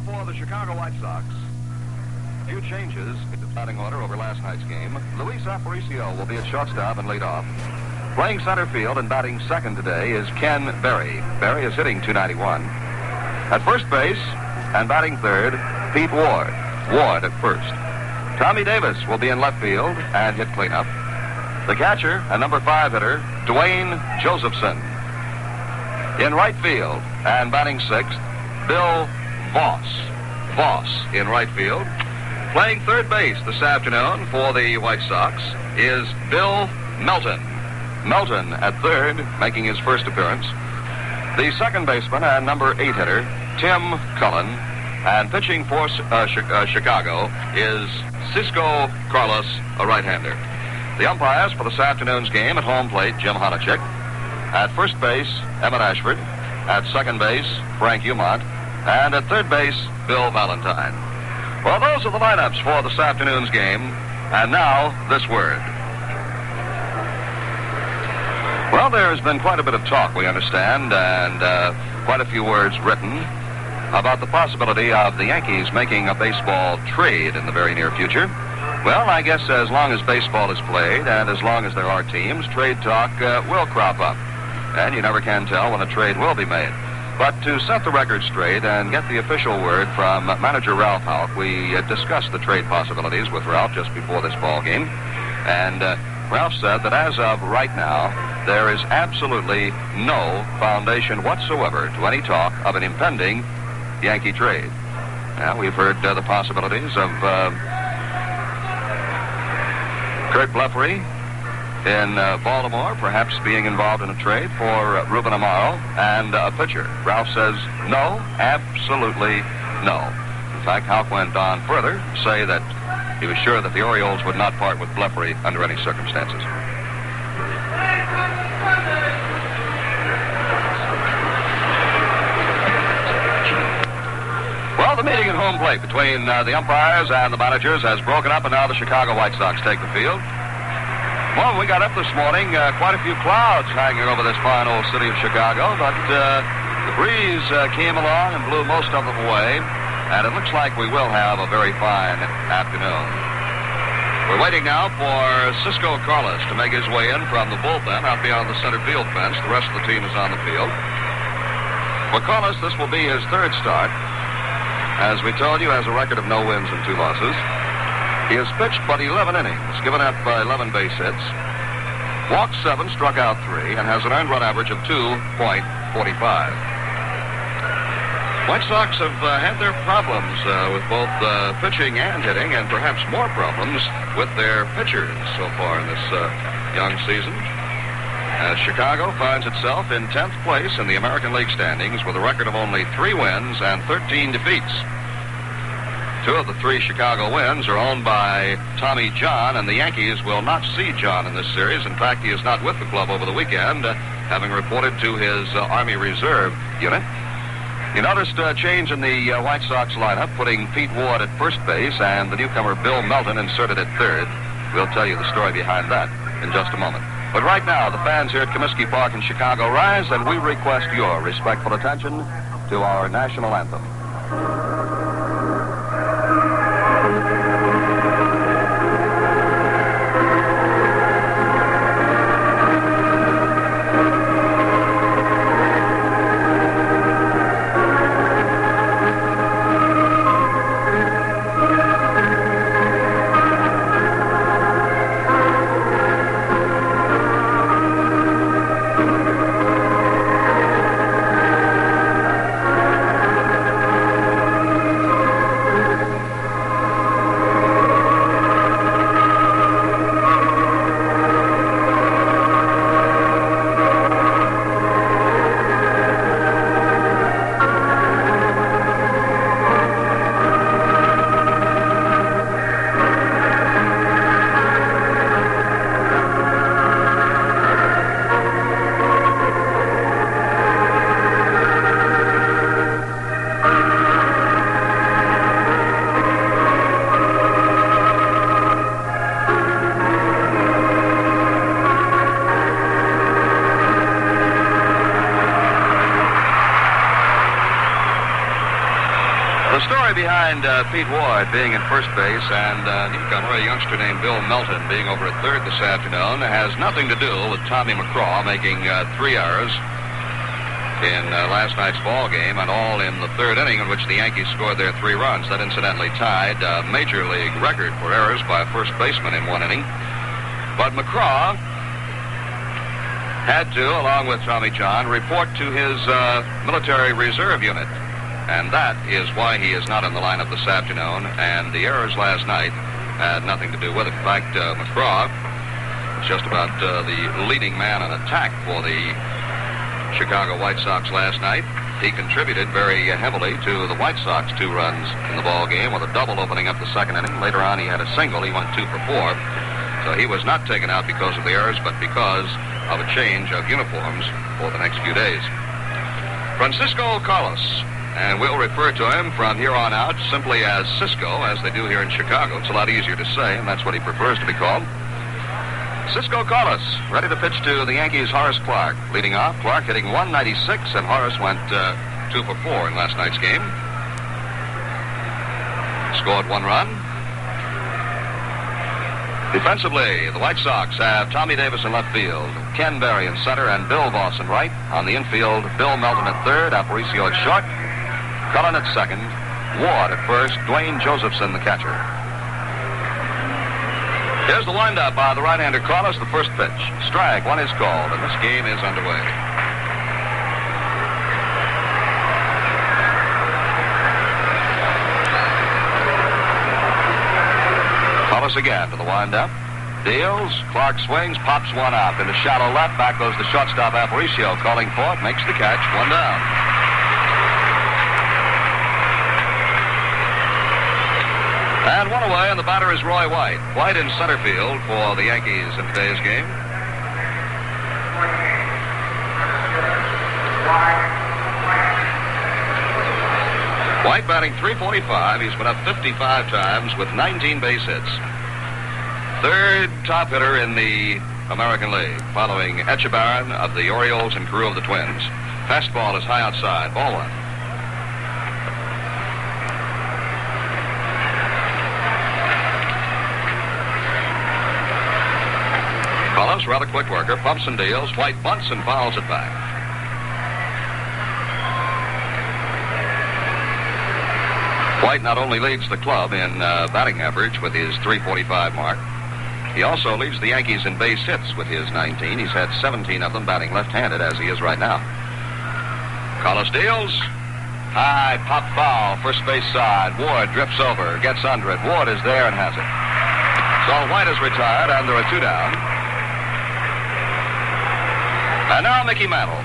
Now for the Chicago White Sox. A few changes in the batting order over last night's game. Luis Aparicio will be at shortstop and lead off. Playing center field and batting second today is Ken Berry. Berry is hitting .291. At first base and batting third, Pete Ward. Ward at first. Tommy Davis will be in left field and hit cleanup. The catcher and number 5 hitter, Dwayne Josephson. In right field and batting sixth, Bill Voss. Voss in right field. Playing third base this afternoon for the White Sox is Bill Melton. Melton at third, making his first appearance. The second baseman and number 8 hitter, Tim Cullen. And pitching for Chicago is Cisco Carlos, a right-hander. The umpires for this afternoon's game at home plate, Jim Honachek. At first base, Emmett Ashford. At second base, Frank Umont. And at third base, Bill Valentine. Well, those are the lineups for this afternoon's game. And now, this word. Well, there has been quite a bit of talk, we understand, and quite a few words written about the possibility of the Yankees making a baseball trade in the very near future. Well, I guess as long as baseball is played and as long as there are teams, trade talk will crop up. And you never can tell when a trade will be made. But to set the record straight and get the official word from manager Ralph Houck, we discussed the trade possibilities with Ralph just before this ball game. And Ralph said that as of right now, there is absolutely no foundation whatsoever to any talk of an impending Yankee trade. Now, we've heard the possibilities of Kurt Blefary in Baltimore, perhaps being involved in a trade for Ruben Amaro and a pitcher. Ralph says no, absolutely no. In fact, Houck went on further to say that he was sure that the Orioles would not part with Blefary under any circumstances. Well, the meeting at home plate between the umpires and the managers has broken up, and now the Chicago White Sox take the field. Well, we got up this morning, quite a few clouds hanging over this fine old city of Chicago, but the breeze came along and blew most of them away, and it looks like we will have a very fine afternoon. We're waiting now for Cisco Carlos to make his way in from the bullpen out beyond the center field fence. The rest of the team is on the field. For Carlos, this will be his third start. As we told you, has a record of no wins and 2 losses. He has pitched but 11 innings, given up 11 base hits, walked 7, struck out 3, and has an earned run average of 2.45. White Sox have had their problems with both pitching and hitting, and perhaps more problems with their pitchers so far in this young season. As Chicago finds itself in 10th place in the American League standings with a record of only 3 wins and 13 defeats. 2 of the 3 Chicago wins are owned by Tommy John, and the Yankees will not see John in this series. In fact, he is not with the club over the weekend, having reported to his Army Reserve unit. You noticed a change in the White Sox lineup, putting Pete Ward at first base and the newcomer Bill Melton inserted at third. We'll tell you the story behind that in just a moment. But right now, the fans here at Comiskey Park in Chicago rise, and we request your respectful attention to our national anthem. The story behind Pete Ward being at first base and a newcomer, a youngster named Bill Melton, being over at third this afternoon has nothing to do with Tommy McCraw making 3 errors in last night's ball game, and all in the third inning in which the Yankees scored their 3 runs. That incidentally tied a Major League record for errors by a first baseman in 1 inning. But McCraw had to, along with Tommy John, report to his military reserve unit. And that is why he is not in the lineup this afternoon. And the errors last night had nothing to do with it. In fact, McCraw was just about the leading man on attack for the Chicago White Sox last night. He contributed very heavily to the White Sox 2 runs in the ball game with a double opening up the second inning. Later on, he had a single. He went 2 for 4. So he was not taken out because of the errors, but because of a change of uniforms for the next few days. Francisco Carlos. And we'll refer to him from here on out simply as Cisco, as they do here in Chicago. It's a lot easier to say, and that's what he prefers to be called. Cisco Carlos, ready to pitch to the Yankees' Horace Clarke. Leading off, Clarke hitting 196, and Horace went 2 for 4 in last night's game. Scored 1 run. Defensively, the White Sox have Tommy Davis in left field, Ken Berry in center, and Bill Voss in right. On the infield, Bill Melton at third, Aparicio at short, Cullen at second, Ward at first, Dwayne Josephson the catcher. Here's the windup by the right-hander Carlos, the first pitch. Strike one is called, and this game is underway. Carlos again to the windup. Deals, Clarke swings, pops one out into shallow left. Back goes the shortstop Aparicio, calling for it, makes the catch, 1 down. And 1 away, and the batter is Roy White. White in center field for the Yankees in today's game. White batting .345. He's been up 55 times with 19 base hits. Third top hitter in the American League, following Echebarren of the Orioles and Carew of the Twins. Fastball is high outside. Ball 1. Carlos, rather quick worker, pumps and deals. White bunts and fouls it back. White not only leads the club in batting average with his .345 mark, he also leads the Yankees in base hits with his 19. He's had 17 of them batting left-handed, as he is right now. Carlos deals. High pop foul, first base side. Ward drifts over, gets under it. Ward is there and has it. So White is retired, and there are 2 down. And now Mickey Mantle.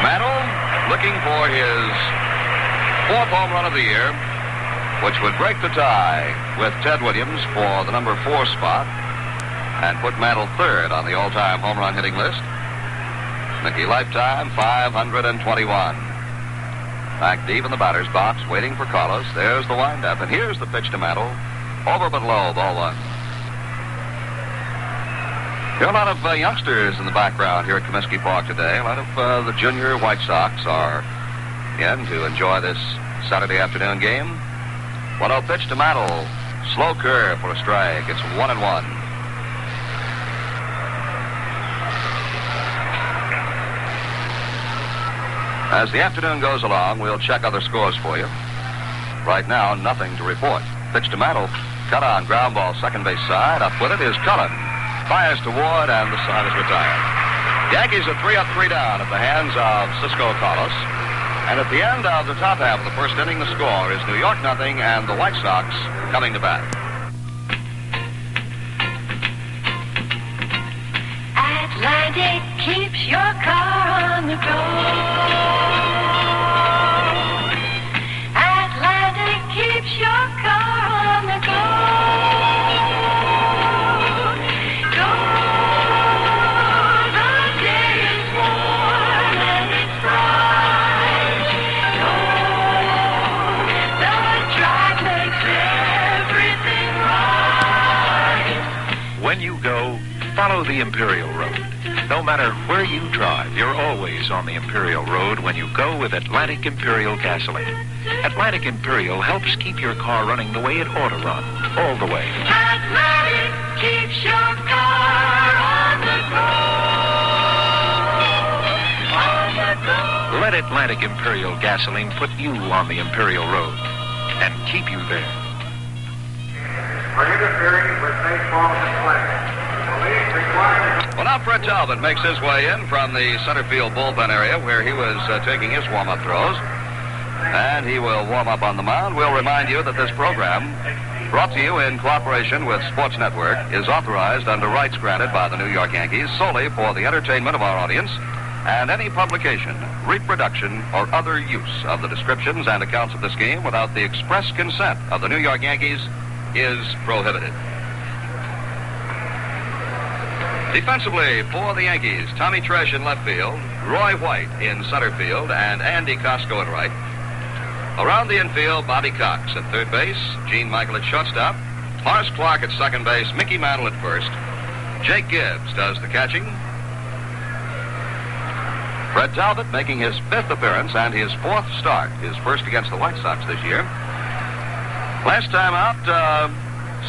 Mantle looking for his 4th home run of the year, which would break the tie with Ted Williams for the number 4 spot and put Mantle 3rd on the all-time home run hitting list. Mickey lifetime 521. Back deep in the batter's box, waiting for Carlos. There's the windup, and here's the pitch to Mantle. Over but low, ball 1. There are a lot of youngsters in the background here at Comiskey Park today. A lot of the junior White Sox are in to enjoy this Saturday afternoon game. 1-0 pitch to Mantle. Slow curve for a strike. It's 1-1. As the afternoon goes along, we'll check other scores for you. Right now, nothing to report. Pitch to Mantle. Cut on, ground ball, second base side. Up with it is Cullen. Fires to Ward, and the side is retired. Yankees are 3 up, 3 down at the hands of Cisco Carlos. And at the end of the top half of the first inning, the score is New York 0, and the White Sox coming to bat. Atlantic keeps your car on the go. Atlantic keeps your car on the go. Go, the day is warm and it's bright. Go, the drive makes everything right. When you go, follow the the Imperial Road. No matter where you drive, you're always on the Imperial Road when you go with Atlantic Imperial gasoline. Atlantic Imperial helps keep your car running the way it ought to run, all the way. Atlantic keeps your car on the go. On the go. Let Atlantic Imperial gasoline put you on the Imperial Road and keep you there. Are interfering with baseball display. Police require... Well, now Fred Talbot makes his way in from the center field bullpen area where he was taking his warm-up throws. And he will warm up on the mound. We'll remind you that this program, brought to you in cooperation with Sports Network, is authorized under rights granted by the New York Yankees solely for the entertainment of our audience, and any publication, reproduction, or other use of the descriptions and accounts of this game without the express consent of the New York Yankees is prohibited. Defensively for the Yankees, Tommy Tresh in left field, Roy White in center field, and Andy Costco at right. Around the infield, Bobby Cox at third base, Gene Michael at shortstop, Horace Clark at second base, Mickey Mantle at first. Jake Gibbs does the catching. Fred Talbot making his fifth appearance and his fourth start, his first against the White Sox this year. Last time out,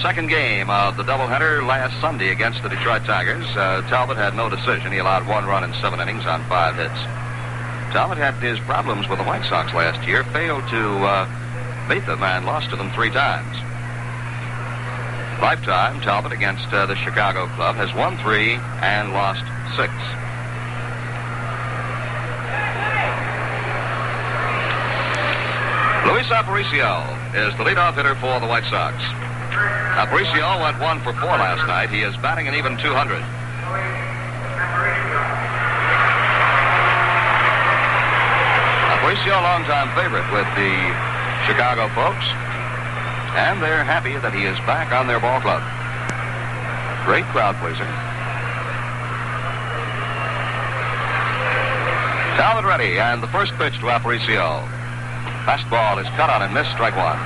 second game of the doubleheader last Sunday against the Detroit Tigers. Talbot had no decision. He allowed 1 run in 7 innings on 5 hits. Talbot had his problems with the White Sox last year, failed to beat them and lost to them 3 times. Lifetime, Talbot against the Chicago club has won 3 and lost 6. Luis Aparicio is the leadoff hitter for the White Sox. Aparicio went 1 for 4 last night. He is batting an even 200. Aparicio, a longtime favorite with the Chicago folks, and they're happy that he is back on their ball club. Great crowd pleaser. Talbot ready, and the first pitch to Aparicio. Fastball is cut on and missed, strike 1.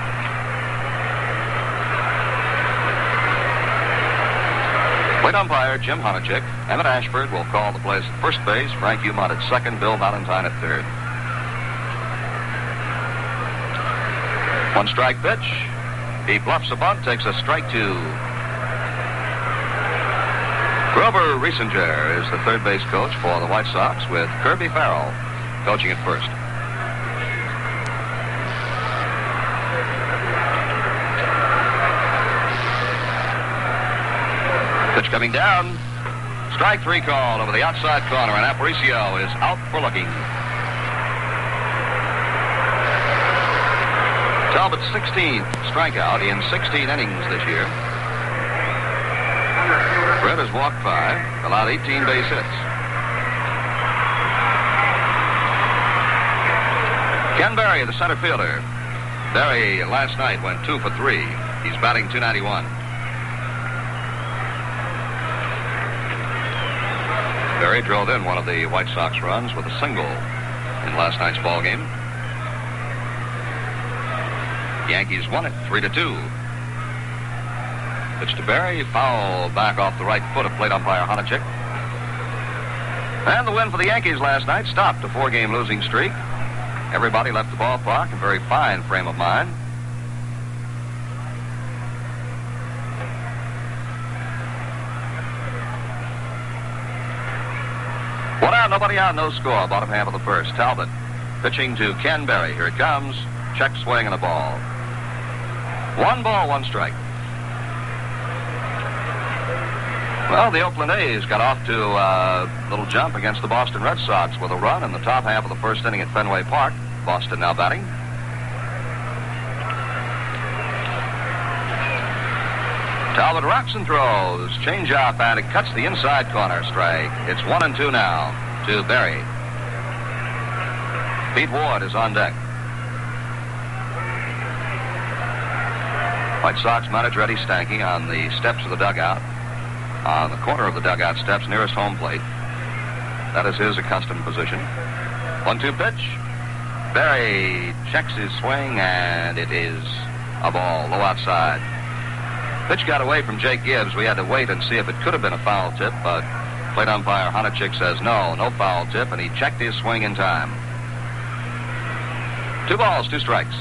Plate umpire Jim Honachek. Emmett Ashford will call the plays at first base. Frank Umont at second. Bill Valentine at third. 1 strike pitch. He bluffs a bunt, takes a strike 2. Grover Riesinger is the third base coach for the White Sox, with Kirby Farrell coaching at first. Pitch coming down. Strike 3 called over the outside corner, and Aparicio is out for looking. Talbot's 16th strikeout in 16 innings this year. Fred has walked 5, allowed 18 base hits. Ken Berry, the center fielder. Berry last night went 2 for 3. He's batting .291. Berry drove in one of the White Sox runs with a single in last night's ball game. Yankees won it 3-2. Pitch to Berry, foul back off the right foot of plate umpire Honachek. And the win for the Yankees last night stopped a 4-game losing streak. Everybody left the ballpark in a very fine frame of mind. One out, nobody out, no score. Bottom half of the first. Talbot pitching to Ken Berry. Here it comes. Check swing and a ball. 1 ball, 1 strike. Well, the Oakland A's got off to a little jump against the Boston Red Sox with a run in the top half of the first inning at Fenway Park. Boston now batting. Talbot rocks and throws. Change up, and it cuts the inside corner. Strike. It's 1-2 now to Berry. Pete Ward is on deck. White Sox manager Eddie Stanky on the steps of the dugout, on the corner of the dugout steps nearest home plate. That is his accustomed position. 1-2 pitch. Berry checks his swing, and it is a ball low outside. Pitch got away from Jake Gibbs. We had to wait and see if it could have been a foul tip, but plate umpire Honachik says no foul tip, and he checked his swing in time. 2 balls, 2 strikes.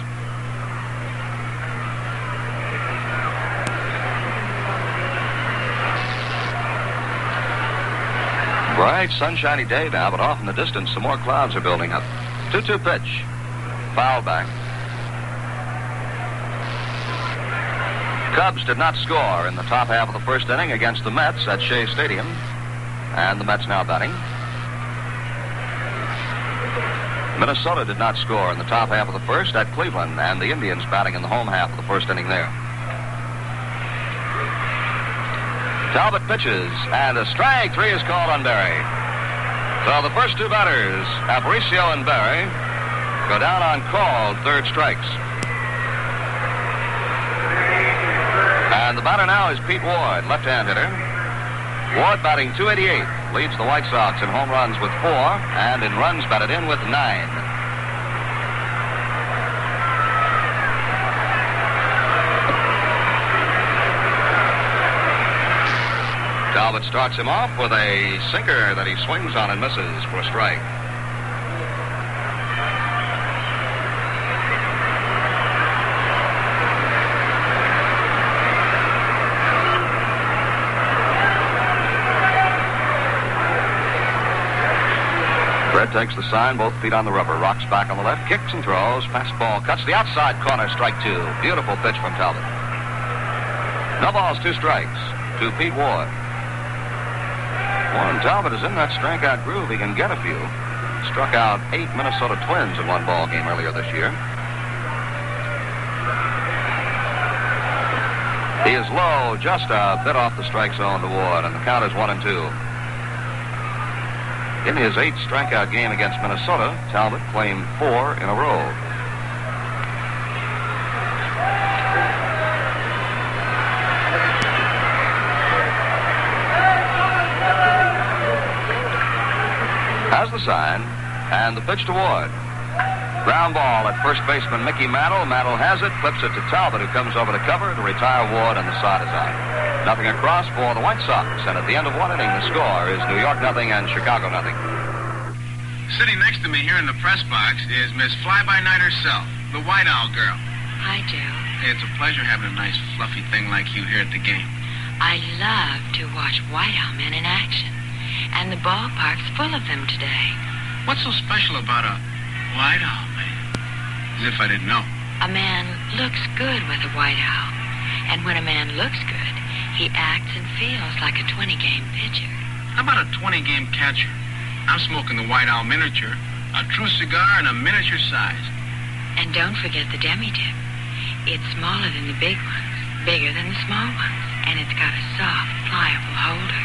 Bright, sunshiny day now, but off in the distance, some more clouds are building up. 2-2 pitch. Foul back. Cubs did not score in the top half of the first inning against the Mets at Shea Stadium. And the Mets now batting. Minnesota did not score in the top half of the first at Cleveland, and the Indians batting in the home half of the first inning there. Talbot pitches, and a strike. 3 is called on Berry. So the first 2 batters, Aparicio and Berry, go down on called 3rd strikes. And the batter now is Pete Ward, left-hand hitter. Ward batting .288, leads the White Sox in home runs with 4, and in runs batted in with 9. Talbot starts him off with a sinker that he swings on and misses for a strike. Fred takes the sign, both feet on the rubber, rocks back on the left, kicks and throws, fastball, cuts the outside corner, strike 2. Beautiful pitch from Talbot. No balls, 2 strikes to Pete Ward. Warren Talbot is in that strikeout groove. He can get a few. Struck out 8 Minnesota Twins in one ball game earlier this year. He is low, just a bit off the strike zone to Ward, and the count is 1-2. In his 8th strikeout game against Minnesota, Talbot claimed 4 in a row. Has the sign, and the pitch to Ward. Ground ball at first baseman Mickey Mantle. Mantle has it, flips it to Talbot, who comes over to cover to retire Ward, and the side is out. Nothing across for the White Sox, and at the end of 1 inning, the score is New York nothing and Chicago nothing. Sitting next to me here in the press box is Miss Fly-By-Night herself, the White Owl girl. Hi, Joe. Hey, it's a pleasure having a nice, fluffy thing like you here at the game. I love to watch White Owl men in action. And the ballpark's full of them today. What's so special about a White Owl man? As if I didn't know. A man looks good with a White Owl. And when a man looks good, he acts and feels like a 20-game pitcher. How about a 20-game catcher? I'm smoking the White Owl miniature, a true cigar in a miniature size. And don't forget the demi-tip. It's smaller than the big ones, bigger than the small ones, and it's got a soft, pliable holder.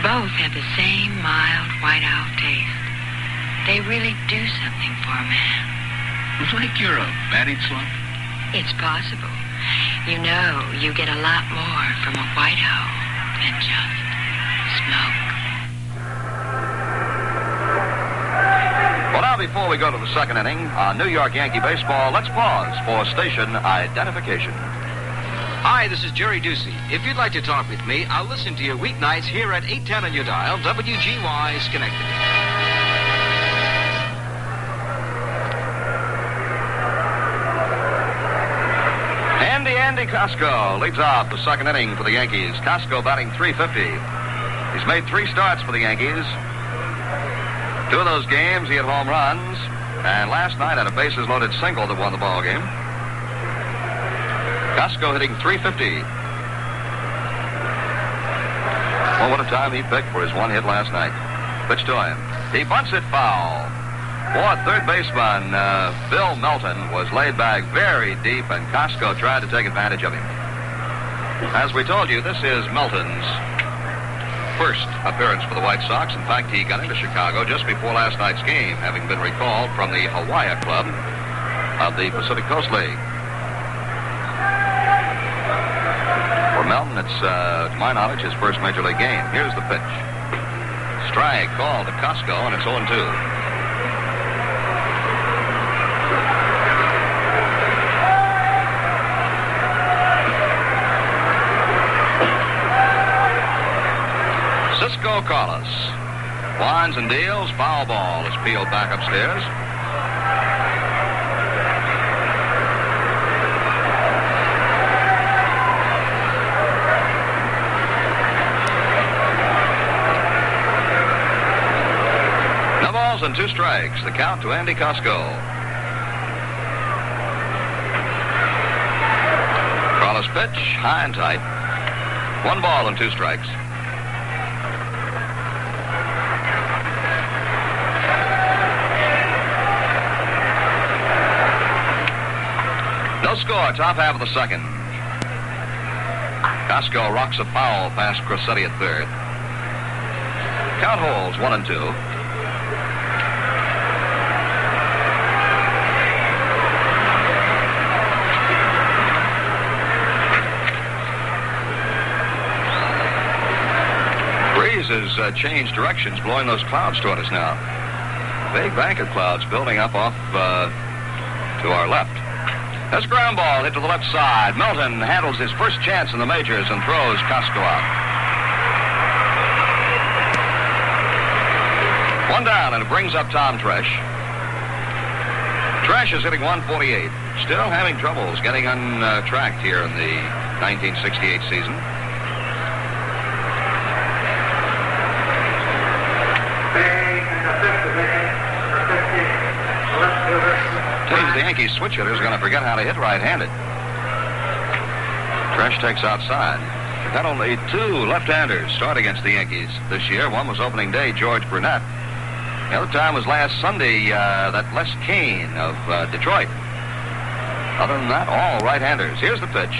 Both have the same mild White Owl taste. They really do something for a man. Like you're a batting slump? It's possible. You know, you get a lot more from a White Owl than just smoke. Well, now before we go to the second inning on New York Yankee baseball, let's pause for station identification. Hi, this is Jerry Ducey. If you'd like to talk with me, I'll listen to you weeknights here at 810 on your dial, WGY Schenectady. Andy Costco leads off the second inning for the Yankees. Costco batting .350. He's made 3 starts for the Yankees. 2 of those games he had home runs, and last night had a bases-loaded single that won the ball game. Costco hitting .350. Well, what a time he picked for his 1 hit last night. Pitch to him. He bunts it foul. Boy, third baseman Bill Melton was laid back very deep, and Costco tried to take advantage of him. As we told you, this is Melton's first appearance for the White Sox. In fact, he got into Chicago just before last night's game, having been recalled from the Hawaii Club of the Pacific Coast League. For Melton, it's, to my knowledge, his first Major League game. Here's the pitch. Strike called to Costco, and it's 0-2. Carlos. Winds and deals. Foul ball is peeled back upstairs. No balls and 2 strikes. The count to Andy Costco. Carlos pitch, high and tight. 1 ball and 2 strikes. No score, top half of the second. Costco rocks a foul past Crossetti at third. Count holds 1 and 2. Breeze has changed directions, blowing those clouds toward us now. Big bank of clouds building up off to our left. There's a ground ball hit to the left side. Melton handles his first chance in the majors and throws Costco out. 1 down, and it brings up Tom Tresh. Tresh is hitting 148. Still having troubles getting untracked here in the 1968 season. The Yankees switch hitters are going to forget how to hit right-handed. Tresh takes outside. They've had only 2 left-handers start against the Yankees this year. One was opening day, George Burnett. The other time was last Sunday, that Les Kane of Detroit. Other than that, all right-handers. Here's the pitch.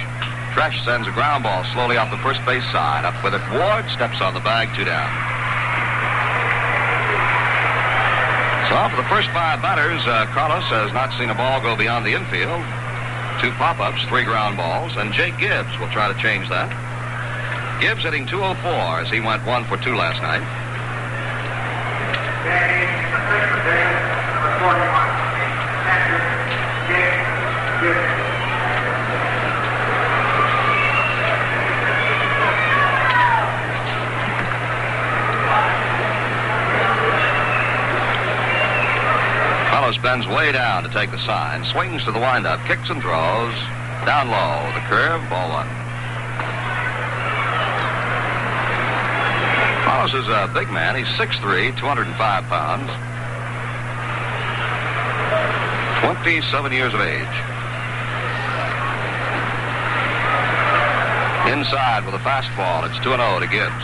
Tresh sends a ground ball slowly off the first base side. Up with it, Ward steps on the bag, 2 down. So for the first 5 batters, Carlos has not seen a ball go beyond the infield. 2 pop-ups, 3 ground balls, and Jake Gibbs will try to change that. Gibbs hitting 204 as he went 1 for 2 last night. Carlos bends way down to take the sign, swings to the windup, kicks and throws. Down low, the curve, ball 1. Carlos is a big man. He's 6'3", 205 pounds. 27 years of age. Inside with a fastball. It's 2-0 to Gibbs.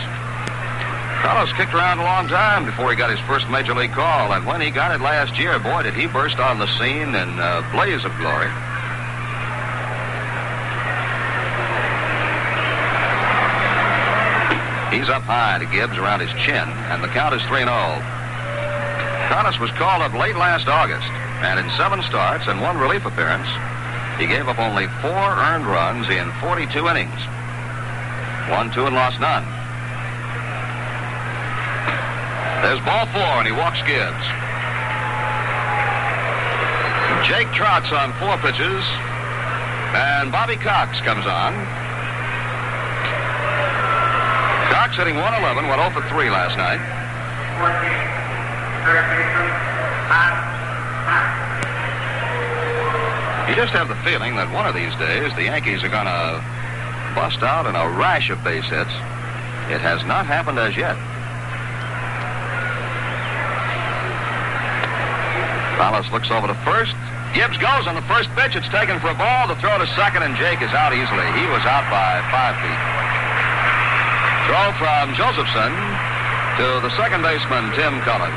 Carlos kicked around a long time before he got his first major league call, and when he got it last year, boy, did he burst on the scene in a blaze of glory. He's up high to Gibbs around his chin, and the count is 3-0. Carlos was called up late last August, and in 7 starts and 1 relief appearance, he gave up only 4 earned runs in 42 innings. 1, 2, and lost none. There's ball 4, and he walks Gibbs. Jake trots on 4 pitches, and Bobby Cox comes on. Cox hitting 111, went 0 for 3 last night. You just have the feeling that one of these days the Yankees are going to bust out in a rash of base hits. It has not happened as yet. Carlos looks over to first. Gibbs goes on the first pitch. It's taken for a ball. The throw to second, and Jake is out easily. He was out by 5 feet. Throw from Josephson to the second baseman, Tim Cullen.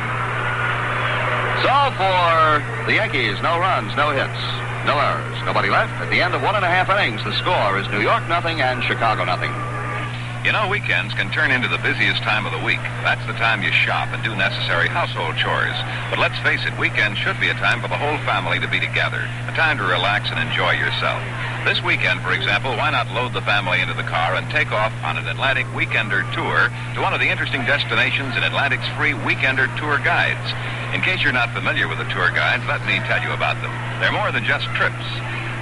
So for the Yankees, no runs, no hits, no errors, nobody left. At the end of 1.5 innings, the score is New York 0 and Chicago 0. You know, weekends can turn into the busiest time of the week. That's the time you shop and do necessary household chores. But let's face it, weekend should be a time for the whole family to be together, a time to relax and enjoy yourself. This weekend, for example, why not load the family into the car and take off on an Atlantic Weekender tour to one of the interesting destinations in Atlantic's free Weekender tour guides. In case you're not familiar with the tour guides, let me tell you about them. They're more than just trips.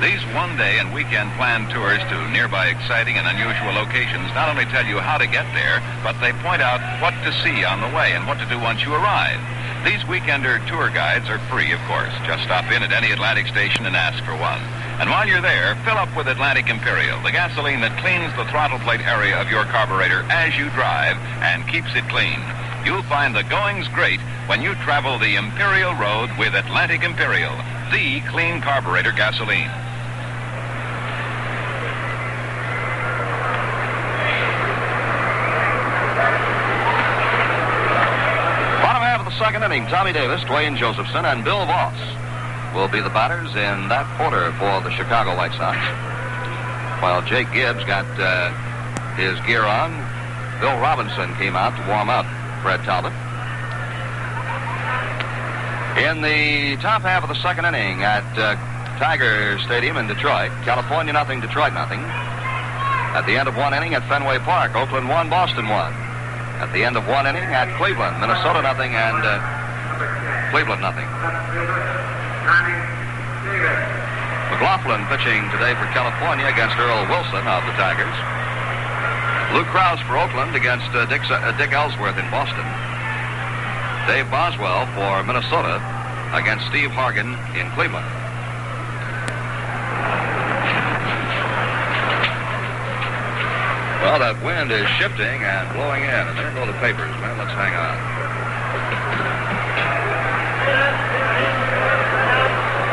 These one-day and weekend planned tours to nearby exciting and unusual locations not only tell you how to get there, but they point out what to see on the way and what to do once you arrive. These weekender tour guides are free, of course. Just stop in at any Atlantic station and ask for one. And while you're there, fill up with Atlantic Imperial, the gasoline that cleans the throttle plate area of your carburetor as you drive and keeps it clean. You'll find the going's great when you travel the Imperial Road with Atlantic Imperial, the clean carburetor gasoline. Bottom half of the second inning, Tommy Davis, Dwayne Josephson, and Bill Voss will be the batters in that order for the Chicago White Sox. While Jake Gibbs got his gear on, Bill Robinson came out to warm up Fred Talbot. In the top half of the second inning at Tiger Stadium in Detroit, California nothing, Detroit nothing. At the end of one inning at Fenway Park, Oakland 1, Boston 1. At the end of one inning at Cleveland, Minnesota nothing and Cleveland nothing. McLaughlin pitching today for California against Earl Wilson of the Tigers. Luke Krause for Oakland against Dick Ellsworth in Boston. Dave Boswell for Minnesota against Steve Hargan in Cleveland. Well, that wind is shifting and blowing in, and there go the papers, man. Let's hang on.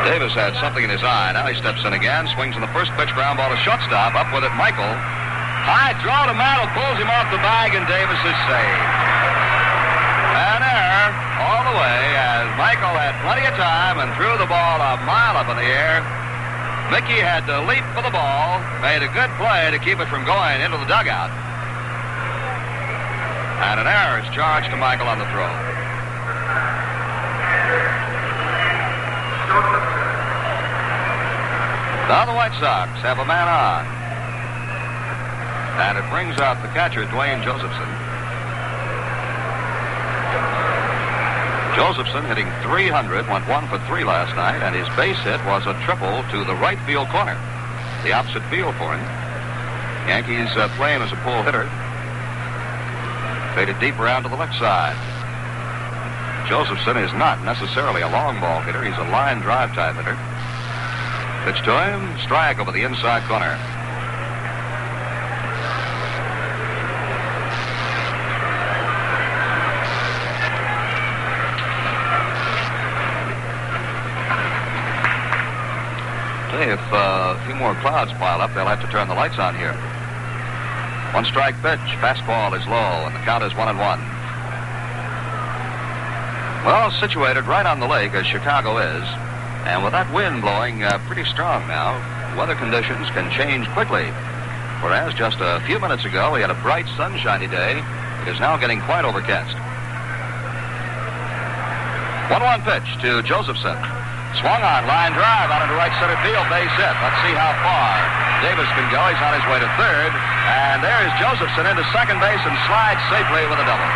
Davis had something in his eye. Now he steps in again, swings in the first pitch, ground ball to shortstop. Up with it, Michael. High throw to Mantle, pulls him off the bag, and Davis is saved. An error all the way as Michael had plenty of time and threw the ball a mile up in the air. Mickey had to leap for the ball, made a good play to keep it from going into the dugout. And an error is charged to Michael on the throw. Now the White Sox have a man on. And it brings out the catcher, Dwayne Josephson. Josephson hitting .300, went 1 for 3 last night, and his base hit was a triple to the right field corner, the opposite field for him. Yankees play him as a pull hitter. Faded deep around to the left side. Josephson is not necessarily a long ball hitter. He's a line drive type hitter. Pitch to him, strike over the inside corner. If a few more clouds pile up, they'll have to turn the lights on here. One strike pitch, fastball is low, and the count is 1-1. Well, situated right on the lake as Chicago is, and with that wind blowing pretty strong now, weather conditions can change quickly. Whereas just a few minutes ago we had a bright, sunshiny day, it is now getting quite overcast. 1-1 pitch to Josephson. Swung on, line drive out into right center field, base hit. Let's see how far Davis can go. He's on his way to third. And there's Josephson into second base and slides safely with a double.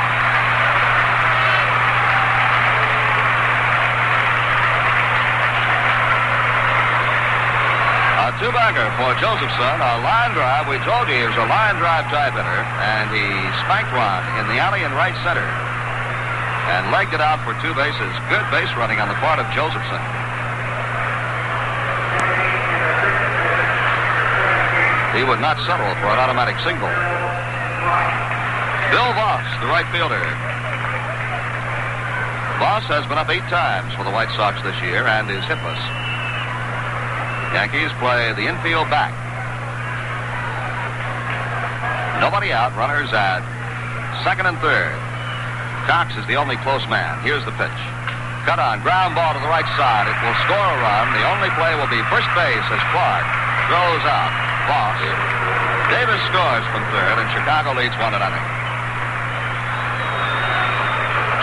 A two-bagger for Josephson, a line drive. We told you he was a line drive type hitter, and he spanked one in the alley in right center and legged it out for 2 bases. Good base running on the part of Josephson. He would not settle for an automatic single. Bill Voss, the right fielder. Voss has been up 8 times for the White Sox this year and is hitless. Yankees play the infield back. Nobody out, runners at second and third. Cox is the only close man. Here's the pitch. Cut on, ground ball to the right side. It will score a run. The only play will be first base as Clark throws out. Voss. Davis scores from third, and Chicago leads 1-0.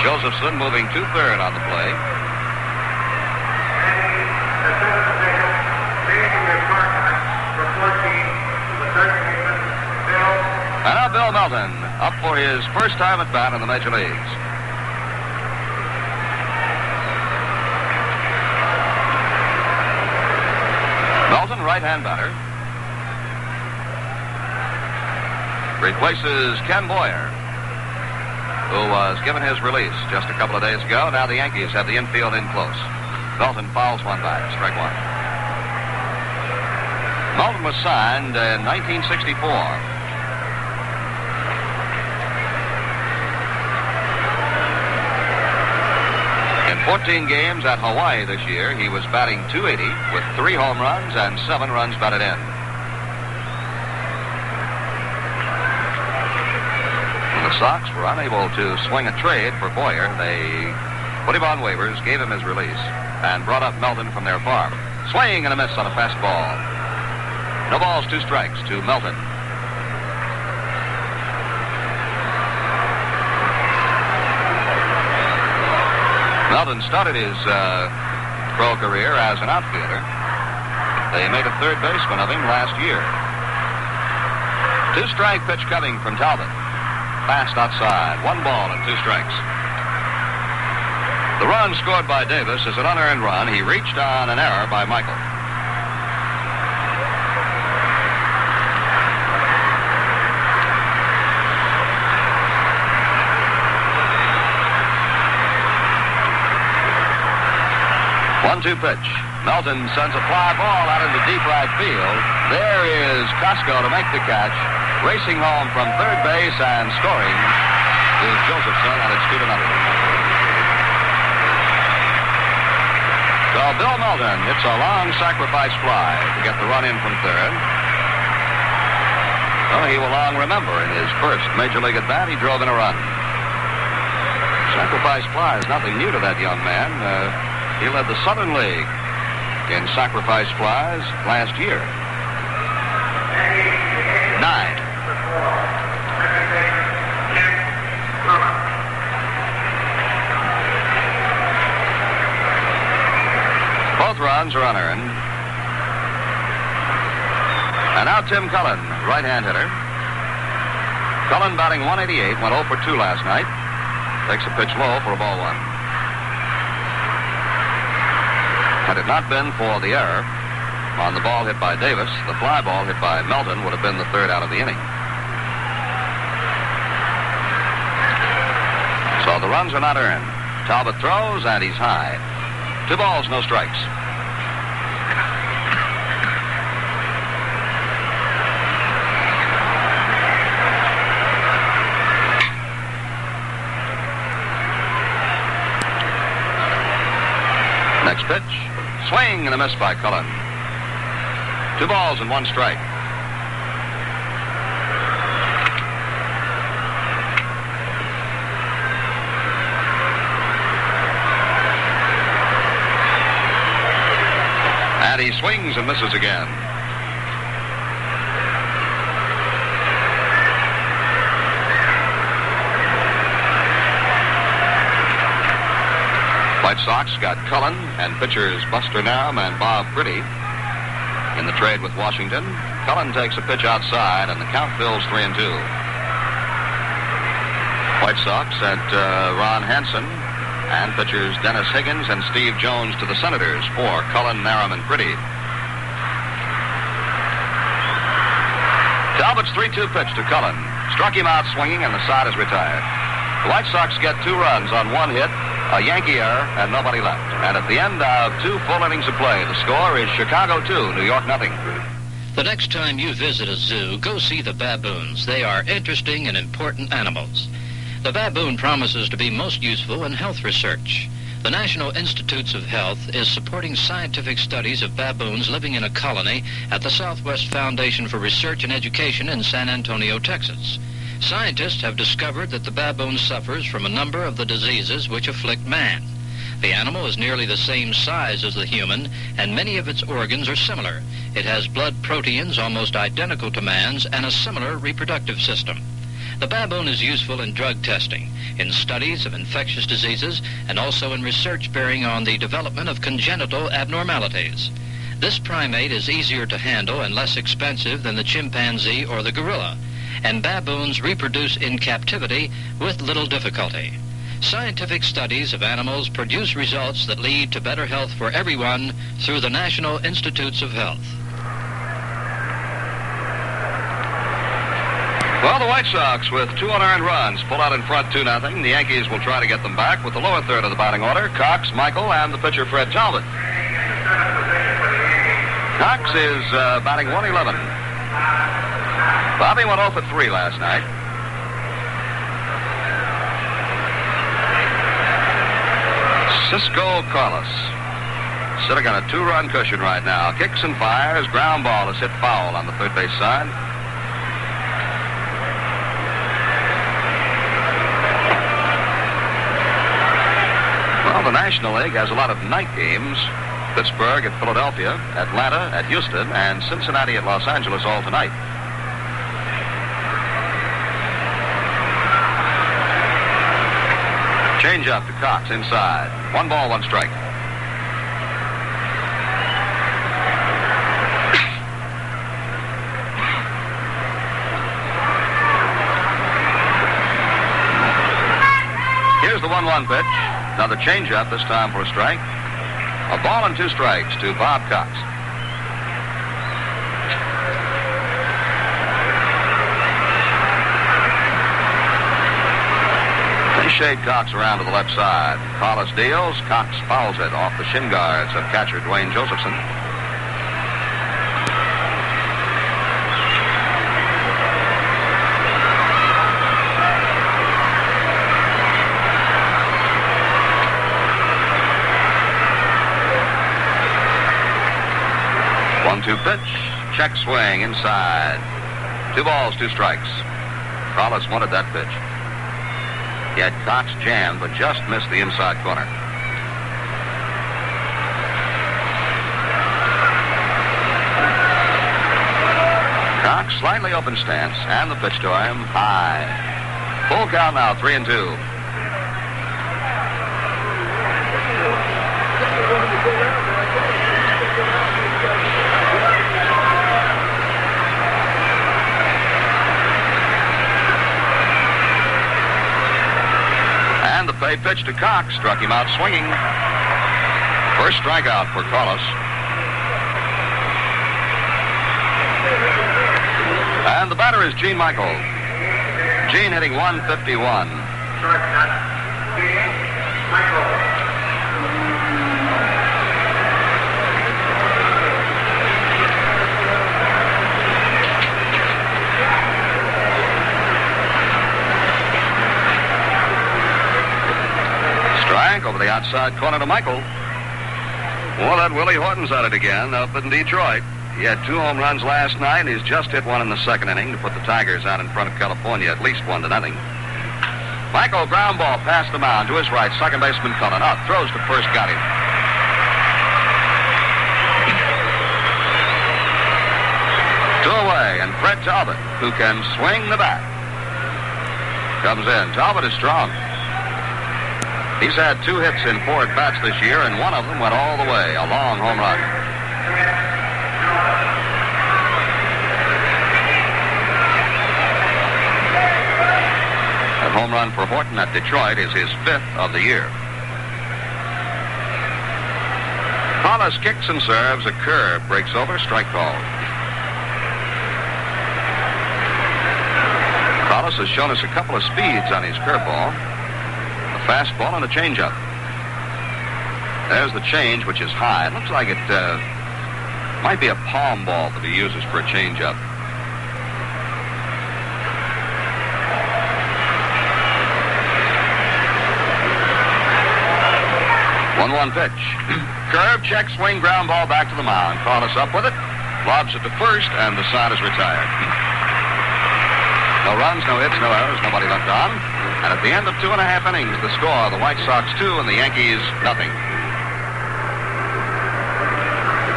Josephson moving to third on the play. And now Bill Melton up for his first time at bat in the major leagues. Melton right-hand batter. Replaces Ken Boyer, who was given his release just a couple of days ago. Now the Yankees have the infield in close. Melton fouls one back, strike one. Melton was signed in 1964. In 14 games at Hawaii this year, he was batting .280 with 3 home runs and 7 runs batted in. The Sox were unable to swing a trade for Boyer. They put him on waivers, gave him his release, and brought up Melton from their farm. Swing and a miss on a fastball. No balls, 2 strikes to Melton. Melton started his pro career as an outfielder. They made a third baseman of him last year. 2-strike pitch coming from Talbot. Fast outside. 1 ball and 2 strikes. The run scored by Davis is an unearned run. He reached on an error by Michael. One-two pitch. Melton sends a fly ball out into deep right field. There is Costco to make the catch. Racing home from third base and scoring is Josephson, and it's 2-0. So Bill Melton hits a long sacrifice fly to get the run in from third. Well, he will long remember in his first Major League at-bat, he drove in a run. Sacrifice fly is nothing new to that young man. He led the Southern League in sacrifice flies last year. 9. Both runs are unearned. And now Tim Cullen, right-hand hitter. Cullen batting .188, went 0 for 2 last night. Takes a pitch low for a ball 1. Had it not been for the error on the ball hit by Davis, the fly ball hit by Melton would have been the third out of the inning. So the runs are not earned. Talbot throws, and he's high. 2 balls, no strikes. Next pitch. Swing and a miss by Cullen. 2 balls and 1 strike. And he swings and misses again. White Sox got Cullen and pitchers Buster Narum and Bob Pretty in the trade with Washington. Cullen takes a pitch outside, and the count fills 3-2. White Sox sent Ron Hansen and pitchers Dennis Higgins and Steve Jones to the Senators for Cullen, Narum, and Pretty. Talbot's 3-2 pitch to Cullen struck him out swinging, and the side is retired. The White Sox get 2 runs on 1 hit, a Yankee error, and nobody left. And at the end of 2 full innings of play, the score is Chicago 2, New York nothing. The next time you visit a zoo, go see the baboons. They are interesting and important animals. The baboon promises to be most useful in health research. The National Institutes of Health is supporting scientific studies of baboons living in a colony at the Southwest Foundation for Research and Education in San Antonio, Texas. Scientists have discovered that the baboon suffers from a number of the diseases which afflict man. The animal is nearly the same size as the human, and many of its organs are similar. It has blood proteins almost identical to man's and a similar reproductive system. The baboon is useful in drug testing, in studies of infectious diseases, and also in research bearing on the development of congenital abnormalities. This primate is easier to handle and less expensive than the chimpanzee or the gorilla, and baboons reproduce in captivity with little difficulty. Scientific studies of animals produce results that lead to better health for everyone through the National Institutes of Health. Well, the White Sox, with 2 unearned runs, pull out in front 2-0. The Yankees will try to get them back with the lower third of the batting order. Cox, Michael, and the pitcher Fred Talbot. Cox is batting 111. Bobby went 0 for 3 last night. Cisco Carlos sitting on a 2-run cushion right now. Kicks and fires. Ground ball is hit foul on the third base side. Well, the National League has a lot of night games. Pittsburgh at Philadelphia, Atlanta at Houston, and Cincinnati at Los Angeles all tonight. Change up to Cox inside. 1 ball, 1 strike. Here's the 1-1 pitch. Another change up, this time for a strike. A ball and 2 strikes to Bob Cox. They shade Cox around to the left side. Collis deals. Cox fouls it off the shin guards of catcher Dwayne Josephson. One-two pitch, check swing inside. 2 balls, 2 strikes. Collis wanted that pitch. He had Cox jammed, but just missed the inside corner. Cox slightly open stance, and the pitch to him high. Full count now, 3-2. They pitch to Cox, struck him out swinging. First strikeout for Collis. And the batter is Gene Michael. Gene hitting 151. Over the outside corner to Michael. Well, that Willie Horton's at it again up in Detroit. He had 2 home runs last night. He's just hit 1 in the 2nd inning to put the Tigers out in front of California, at least 1-0. Michael, ground ball past the mound to his right. Second baseman Cullen up. Throws to first, got him. Two away, and Fred Talbot, who can swing the bat, comes in. Talbot is strong. He's had 2 hits in 4 at-bats this year, and one of them went all the way, a long home run. That home run for Horton at Detroit is his 5th of the year. Collis kicks and serves. A curve breaks over. Strike call. Collis has shown us a couple of speeds on his curveball. Fastball and a changeup. There's the change, which is high. It looks like it might be a palm ball that he uses for a changeup. One pitch. Curve, check, swing, ground ball back to the mound. Collis up with it. Lobs it to first, and the side is retired. No runs, no hits, no errors, nobody left on. And at the end of 2.5 innings, the score, the White Sox 2 and the Yankees nothing.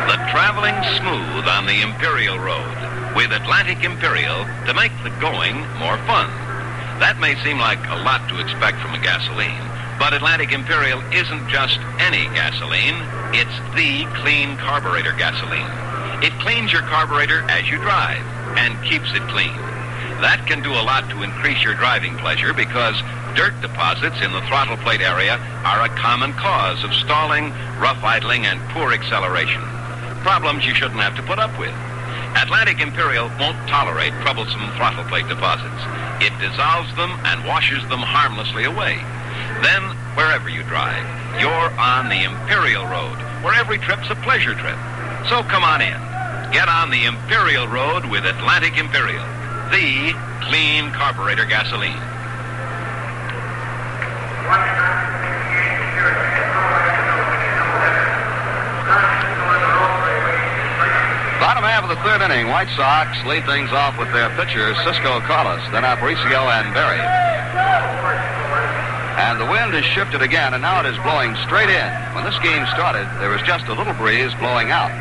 The traveling smooth on the Imperial Road with Atlantic Imperial to make the going more fun. That may seem like a lot to expect from a gasoline, but Atlantic Imperial isn't just any gasoline. It's the clean carburetor gasoline. It cleans your carburetor as you drive and keeps it clean. That can do a lot to increase your driving pleasure because dirt deposits in the throttle plate area are a common cause of stalling, rough idling, and poor acceleration. Problems you shouldn't have to put up with. Atlantic Imperial won't tolerate troublesome throttle plate deposits. It dissolves them and washes them harmlessly away. Then, wherever you drive, you're on the Imperial Road, where every trip's a pleasure trip. So come on in. Get on the Imperial Road with Atlantic Imperial, the clean carburetor gasoline. Bottom half of the third inning, White Sox lead things off with their pitchers, Cisco Carlos, then Aparicio and Berry. And the wind has shifted again, and now it is blowing straight in. When this game started, there was just a little breeze blowing out.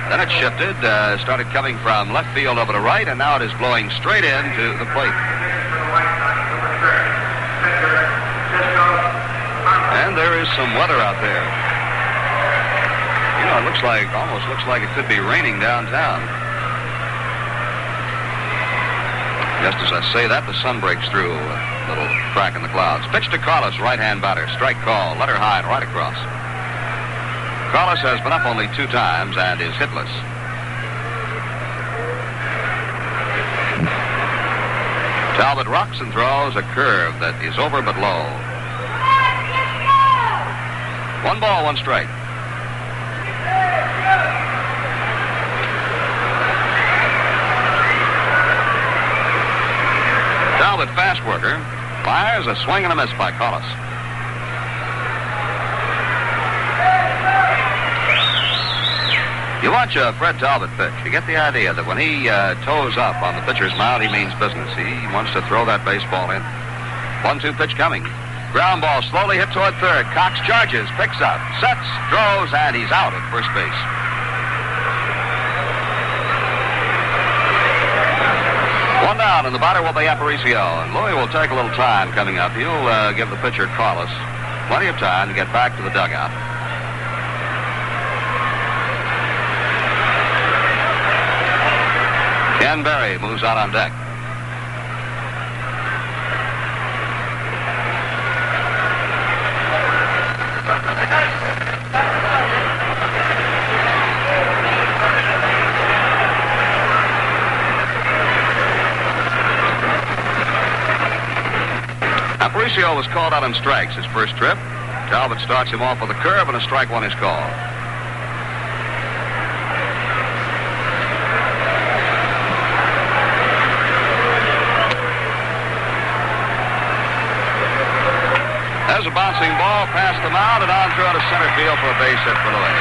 Then it shifted, started coming from left field over to right, and now it is blowing straight into the plate. And there is some weather out there. You know, it almost looks like it could be raining downtown. Just as I say that, the sun breaks through a little crack in the clouds. Pitch to Carlos, right-hand batter. Strike call, letter high and right across. Carlos has been up only 2 times and is hitless. Talbot rocks and throws a curve that is over but low. 1 ball, 1 strike. Talbot, fast worker, fires a swing and a miss by Carlos. You watch Fred Talbot pitch, you get the idea that when he toes up on the pitcher's mound, he means business. He wants to throw that baseball in. 1-2 pitch coming. Ground ball slowly hit toward third. Cox charges, picks up, sets, throws, and he's out at first base. One down, and the batter will be Aparicio. And Louis will take a little time coming up. He'll give the pitcher, Carlos, plenty of time to get back to the dugout. Ken Berry moves out on deck. Aparicio was called out on strikes his first trip. Talbot starts him off with a curve, and a strike 1 is called. There's a bouncing ball past the mound and on through to center field for a base hit for Louis.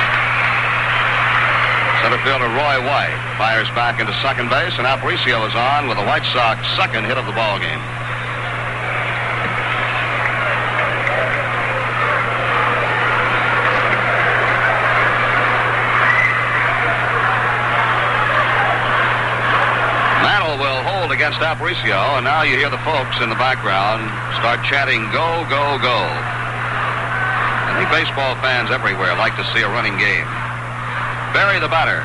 Center fielder Roy White fires back into second base, and Aparicio is on with the White Sox second hit of the ball game. Against Aparicio, and now you hear the folks in the background start chanting, "Go, go, go." I think baseball fans everywhere like to see a running game. Berry, the batter.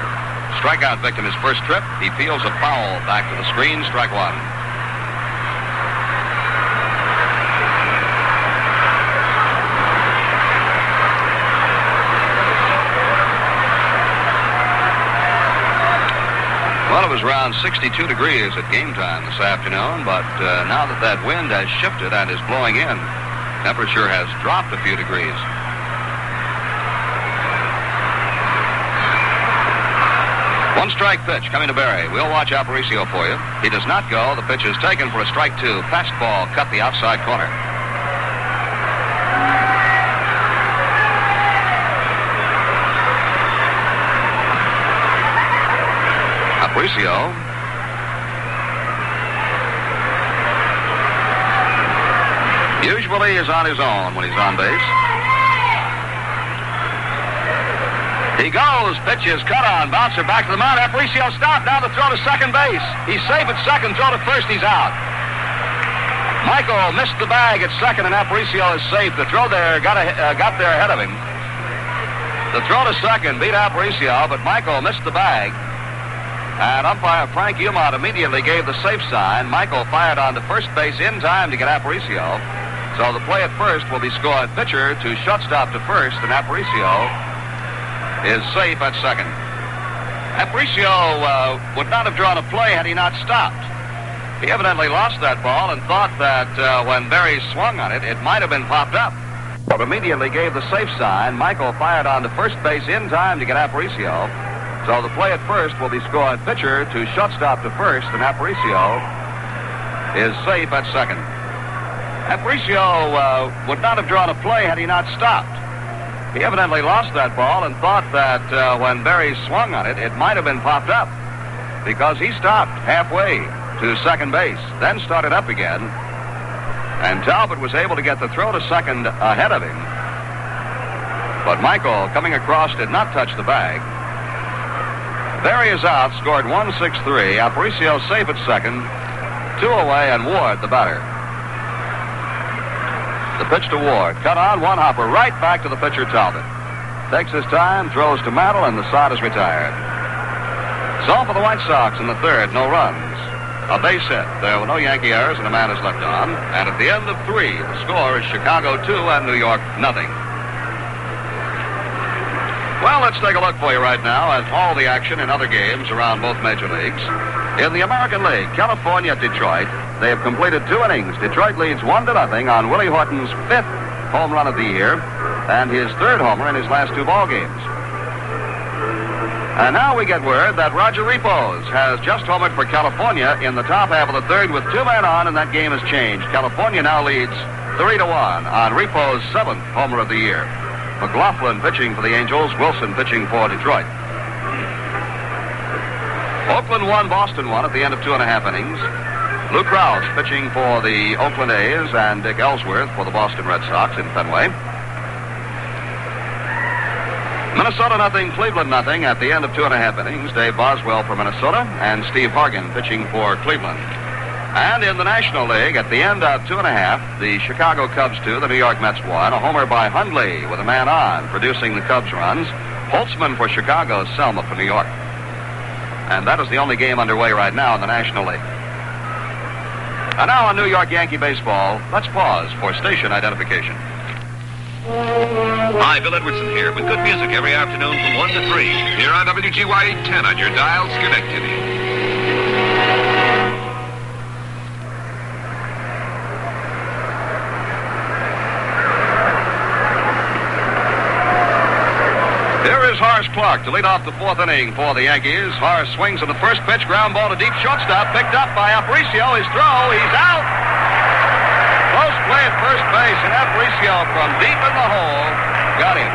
Strikeout victim his first trip. He peels a foul back to the screen, strike 1. Well, it was around 62 degrees at game time this afternoon, but now that wind has shifted and is blowing in, temperature has dropped a few degrees. One strike pitch coming to Berry. We'll watch Aparicio for you. He does not go. The pitch is taken for a strike 2. Fastball cut the outside corner. Aparicio. Usually is on his own when he's on base. He goes, pitches, cut on, bouncer back to the mound. Aparicio stopped, now the throw to second base. He's safe at second, throw to first, he's out. Michael missed the bag at second, and Aparicio is safe. The throw there got there ahead of him. The throw to second beat Aparicio, but Michael missed the bag. And umpire Frank Umont immediately gave the safe sign. Michael fired on to first base in time to get Aparicio. So the play at first will be scored pitcher to shortstop to first, and Aparicio is safe at second. Aparicio would not have drawn a play had he not stopped. He evidently lost that ball and thought that when Berry swung on it, it might have been popped up. But immediately gave the safe sign. Michael fired on to first base in time to get Aparicio. So the play at first will be scored pitcher to shortstop to first, and Aparicio is safe at second. Aparicio would not have drawn a play had he not stopped. He evidently lost that ball and thought that when Berry swung on it, it might have been popped up because he stopped halfway to second base, then started up again, and Talbot was able to get the throw to second ahead of him. But Michael, coming across, did not touch the bag. Berry is out, scored 1-6-3. Aparicio safe at second, 2 away, and Ward the batter. The pitch to Ward. Cut on, one hopper right back to the pitcher, Talbot. Takes his time, throws to Mantle, and the side is retired. So for the White Sox in the third, no runs. A base hit. There were no Yankee errors, and a man is left on. And at the end of 3, the score is Chicago 2 and New York nothing. Well, let's take a look for you right now at all the action in other games around both major leagues. In the American League, California at Detroit, they have completed 2 innings. Detroit leads 1-0 on Willie Horton's 5th home run of the year and his 3rd homer in his last 2 ball games. And now we get word that Roger Repos has just homered for California in the top half of the 3rd with 2 men on, and that game has changed. California now leads 3-1 on Repos' 7th homer of the year. McLaughlin pitching for the Angels, Wilson pitching for Detroit. Oakland won, Boston won at the end of 2.5 innings. Lou Krause pitching for the Oakland A's and Dick Ellsworth for the Boston Red Sox in Fenway. Minnesota nothing, Cleveland nothing at the end of 2.5 innings. Dave Boswell for Minnesota and Steve Hargan pitching for Cleveland. And in the National League, at the end of 2.5, the Chicago Cubs 2, the New York Mets 1. A homer by Hundley with a man on, producing the Cubs runs. Holtzman for Chicago, Selma for New York. And that is the only game underway right now in the National League. And now on New York Yankee baseball, let's pause for station identification. Hi, Bill Edwardson here with good music every afternoon from 1 to 3. Here on WGY 10 on your dial, Schenectady. Here is Horace Clark to lead off the 4th inning for the Yankees. Horace swings on the first pitch, ground ball to deep shortstop, picked up by Aparicio. His throw, he's out. Close play at first base, and Aparicio from deep in the hole got him.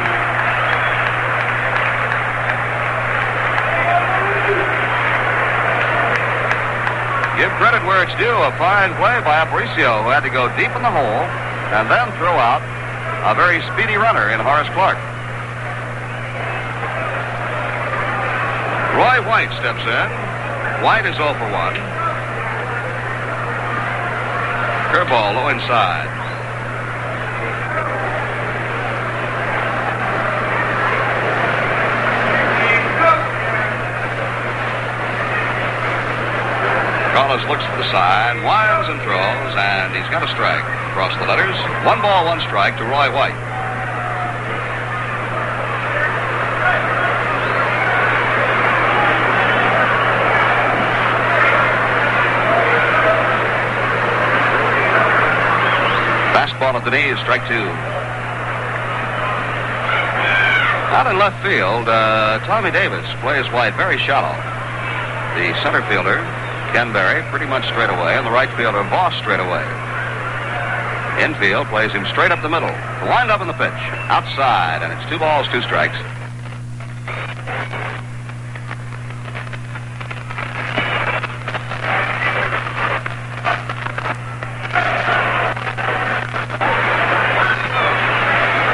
Give credit where it's due. A fine play by Aparicio, who had to go deep in the hole and then throw out a very speedy runner in Horace Clark. Roy White steps in. White is 0 for 1. Curveball low inside. Carlos looks to the side, winds and throws, and he's got a strike across the letters. 1 ball, 1 strike to Roy White. Fastball at the knees, strike 2. Out in left field, Tommy Davis plays White very shallow. The center fielder, Ken Berry, pretty much straight away, and the right fielder, Voss, straight away. Infield plays him straight up the middle. The wind up in the pitch, outside, and it's 2 balls, 2 strikes.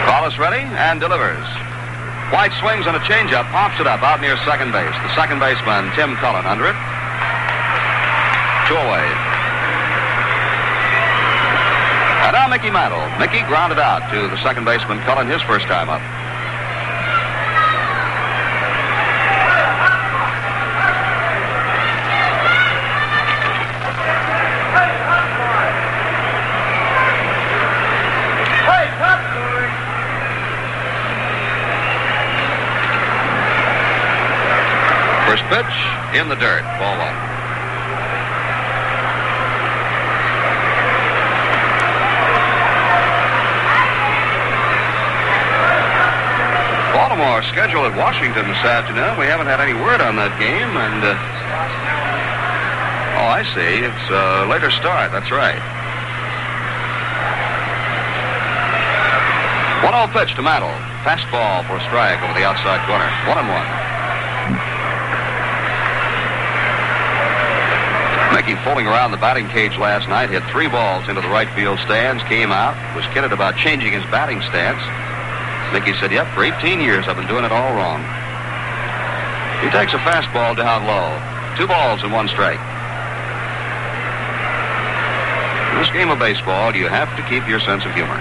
Carlos ready and delivers. White swings on a changeup, pops it up out near second base. The second baseman, Tim Cullen, under it. 2 away. And now Mickey Mantle. Mickey grounded out to the second baseman, Cullen, his first time up. First pitch in the dirt. Ball one. Baltimore scheduled at Washington this afternoon. We haven't had any word on that game, and oh, I see. It's a later start. That's right. 1-0 pitch to Mantle. Fastball for a strike over the outside corner. 1-1. Mickey fooling around the batting cage last night, hit 3 balls into the right field stands, came out, was kidded about changing his batting stance. Mickey said, yep, for 18 years I've been doing it all wrong. He takes a fastball down low. 2 balls and 1 strike. In this game of baseball, you have to keep your sense of humor.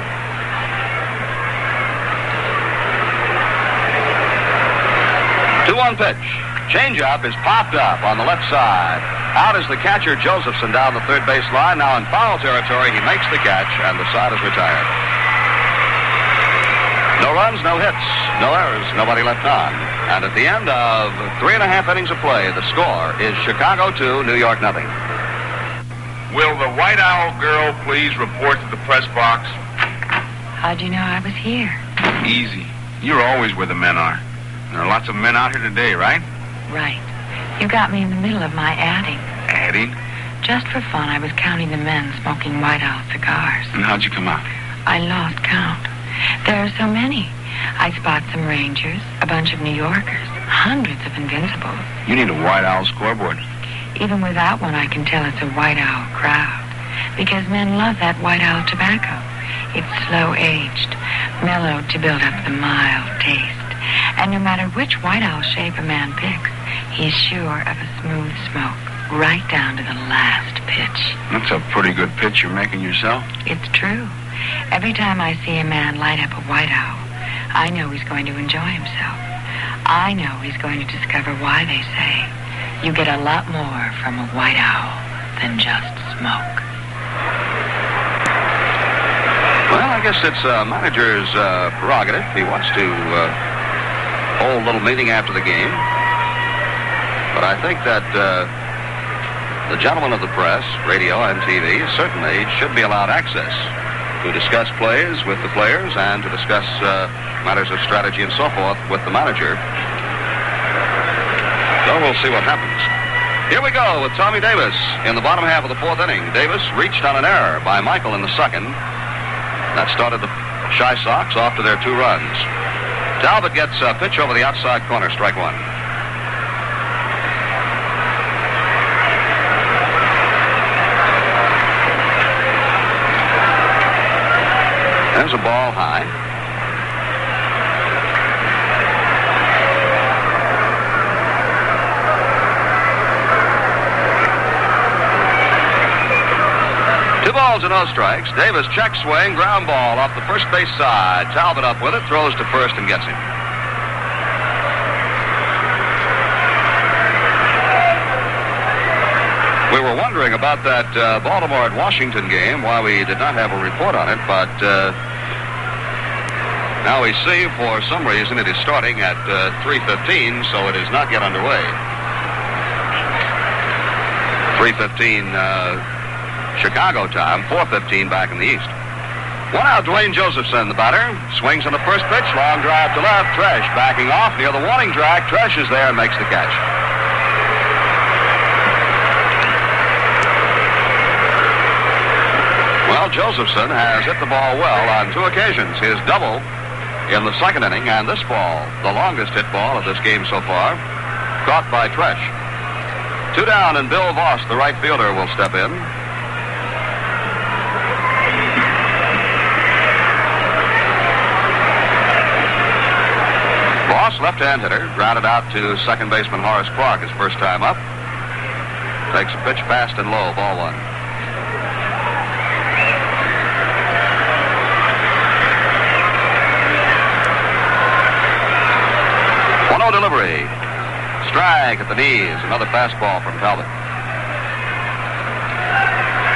2-1 pitch. Changeup is popped up on the left side. Out is the catcher, Josephson, down the third base line. Now in foul territory, he makes the catch, and the side is retired. No runs, no hits, no errors, nobody left on. And at the end of 3.5 innings of play, the score is Chicago 2, New York nothing. Will the White Owl girl please report to the press box? How'd you know I was here? Easy. You're always where the men are. There are lots of men out here today, right? Right. You got me in the middle of my adding. Adding? Just for fun, I was counting the men smoking White Owl cigars. And how'd you come out? I lost count. There are so many. I spot some Rangers, a bunch of New Yorkers, hundreds of Invincibles. You need a White Owl scoreboard. Even without one, I can tell it's a White Owl crowd. Because men love that White Owl tobacco. It's slow-aged, mellowed to build up the mild taste. And no matter which White Owl shape a man picks, he's sure of a smooth smoke, right down to the last pitch. That's a pretty good pitch you're making yourself. It's true. Every time I see a man light up a White Owl, I know he's going to enjoy himself. I know he's going to discover why they say you get a lot more from a White Owl than just smoke. Well, I guess it's a manager's prerogative. He wants to hold a little meeting after the game. But I think that the gentlemen of the press, radio and TV, certainly should be allowed access to discuss plays with the players and to discuss matters of strategy and so forth with the manager. So we'll see what happens. Here we go with Tommy Davis in the bottom half of the 4th inning. Davis reached on an error by Michael in the 2nd. That started the Chi Sox off to their 2 runs. Talbot gets a pitch over the outside corner, strike 1. There's a ball high. Two balls and no strikes. Davis check swing, ground ball off the first base side. Talbot up with it, throws to first and gets him. We were wondering about that Baltimore at Washington game, why we did not have a report on it, but now we see for some reason it is starting at 3:15, so it is not yet underway. 3:15 Chicago time, 4:15 back in the East. 1 out, Dwayne Josephson, the batter. Swings on the first pitch, long drive to left. Tresh backing off near the warning track. Tresh is there and makes the catch. Well, Josephson has hit the ball well on 2 occasions. His double in the 2nd inning, and this ball, the longest hit ball of this game so far, caught by Tresh. 2 down, and Bill Voss, the right fielder, will step in. Voss, left-hand hitter, grounded out to second baseman Horace Clark his first time up. Takes a pitch fast and low, ball 1. Delivery. Strike at the knees. Another fastball from Talbot.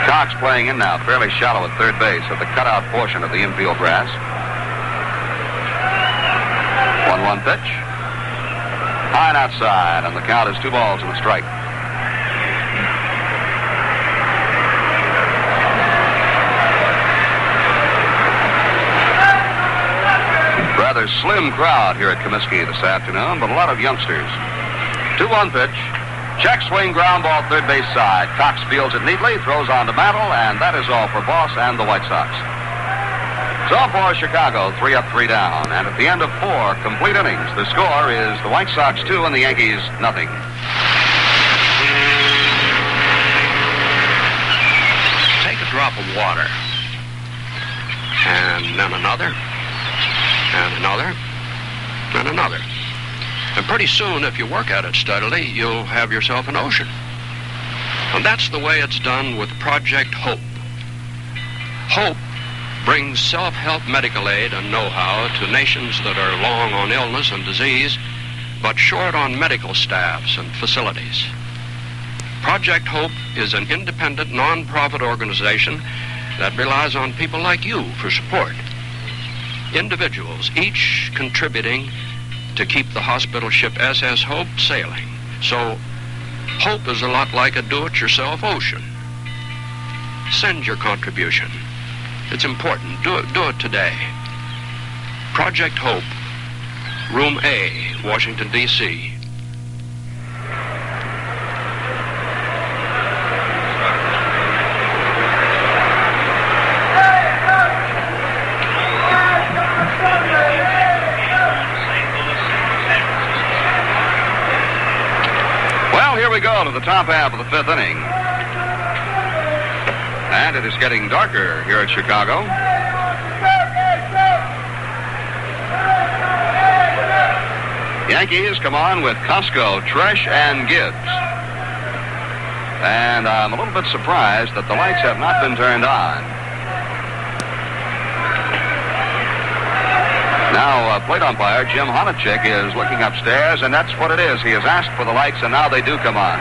Cox playing in now, fairly shallow at third base at the cutout portion of the infield grass. 1-1 pitch. High and outside, and the count is 2 balls and a strike. Rather slim crowd here at Comiskey this afternoon, but a lot of youngsters. 2-1 pitch. Check swing, ground ball, third base side. Cox fields it neatly, throws on to Mantle, and that is all for Boss and the White Sox. So for Chicago, 3 up, 3 down. And at the end of 4 complete innings, the score is the White Sox 2 and the Yankees nothing. Take a drop of water. And then another. And another. And another. And pretty soon, if you work at it steadily, you'll have yourself an ocean. And that's the way it's done with Project Hope. Hope brings self-help medical aid and know-how to nations that are long on illness and disease, but short on medical staffs and facilities. Project Hope is an independent, non-profit organization that relies on people like you for support. Individuals, each contributing to keep the hospital ship SS Hope sailing. So, Hope is a lot like a do-it-yourself ocean. Send your contribution. It's important. Do it today. Project Hope, Room A, Washington, D.C. We go to the top half of the 5th inning. And it is getting darker here at Chicago. Yankees come on with Costco, Tresh, and Gibbs. And I'm a little bit surprised that the lights have not been turned on. Now, plate umpire Jim Honachek is looking upstairs, and that's what it is. He has asked for the lights, and now they do come on.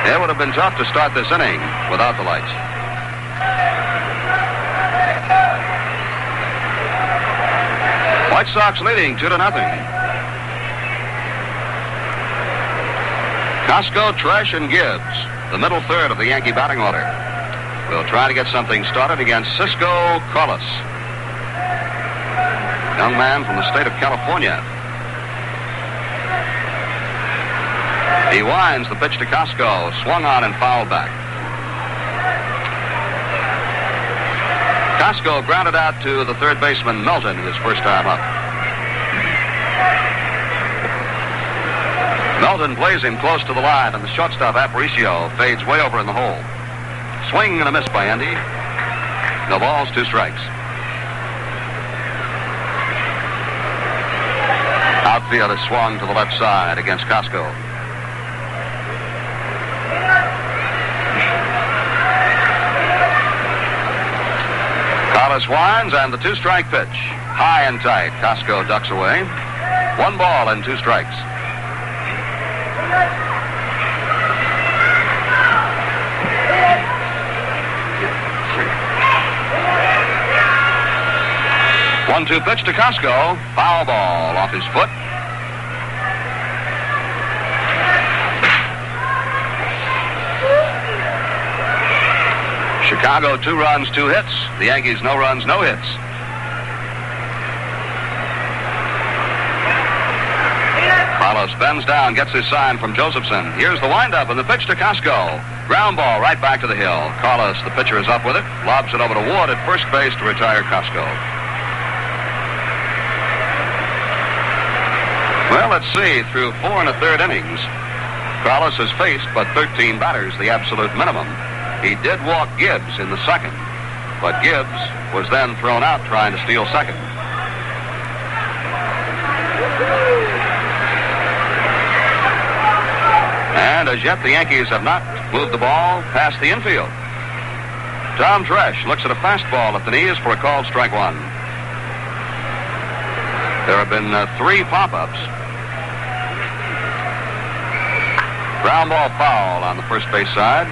It would have been tough to start this inning without the lights. White Sox leading 2-0. Costco, Tresh, and Gibbs, the middle third of the Yankee batting order, will try to get something started against Cisco Collis. Young man from the state of California. He winds the pitch to Costco, swung on and fouled back. Costco grounded out to the third baseman Melton his first time up. Melton plays him close to the line, and the shortstop Aparicio fades way over in the hole. Swing and a miss by Andy. No balls, 2 strikes. Outfield is swung to the left side against Costco. Collis winds, and the 2-strike pitch. High and tight. Costco ducks away. 1 ball and 2 strikes. One-two pitch to Costco. Foul ball off his foot. Chicago 2 runs, 2 hits. The Yankees no runs, no hits. Carlos bends down, gets his sign from Josephson. Here's the windup and the pitch to Costco. Ground ball right back to the hill. Carlos, the pitcher, is up with it. Lobs it over to Ward at first base to retire Costco. Well, let's see. Through 4 1/3 innings, Carlos has faced but 13 batters, the absolute minimum. He did walk Gibbs in the second, but Gibbs was then thrown out trying to steal second. And as yet, the Yankees have not moved the ball past the infield. Tom Tresh looks at a fastball at the knees for a called strike 1. There have been 3 pop-ups. Ground ball foul on the first base side.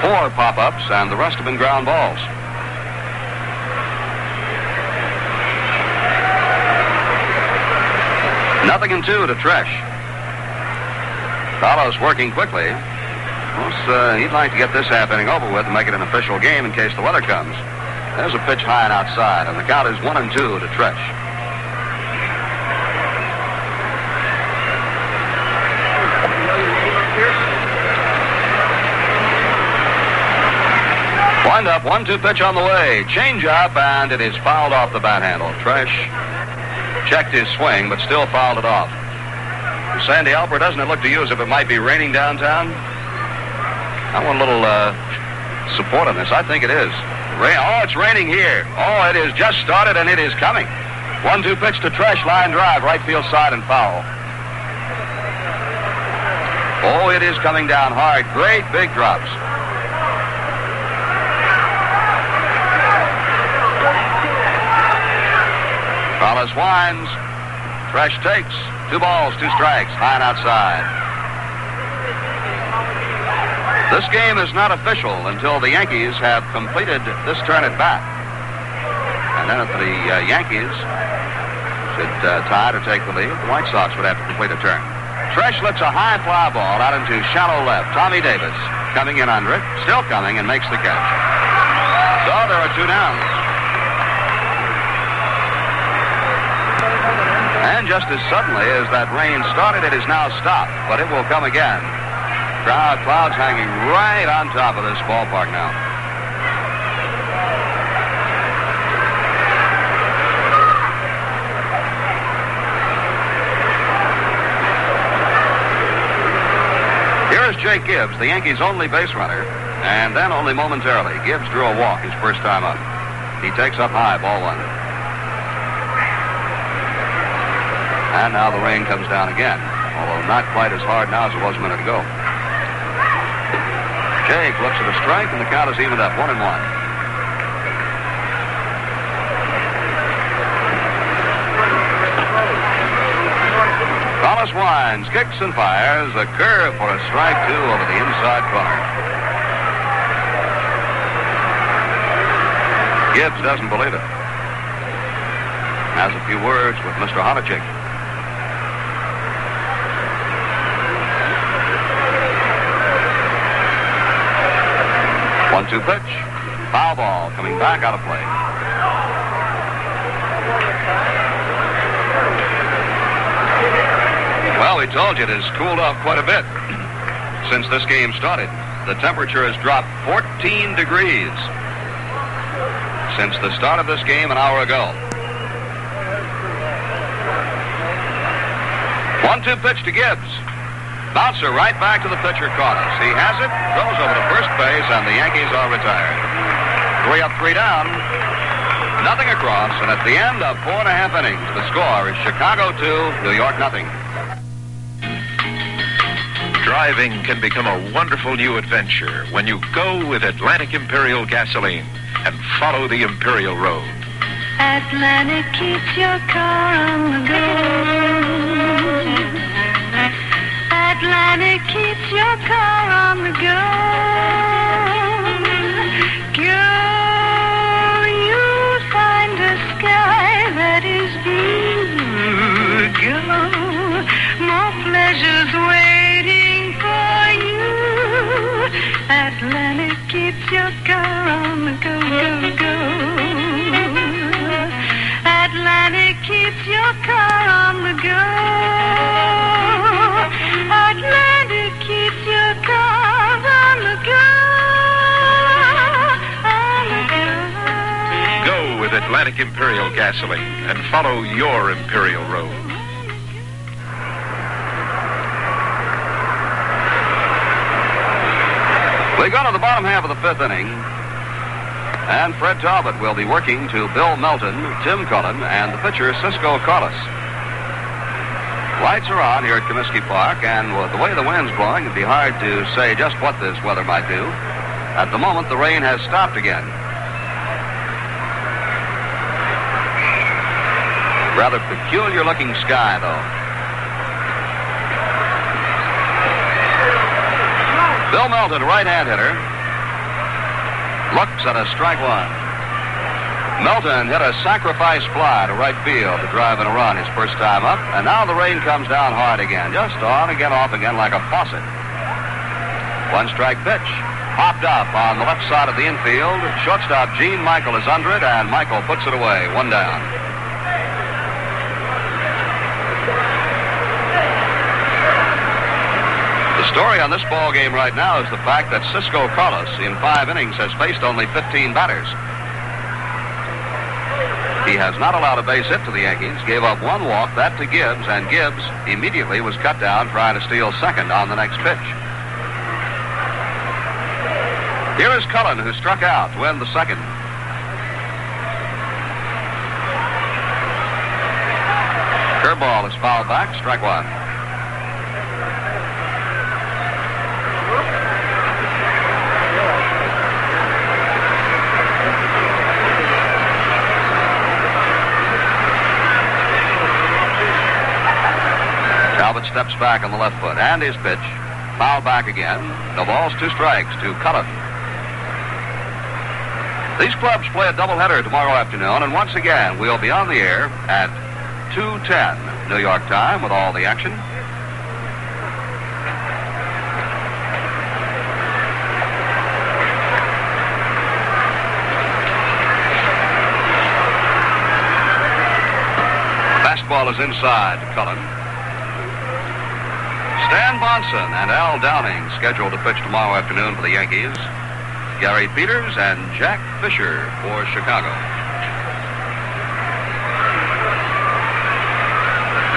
4 pop-ups, and the rest have been ground balls. 0-2 to Tresh. Carlos working quickly. He'd like to get this half inning over with and make it an official game in case the weather comes. There's a pitch high and outside, and the count is 1-2 to Tresh. Wind up, 1-2 pitch on the way. Change up, and it is fouled off the bat handle. Tresh checked his swing, but still fouled it off. Sandy Alper, doesn't it look to you as if it might be raining downtown? I want a little support on this. I think it is. It's raining here. Oh, it has just started, and it is coming. 1-2 pitch to Tresh, line drive, right field side and foul. Oh, it is coming down hard. Great big drops. Carlos winds. Tresh takes. 2 balls, 2 strikes, high and outside. This game is not official until the Yankees have completed this turn at bat. And then if the Yankees should tie to take the lead, the White Sox would have to complete a turn. Tresh lets a high fly ball out into shallow left. Tommy Davis coming in under it, still coming, and makes the catch. So there are 2 down. And just as suddenly as that rain started, it is now stopped, but it will come again. Clouds hanging right on top of this ballpark now. Here is Jake Gibbs, the Yankees' only base runner, and then only momentarily. Gibbs drew a walk his first time up. He takes up high, ball 1. And now the rain comes down again, although not quite as hard now as it was a minute ago. Jake looks at a strike, and the count is evened up, 1-1. Thomas winds, kicks and fires, a curve for a strike 2 over the inside corner. Gibbs doesn't believe it. Has a few words with Mr. Honachik. 1-2 pitch. Foul ball coming back out of play. Well, we told you it has cooled off quite a bit since this game started. The temperature has dropped 14 degrees since the start of this game an hour ago. 1-2 pitch to Gibbs. Bouncer right back to the pitcher, Carlos. He has it, goes over to first base, and the Yankees are retired. 3 up, 3 down. Nothing across, and at the end of 4.5 innings, the score is Chicago 2, New York 0. Driving can become a wonderful new adventure when you go with Atlantic Imperial gasoline and follow the Imperial Road. Atlantic keeps your car on the go. Atlantic keeps your car on the go. Go, you'll find a sky that is blue. Go, more pleasures waiting for you. Atlantic keeps your car on the go, go, go. Atlantic keeps your car on the go. Atlantic keeps your car on the go, on the go. Go with Atlantic Imperial gasoline and follow your Imperial Road. We go to the bottom half of the 5th inning, and Fred Talbot will be working to Bill Melton, Tim Cullen, and the pitcher Cisco Carlos. Lights are on here at Comiskey Park, and with the way the wind's blowing, it'd be hard to say just what this weather might do. At the moment, the rain has stopped again. Rather peculiar-looking sky, though. Bill Melton, right-hand hitter, looks at a strike 1. Milton hit a sacrifice fly to right field to drive in a run his first time up, and now the rain comes down hard again, just on again, off again like a faucet. One strike pitch, popped up on the left side of the infield. Shortstop Gene Michael is under it, and Michael puts it away, one down. The story on this ball game right now is the fact that Cisco Carlos in 5 innings has faced only 15 batters. He has not allowed a base hit to the Yankees, gave up 1 walk, that to Gibbs, and Gibbs immediately was cut down trying to steal second on the next pitch. Here is Cullen, who struck out to win the second. Curveball is fouled back, strike 1. Talbot steps back on the left foot, and his pitch. Foul back again. The ball's 2 strikes to Cullen. These clubs play a doubleheader tomorrow afternoon, and once again, we'll be on the air at 2:10 New York time with all the action. Fastball is inside to Cullen. Stan Bonson and Al Downing scheduled to pitch tomorrow afternoon for the Yankees. Gary Peters and Jack Fisher for Chicago.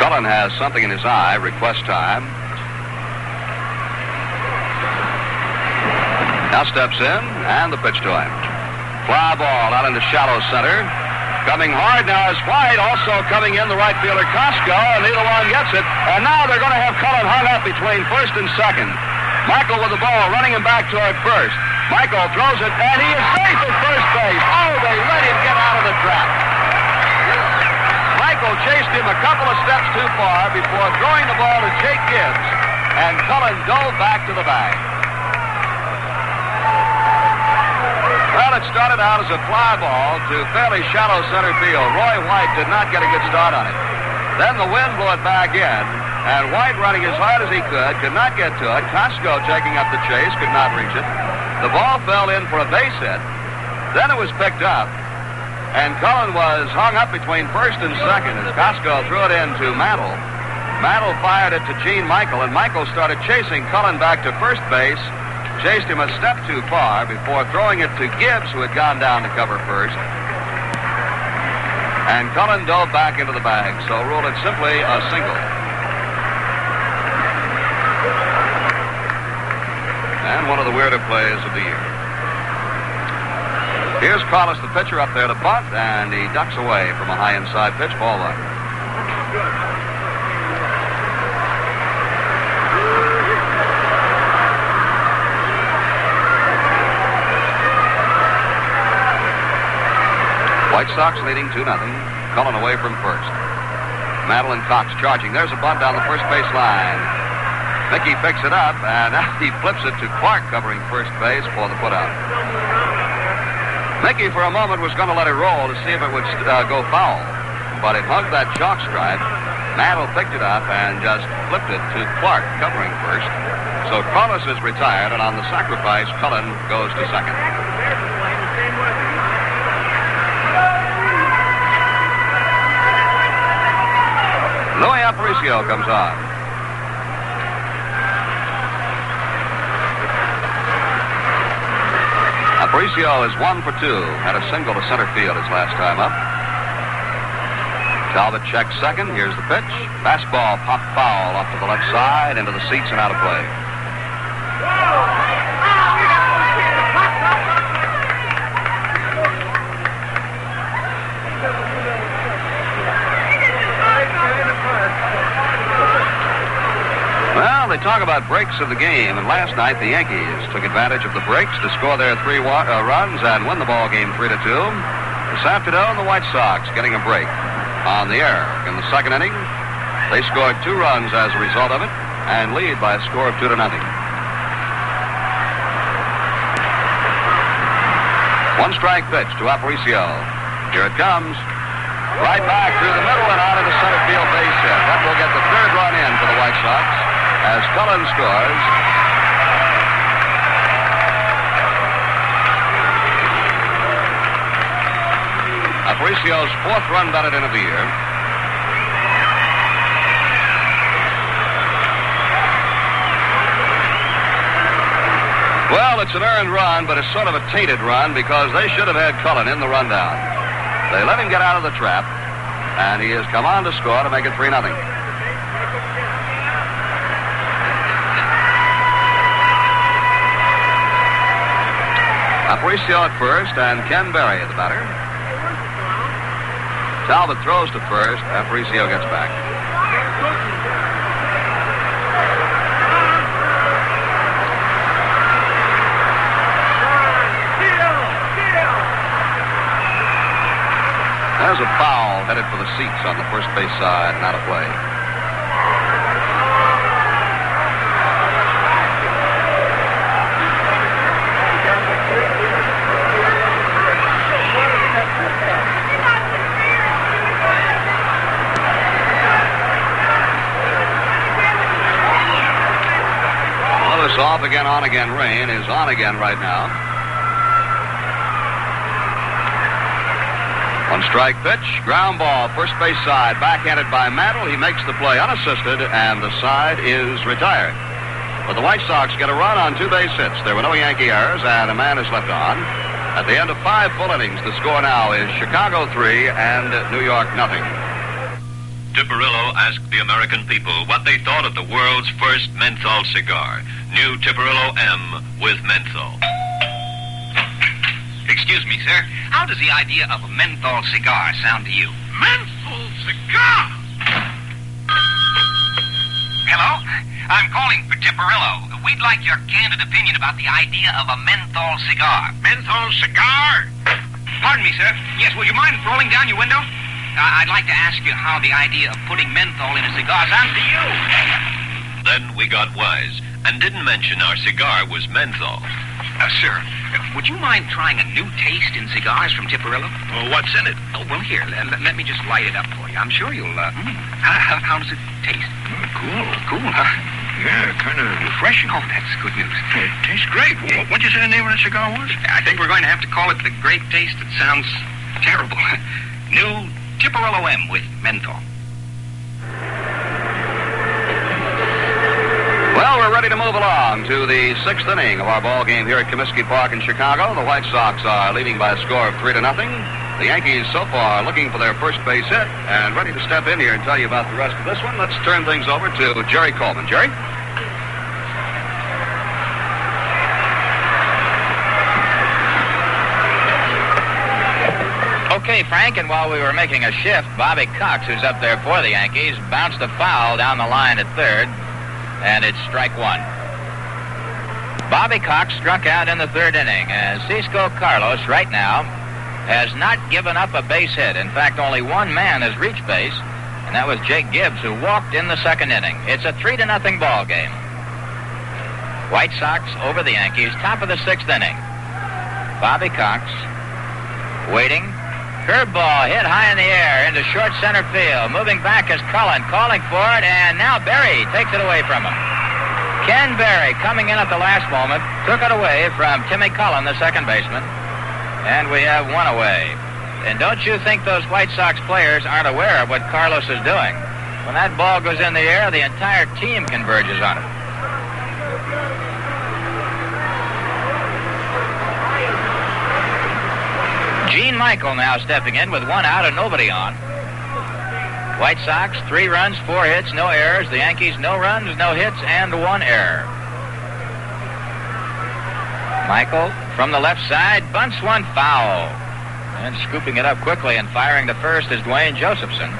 Cullen has something in his eye, request time. Now steps in, and the pitch to him. Fly ball out into shallow center. Coming hard now is White, also coming in the right fielder Costco, and neither one gets it. And now they're going to have Cullen hung up between first and second. Michael with the ball, running him back toward first. Michael throws it, and he is safe at first base. Oh, they let him get out of the trap. Michael chased him a couple of steps too far before throwing the ball to Jake Gibbs, and Cullen dove back to the bag. Well, it started out as a fly ball to fairly shallow center field. Roy White did not get a good start on it. Then the wind blew it back in, and White, running as hard as he could not get to it. Costco taking up the chase, could not reach it. The ball fell in for a base hit. Then it was picked up, and Cullen was hung up between first and second as Costco threw it in to Mantle. Mantle fired it to Gene Michael, and Michael started chasing Cullen back to first base. Chased him a step too far before throwing it to Gibbs, who had gone down to cover first. And Cullen dove back into the bag, so ruled it simply a single. And one of the weirder plays of the year. Here's Carlos, the pitcher, up there to bunt, and he ducks away from a high inside pitch, ball 1. White Sox leading 2-0. Cullen away from first. Madeline Cox charging. There's a bunt down the first base line. Mickey picks it up, and now he flips it to Clark covering first base for the putout. Mickey, for a moment, was going to let it roll to see if it would go foul, but it hugged that chalk stripe. Mantle picked it up and just flipped it to Clark covering first. So Carlos is retired, and on the sacrifice, Cullen goes to second. Louis Aparicio comes on. Aparicio is 1 for 2. Had a single to center field his last time up. Talbot checks second. Here's the pitch. Fastball popped foul off to the left side, into the seats and out of play. Well, they talk about breaks of the game, and last night the Yankees took advantage of the breaks to score their 3 runs and win the ball game 3-2. This afternoon, the White Sox getting a break on the air in the second inning. They scored 2 runs as a result of it and lead by a score of 2-0. One strike pitch to Aparicio. Here it comes. Right back through the middle and out of the center field base hit. That will get the third run in for the White Sox as Cullen scores. Aparicio's fourth run batted in of the year. Well, it's an earned run, but it's sort of a tainted run because they should have had Cullen in the rundown. They let him get out of the trap, and he has come on to score to make it 3-0. Aparicio at first, and Ken Berry at the batter. Talbot throws to first. Aparicio gets back. There's a foul headed for the seats on the first base side and out of play. Well, this off again, on again rain is on again right now. One strike pitch, ground ball, first base side, backhanded by Mantle. He makes the play unassisted, and the side is retired. But the White Sox get a run on 2 base hits. There were no Yankee errors, and a man is left on. At the end of 5 full innings, the score now is Chicago 3 and New York 0. Tipperillo asked the American people what they thought of the world's first menthol cigar. New Tipperillo M with menthol. Excuse me, sir. How does the idea of a menthol cigar sound to you? Menthol cigar! Hello? I'm calling for Tipperillo. We'd like your candid opinion about the idea of a menthol cigar. Menthol cigar? Pardon me, sir. Yes, will you mind rolling down your window? I'd like to ask you how the idea of putting menthol in a cigar sounds to you. Then we got wise and didn't mention our cigar was menthol. Sir, would you mind trying a new taste in cigars from Tipperillo? Well, what's in it? Oh, well, here, let me just light it up for you. I'm sure you'll, how does it taste? Cool, huh? Yeah, kind of refreshing. Oh, that's good news. It tastes great. What'd you say the name of the cigar was? I think we're going to have to call it the Great Taste That Sounds Terrible. New Tipperillo M with menthol. Well, we're ready to move along to the 6th inning of our ball game here at Comiskey Park in Chicago. The White Sox are leading by a score of 3-0. The Yankees so far looking for their first base hit and ready to step in here and tell you about the rest of this one. Let's turn things over to Jerry Coleman. Jerry? Okay, Frank, and while we were making a shift, Bobby Cox, who's up there for the Yankees, bounced a foul down the line at third, and it's strike one. Bobby Cox struck out in the 3rd inning, as Cisco Carlos right now has not given up a base hit. In fact, only one man has reached base, and that was Jake Gibbs, who walked in the 2nd inning. It's a 3-0 ball game. White Sox over the Yankees, top of the 6th inning. Bobby Cox waiting. Curveball hit high in the air into short center field. Moving back is Cullen, calling for it, and now Berry takes it away from him. Ken Berry, coming in at the last moment, took it away from Timmy Cullen, the second baseman, and we have one away. And don't you think those White Sox players aren't aware of what Carlos is doing? When that ball goes in the air, the entire team converges on it. Gene Michael now stepping in with 1 out and nobody on. White Sox, 3 runs, 4 hits, no errors. The Yankees, no runs, no hits, and 1 error. Michael from the left side bunts one foul. And scooping it up quickly and firing to first is Dwayne Josephson.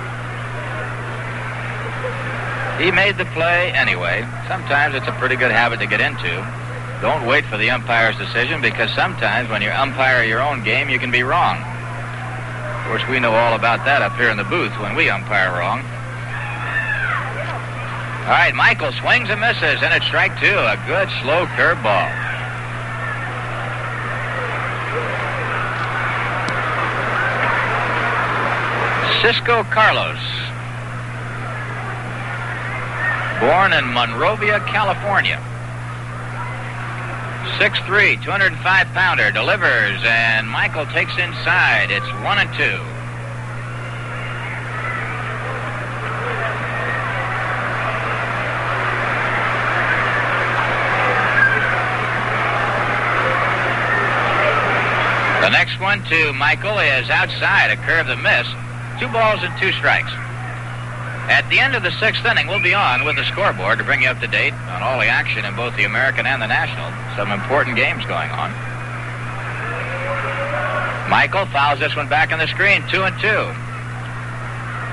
He made the play anyway. Sometimes it's a pretty good habit to get into. Don't wait for the umpire's decision, because sometimes when you umpire your own game, you can be wrong. Of course, we know all about that up here in the booth when we umpire wrong. All right, Michael swings and misses, and it's strike 2. A good, slow curveball. Cisco Carlos, born in Monrovia, California. 6'3", 205-pounder, delivers, and Michael takes inside. It's 1-2. The next one to Michael is outside, a curve that missed. 2 balls and 2 strikes. At the end of the 6th inning, we'll be on with the scoreboard to bring you up to date on all the action in both the American and the National. Some important games going on. Michael fouls this one back on the screen, 2-2.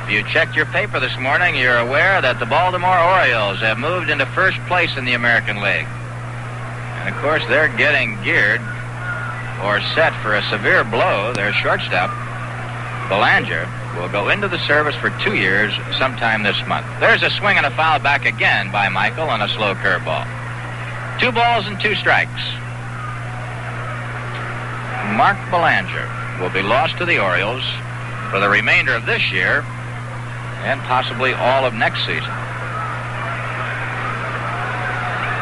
If you checked your paper this morning, you're aware that the Baltimore Orioles have moved into first place in the American League. And, of course, they're getting geared or set for a severe blow. Their shortstop, Belanger, will go into the service for 2 years sometime this month. There's a swing and a foul back again by Michael on a slow curveball. 2 balls and 2 strikes. Mark Belanger will be lost to the Orioles for the remainder of this year and possibly all of next season.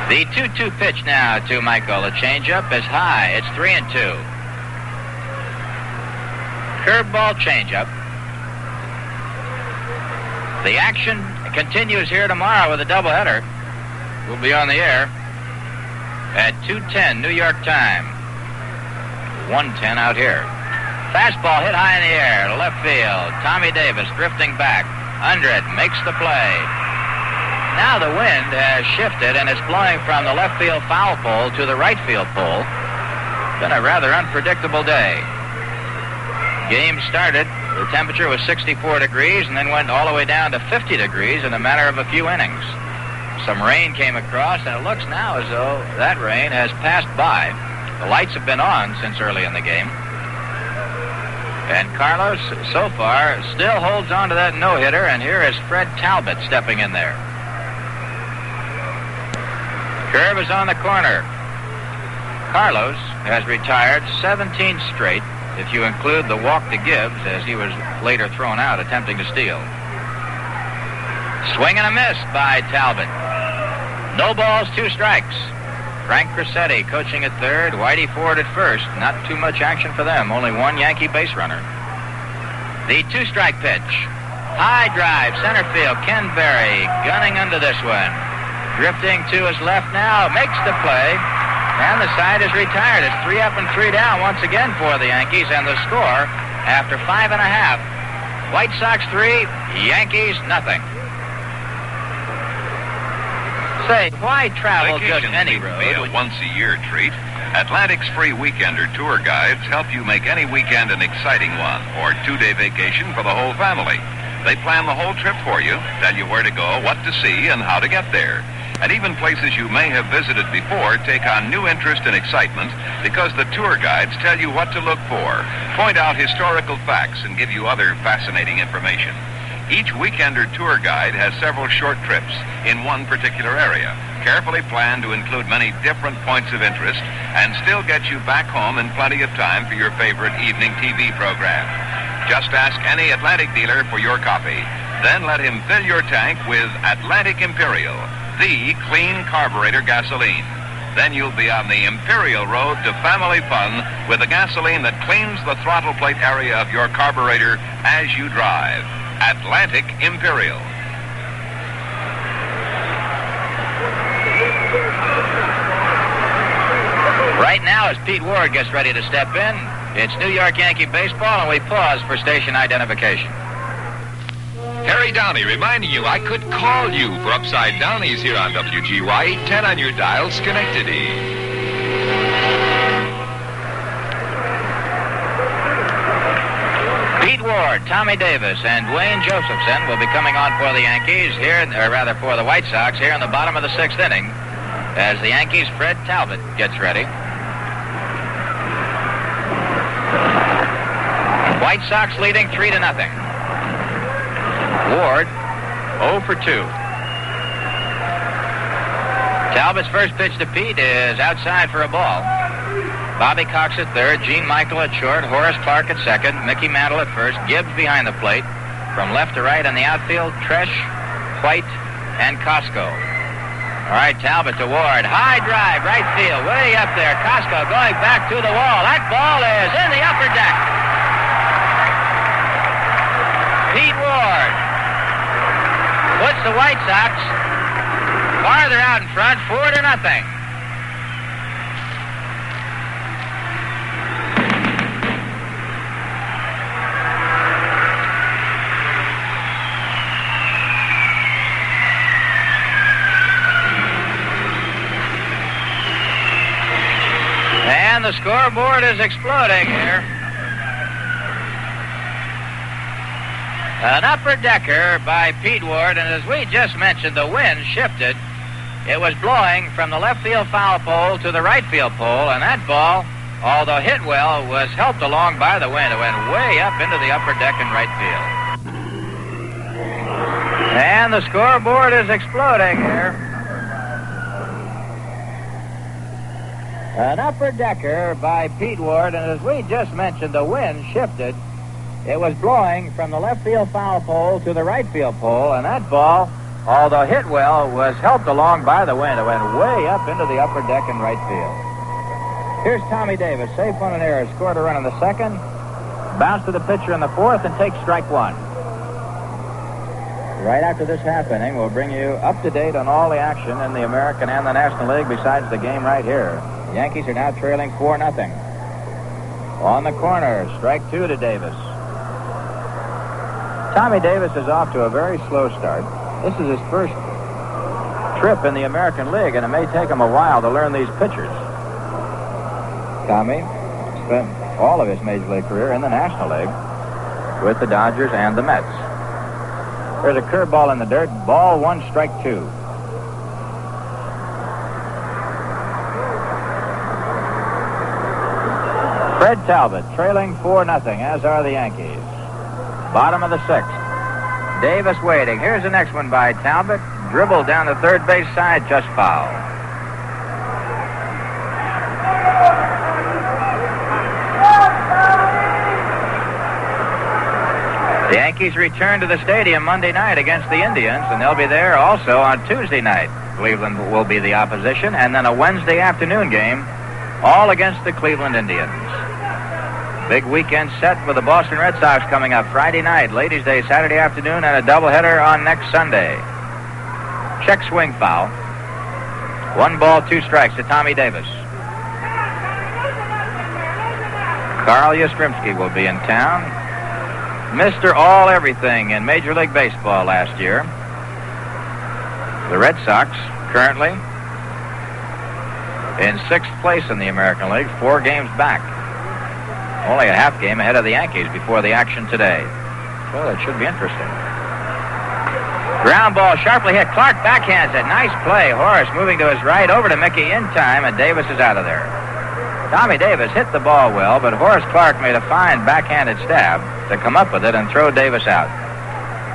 The 2-2 pitch now to Michael. The changeup is high. It's 3-2. Curveball changeup. The action continues here tomorrow with a doubleheader. We'll be on the air at 2:10 New York time. 1:10 out here. Fastball hit high in the air to left field. Tommy Davis drifting back. Under it, makes the play. Now the wind has shifted and it's blowing from the left field foul pole to the right field pole. Been a rather unpredictable day. Game started, the temperature was 64 degrees and then went all the way down to 50 degrees in a matter of a few innings. Some rain came across and it looks now as though that rain has passed by. The lights have been on since early in the game. And Carlos, so far, still holds on to that no-hitter, and here is Fred Talbot stepping in there. Curve is on the corner. Carlos has retired 17 straight, if you include the walk to Gibbs, as he was later thrown out attempting to steal. Swing and a miss by Talbot. No balls, 2 strikes. Frank Crissetti coaching at third, Whitey Ford at first. Not too much action for them, only 1 Yankee base runner. The 2-strike pitch. High drive, center field, Ken Berry gunning under this one. Drifting to his left now, makes the play, and the side is retired. It's 3 up and 3 down once again for the Yankees, and the score after 5.5. White Sox 3, Yankees nothing. Say, why travel just any road? Be a once-a-year treat. Atlantic's free weekender tour guides help you make any weekend an exciting one, or 2-day vacation for the whole family. They plan the whole trip for you, tell you where to go, what to see, and how to get there. And even places you may have visited before take on new interest and excitement because the tour guides tell you what to look for, point out historical facts, and give you other fascinating information. Each weekender tour guide has several short trips in one particular area, carefully planned to include many different points of interest and still get you back home in plenty of time for your favorite evening TV program. Just ask any Atlantic dealer for your copy. Then let him fill your tank with Atlantic Imperial, the clean carburetor gasoline. Then you'll be on the Imperial road to family fun with the gasoline that cleans the throttle plate area of your carburetor as you drive. Atlantic Imperial. Right now, as Pete Ward gets ready to step in, it's New York Yankee baseball, and we pause for station identification. Harry Downey reminding you I could call you for Upside Downies here on WGY 810 on your dial, Schenectady. Pete Ward, Tommy Davis, and Dwayne Josephson will be coming on for the Yankees here, or rather for the White Sox here in the bottom of the 6th inning as the Yankees' Fred Talbot gets ready. White Sox leading 3-0. Ward 0 for 2. Talbot's first pitch to Pete is outside for a ball. Bobby Cox at third, Gene Michael at short, Horace Clark at second, Mickey Mantle at first, Gibbs behind the plate, From left to right in the outfield, Tresh, White, and Costco. All right, Talbot to Ward. High drive, right field, way up there. Costco going back to the wall. That ball is in the upper deck. Pete Ward puts the White Sox farther out in front, 4-0. And the scoreboard is exploding here. An upper decker by Pete Ward, and as we just mentioned, the wind shifted. It was blowing from the left field foul pole to the right field pole, and that ball, although hit well, was helped along by the wind. It went way up into the upper deck in right field. And the scoreboard is exploding here. An upper decker by Pete Ward, and as we just mentioned, the wind shifted. It was blowing from the left field foul pole to the right field pole, and that ball, although hit well, was helped along by the wind. It went way up into the upper deck in right field. Here's Tommy Davis, safe on an error, scored a run in the second, bounced to the pitcher in the fourth, and takes strike one. Right after this half inning, we'll bring you up to date on all the action in the American and the National League besides the game right here. The Yankees are now trailing 4-0. On the corner, strike two to Davis. Tommy Davis is off to a very slow start. This is his first trip in the American League, and it may take him a while to learn these pitchers. Tommy spent all of his Major League career in the National League with the Dodgers and the Mets. There's a curveball in the dirt. Ball one, strike two. Fred Talbot trailing 4-0, as are the Yankees. Bottom of the sixth. Davis waiting. Here's the next one by Talbot. Dribbled down the third base side, just foul. The Yankees return to the stadium Monday night against the Indians, and they'll be there also on Tuesday night. Cleveland will be the opposition, and then a Wednesday afternoon game, all against the Cleveland Indians. Big weekend set with the Boston Red Sox coming up Friday night, Ladies' Day Saturday afternoon, and a doubleheader on next Sunday. Check swing foul. 1 ball, 2 strikes to Tommy Davis. Carl Yastrzemski will be in town. Mr. All-Everything in Major League Baseball last year. The Red Sox currently in 6th place in the American League, 4 games back. Only a half game ahead of the Yankees before the action today. Well, it should be interesting. Ground ball sharply hit. Clark backhands it. Nice play. Horace moving to his right, over to Mickey in time, and Davis is out of there. Tommy Davis hit the ball well, but Horace Clark made a fine backhanded stab to come up with it and throw Davis out.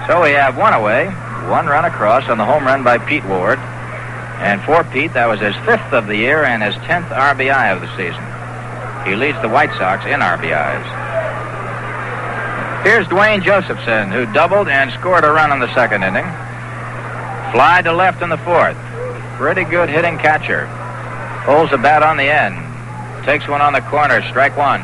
So we have 1 away, 1 run across on the home run by Pete Ward. And for Pete, that was his 5th of the year and his 10th RBI of the season. He leads the White Sox in RBIs. Here's Dwayne Josephson, who doubled and scored a run in the second inning. Fly to left in the fourth. Pretty good hitting catcher. Holds the bat on the end. Takes one on the corner, strike one.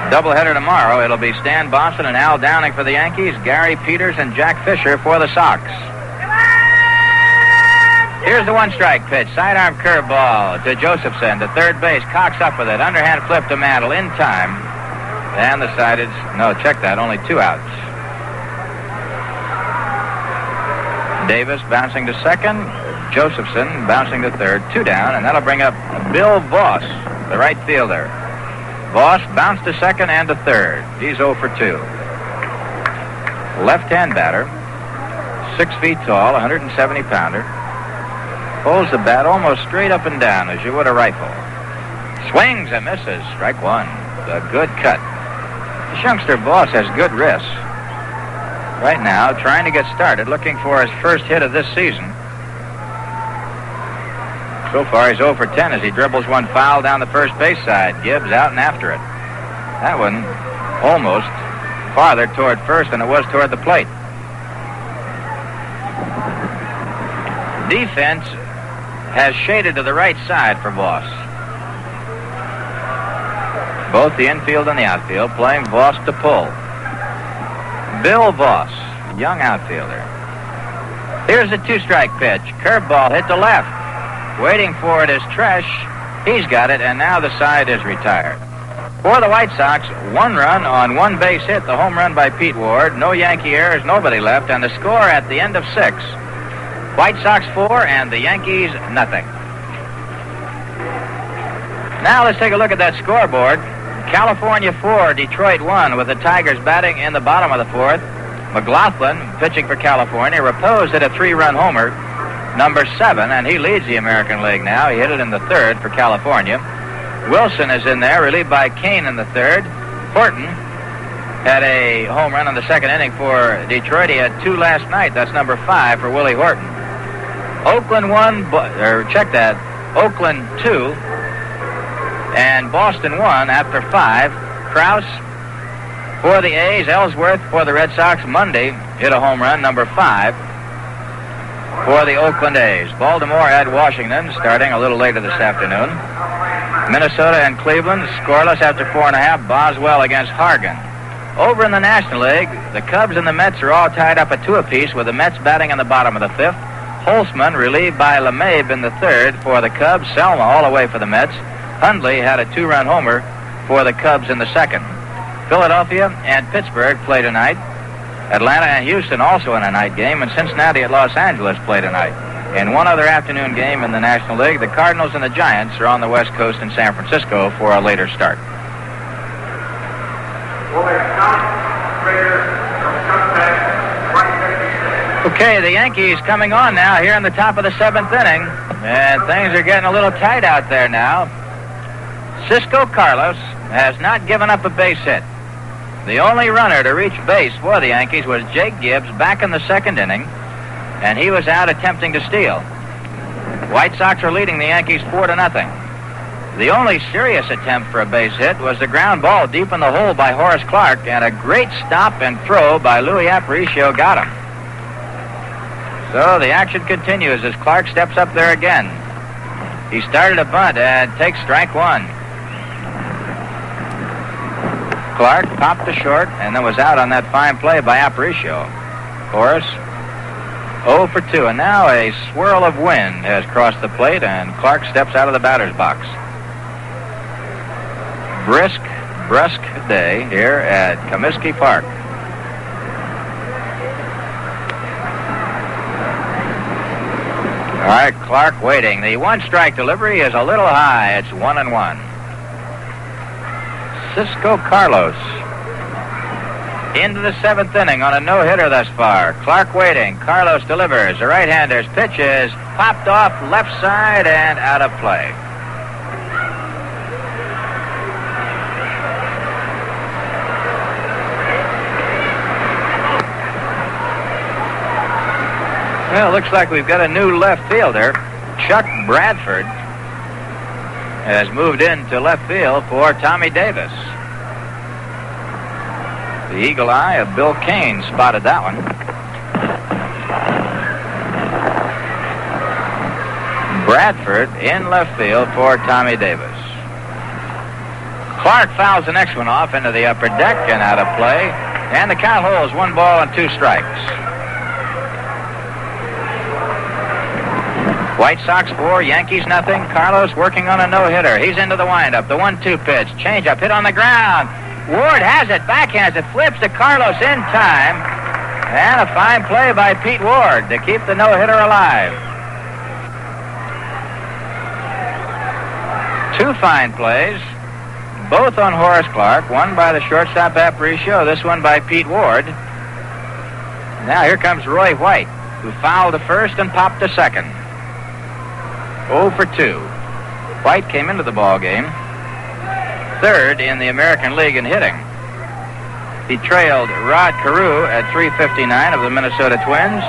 Doubleheader tomorrow. It'll be Stan Boston and Al Downing for the Yankees, Gary Peters and Jack Fisher for the Sox. Here's the 1-strike pitch. Sidearm curveball to Josephson to third base. Cox up with it. Underhand flip to Mantle in time. And the side is... No, check that. Only 2 outs. Davis bouncing to second. Josephson bouncing to third. 2 down. And that'll bring up Bill Voss, the right fielder. Voss bounced to second and to third. He's 0 for 2. Left-hand batter. 6 feet tall, 170-pounder. Holds the bat almost straight up and down as you would a rifle. Swings and misses. Strike one. A good cut. This youngster Voss has good wrists. Right now, trying to get started, looking for his first hit of this season. So far, he's 0 for 10 as he dribbles one foul down the first base side. Gibbs out and after it. That one almost farther toward first than it was toward the plate. Defense has shaded to the right side for Voss. Both the infield and the outfield playing Voss to pull. Bill Voss, young outfielder. Here's a two-strike pitch. Curveball hit to left. Waiting for it is Tresh. He's got it, and now the side is retired. For the White Sox, 1 run on 1 base hit, the home run by Pete Ward. No Yankee errors, nobody left, and the score at the end of 6. White Sox 4 and the Yankees nothing. Now let's take a look at that scoreboard. California 4, Detroit 1, with the Tigers batting in the bottom of the 4th. McLaughlin, pitching for California, Repose hit a 3-run homer, number 7, and he leads the American League now. He hit it in the 3rd for California. Wilson is in there, relieved by Kane in the 3rd. Horton had a home run in the 2nd inning for Detroit. He had 2 last night. That's number 5 for Willie Horton. Oakland 1, Oakland 2, and Boston 1 after 5. Krause for the A's, Ellsworth for the Red Sox. Monday hit a home run, number 5 for the Oakland A's. Baltimore at Washington, starting a little later this afternoon. Minnesota and Cleveland scoreless after 4.5. Boswell against Hargan. Over in the National League, the Cubs and the Mets are all tied up at 2 apiece, with the Mets batting in the bottom of the 5th. Holtzman relieved by LeMahieu in the 3rd for the Cubs. Selma all the way for the Mets. Hundley had a 2-run homer for the Cubs in the 2nd. Philadelphia and Pittsburgh play tonight. Atlanta and Houston also in a night game, and Cincinnati at Los Angeles play tonight. In one other afternoon game in the National League, the Cardinals and the Giants are on the West Coast in San Francisco for a later start. Okay, the Yankees coming on now here in the top of the 7th inning, and things are getting a little tight out there now. Cisco Carlos has not given up a base hit. The only runner to reach base for the Yankees was Jake Gibbs back in the 2nd inning, and he was out attempting to steal. White Sox are leading the Yankees 4-0. The only serious attempt for a base hit was the ground ball deep in the hole by Horace Clarke, and a great stop and throw by Louis Aparicio got him. So the action continues as Clarke steps up there again. He started a bunt and takes strike 1. Clarke popped to short and then was out on that fine play by Aparicio. Horace 0 for 2, and now a swirl of wind has crossed the plate, and Clarke steps out of the batter's box. Brusque day here at Comiskey Park. All right, Clarke waiting. The 1-strike delivery is a little high. It's 1-1. Cisco Carlos into the 7th inning on a no-hitter thus far. Clarke waiting. Carlos delivers. The right-hander's pitch is popped off left side and out of play. Well, it looks like we've got a new left fielder. Chuck Bradford has moved into left field for Tommy Davis. The eagle eye of Bill Kane spotted that one. Bradford in left field for Tommy Davis. Clarke fouls the next one off into the upper deck and out of play. And the count holds 1 ball and 2 strikes. White Sox 4, Yankees nothing. Carlos working on a no-hitter. He's into the windup. The 1-2 pitch. Change-up hit on the ground. Ward has it. Backhands it. Flips to Carlos in time. And a fine play by Pete Ward to keep the no-hitter alive. 2 fine plays. Both on Horace Clarke. One by the shortstop Aparicio. This one by Pete Ward. Now here comes Roy White, who fouled to first and popped to second. 0 for 2. White came into the ball game 3rd in the American League in hitting. He trailed Rod Carew at 359 of the Minnesota Twins,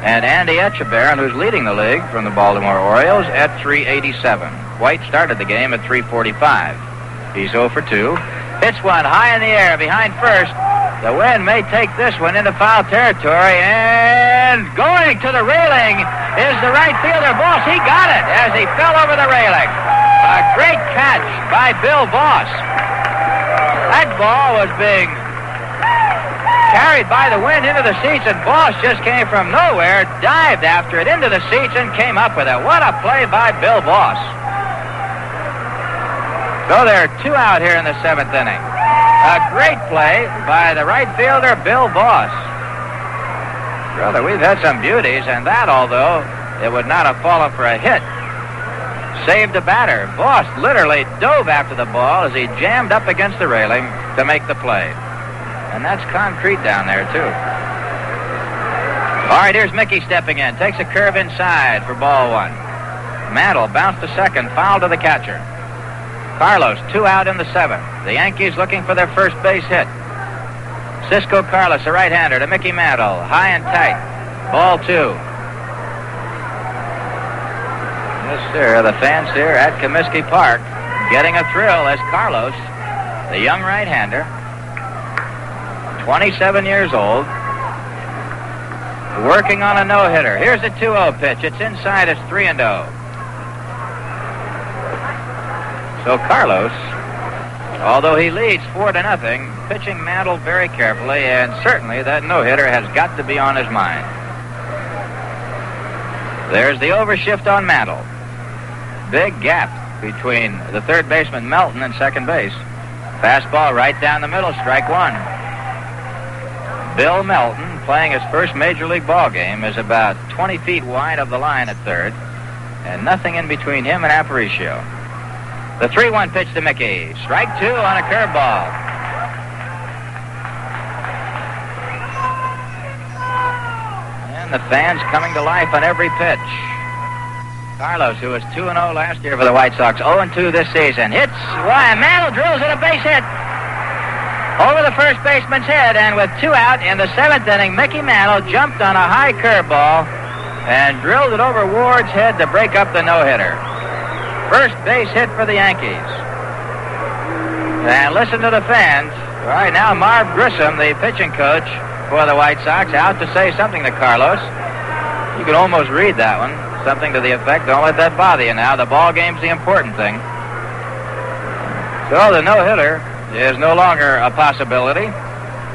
and Andy Etchebarren, who's leading the league from the Baltimore Orioles, at 387. White started the game at 345. He's 0 for 2. Hits one high in the air behind first. The wind may take this one into foul territory, and going to the railing is the right fielder, Voss. He got it as he fell over the railing. A great catch by Bill Voss. That ball was being carried by the wind into the seats, and Voss just came from nowhere, dived after it into the seats, and came up with it. What a play by Bill Voss. So there are 2 out here in the 7th inning. A great play by the right fielder, Bill Voss. Brother, we've had some beauties, and that, although it would not have fallen for a hit, saved the batter. Voss literally dove after the ball as he jammed up against the railing to make the play. And that's concrete down there, too. All right, here's Mickey stepping in. Takes a curve inside for ball 1. Mantle bounced to second, foul to the catcher. Carlos, 2 out in the 7th. The Yankees looking for their first base hit. Cisco Carlos, a right-hander, to Mickey Mantle. High and tight. Ball 2. Yes, sir. The fans here at Comiskey Park getting a thrill as Carlos, the young right-hander, 27 years old, working on a no-hitter. Here's a 2-0 pitch. It's inside. It's 3-0. So Carlos, although he leads 4-0, pitching Mantle very carefully, and certainly that no-hitter has got to be on his mind. There's the overshift on Mantle. Big gap between the third baseman Melton and second base. Fastball right down the middle, strike 1. Bill Melton, playing his first Major League ball game, is about 20 feet wide of the line at third, and nothing in between him and Aparicio. The 3-1 pitch to Mickey. Strike 2 on a curveball. And the fans coming to life on every pitch. Carlos, who was 2-0 last year for the White Sox, 0-2 this season. Hits, Mantle drills at a base hit over the first baseman's head, and with 2 out in the 7th inning, Mickey Mantle jumped on a high curveball and drilled it over Ward's head to break up the no-hitter. First base hit for the Yankees. And listen to the fans. All right, now Marv Grissom, the pitching coach for the White Sox, out to say something to Carlos. You can almost read that one. Something to the effect, don't let that bother you now. The ball game's the important thing. So the no-hitter is no longer a possibility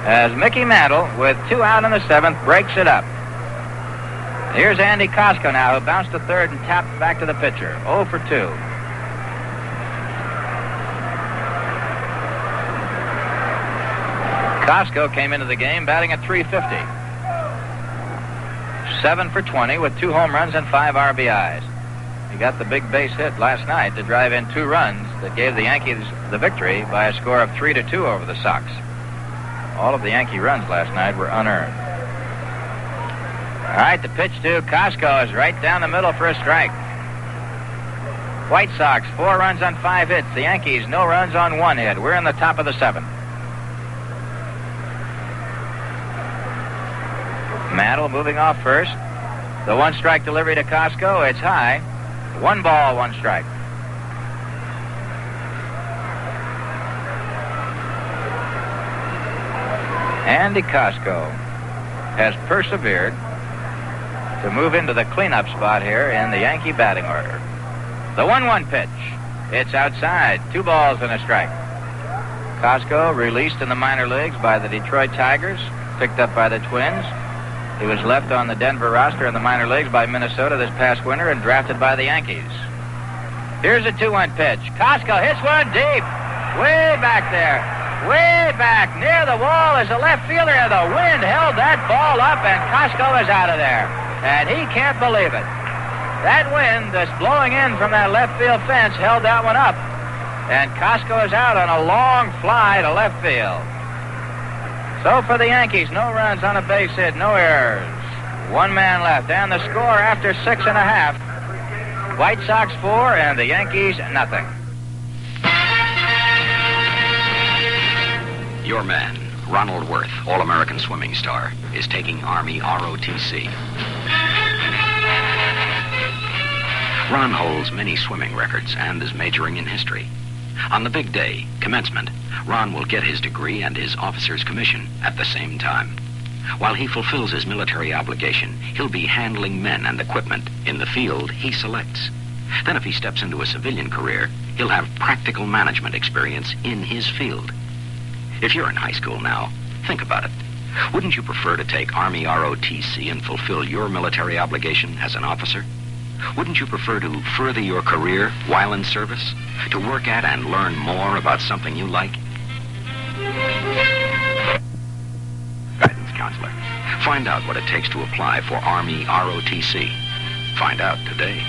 as Mickey Mantle, with 2 out in the 7th, breaks it up. Here's Andy Costco now, who bounced to third and tapped back to the pitcher. 0 for 2. Costco came into the game batting at .350. 7 for 20 with 2 home runs and 5 RBIs. He got the big base hit last night to drive in 2 runs that gave the Yankees the victory by a score of 3-2 over the Sox. All of the Yankee runs last night were unearned. All right, the pitch to Costco is right down the middle for a strike. White Sox, 4 runs on 5 hits. The Yankees, no runs on 1 hit. We're in the top of the 7th. Mantle moving off first. The 1-strike delivery to Costco. It's high. 1 ball, 1 strike. Andy Costco has persevered to move into the cleanup spot here in the Yankee batting order. The 1-1 pitch. It's outside. 2 balls and a strike. Costco, released in the minor leagues by the Detroit Tigers, picked up by the Twins. He was left on the Denver roster in the minor leagues by Minnesota this past winter and drafted by the Yankees. Here's a 2-1 pitch. Costco hits one deep. Way back there. Way back near the wall is the left fielder. The wind held that ball up, and Costco is out of there. And he can't believe it. That wind that's blowing in from that left field fence held that one up. And Costco is out on a long fly to left field. So for the Yankees, no runs on a base hit, no errors. 1 man left, and the score after 6.5. White Sox 4 and the Yankees nothing. Your man, Ronald Worth, All-American swimming star, is taking Army ROTC. Ron holds many swimming records and is majoring in history. On the big day, commencement, Ron will get his degree and his officer's commission at the same time. While he fulfills his military obligation, he'll be handling men and equipment in the field he selects. Then if he steps into a civilian career, he'll have practical management experience in his field. If you're in high school now, think about it. Wouldn't you prefer to take Army ROTC and fulfill your military obligation as an officer? Wouldn't you prefer to further your career while in service? To work at and learn more about something you like? Guidance counselor. Find out what it takes to apply for Army ROTC. Find out today.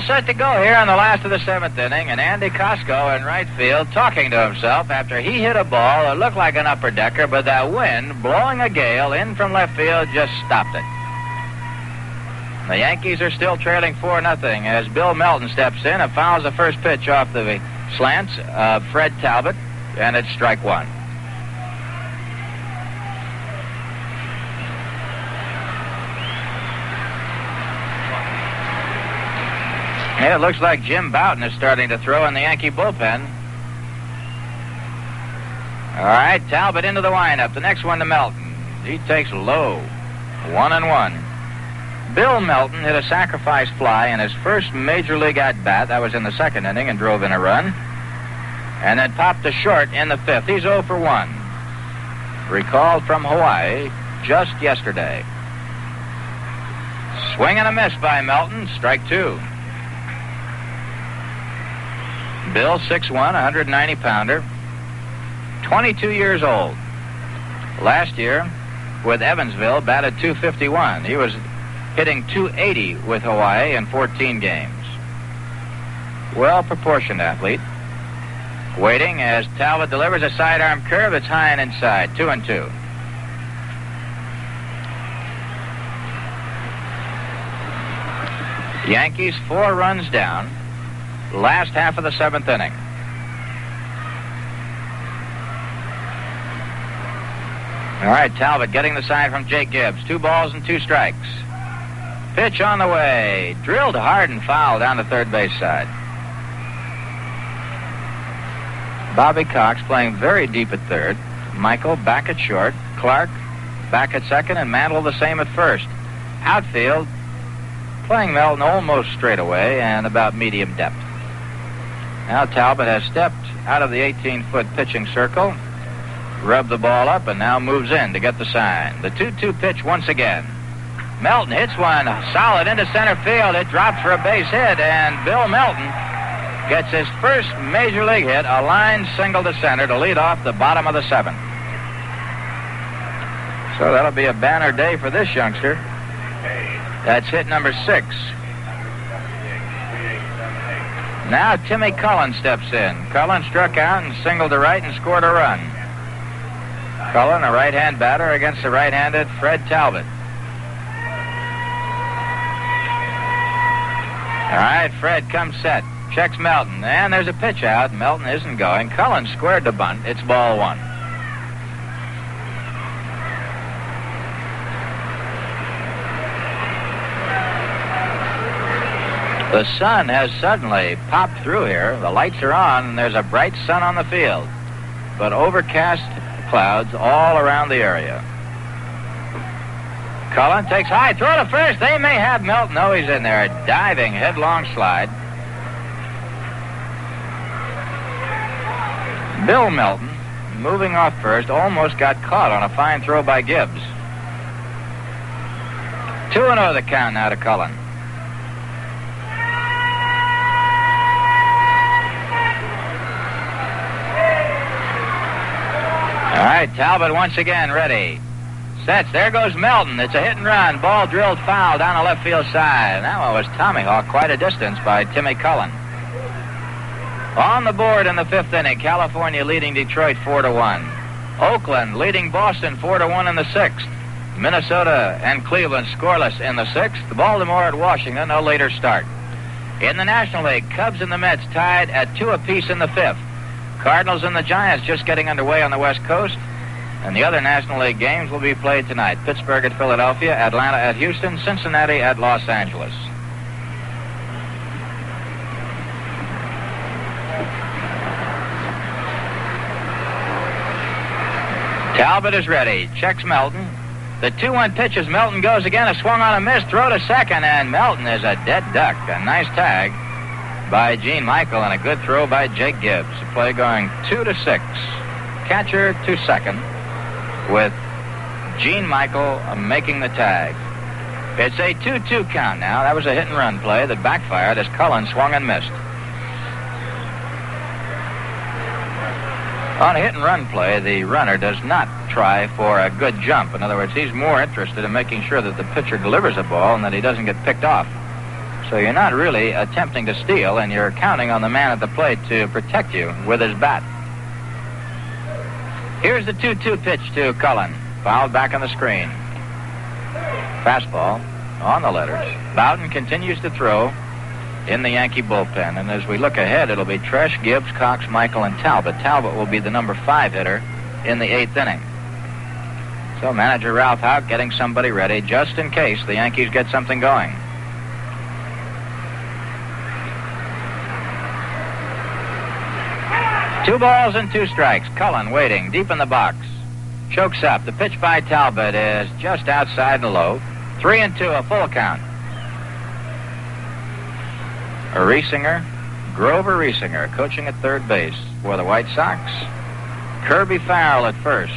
Set to go here on the last of the seventh inning, and Andy Costco in right field talking to himself after he hit a ball that looked like an upper decker, but that wind blowing a gale in from left field just stopped it. The Yankees are still trailing 4-0 as Bill Melton steps in and fouls the first pitch off the slants of Fred Talbot, and it's strike one. Yeah, it looks like Jim Boughton is starting to throw in the Yankee bullpen. All right, Talbot into the windup. The next one to Melton. He takes low. 1-1. Bill Melton hit a sacrifice fly in his first major league at-bat. That was in the second inning and drove in a run. And then popped a short in the fifth. He's 0 for 1. Recalled from Hawaii just yesterday. Swing and a miss by Melton. Strike two. Bill, 6'1", 190-pounder, 22 years old. Last year, with Evansville, batted .251. He was hitting .280 with Hawaii in 14 games. Well-proportioned athlete. Waiting as Talbot delivers a sidearm curve. It's high and inside. 2-2. Yankees 4 runs down. Last half of the seventh inning. All right, Talbot getting the sign from Jake Gibbs. 2 balls and 2 strikes. Pitch on the way. Drilled hard and foul down the third base side. Bobby Cox playing very deep at third. Michael back at short. Clark back at second, and Mantle the same at first. Outfield playing Melton almost straight away and about medium depth. Now Talbot has stepped out of the 18-foot pitching circle, rubbed the ball up, and now moves in to get the sign. The 2-2 pitch once again. Melton hits one solid into center field. It drops for a base hit, and Bill Melton gets his first major league hit, a line single to center to lead off the bottom of the seventh. So that'll be a banner day for this youngster. That's hit number 6. Now Timmy Cullen steps in. Cullen struck out and singled to right and scored a run. Cullen, a right-hand batter against the right-handed Fred Talbot. All right, Fred comes set. Checks Melton. And there's a pitch out. Melton isn't going. Cullen squared the bunt. It's ball 1. The sun has suddenly popped through here. The lights are on, and there's a bright sun on the field, but overcast clouds all around the area. Cullen takes high, throw to first. They may have Melton. No, he's in there. A diving, headlong slide. Bill Melton, moving off first, almost got caught on a fine throw by Gibbs. 2-0 the count now to Cullen. All right, Talbot once again ready. Sets. There goes Melton. It's a hit and run. Ball drilled foul down the left field side. That one was tomahawked quite a distance by Timmy Cullen. On the board in the 5th inning, California leading Detroit 4-1. Oakland leading Boston 4-1 in the 6th. Minnesota and Cleveland scoreless in the 6th. Baltimore at Washington, a later start. In the National League, Cubs and the Mets tied at 2 apiece in the 5th. Cardinals and the Giants just getting underway on the West Coast. And the other National League games will be played tonight. Pittsburgh at Philadelphia, Atlanta at Houston, Cincinnati at Los Angeles. Talbot is ready. Checks Melton. The 2-1 pitch as Melton goes again. A swung on a miss. Throw to second, and Melton is a dead duck. A nice tag by Gene Michael and a good throw by Jake Gibbs. The play going 2-6. Catcher to second with Gene Michael making the tag. It's a 2-2 count now. That was a hit-and-run play that backfired as Cullen swung and missed. On a hit-and-run play, the runner does not try for a good jump. In other words, he's more interested in making sure that the pitcher delivers a ball and that he doesn't get picked off. So you're not really attempting to steal, and you're counting on the man at the plate to protect you with his bat. Here's the 2-2 pitch to Cullen. Fouled back on the screen. Fastball on the letters. Bowden continues to throw in the Yankee bullpen. And as we look ahead, it'll be Tresh, Gibbs, Cox, Michael, and Talbot. Talbot will be the number 5 hitter in the 8th inning. So manager Ralph Houck getting somebody ready just in case the Yankees get something going. Two balls and 2 strikes. Cullen waiting deep in the box. Chokes up. The pitch by Talbot is just outside the low. 3-2, a full count. Grover Riesinger, coaching at third base for the White Sox. Kirby Farrell at first.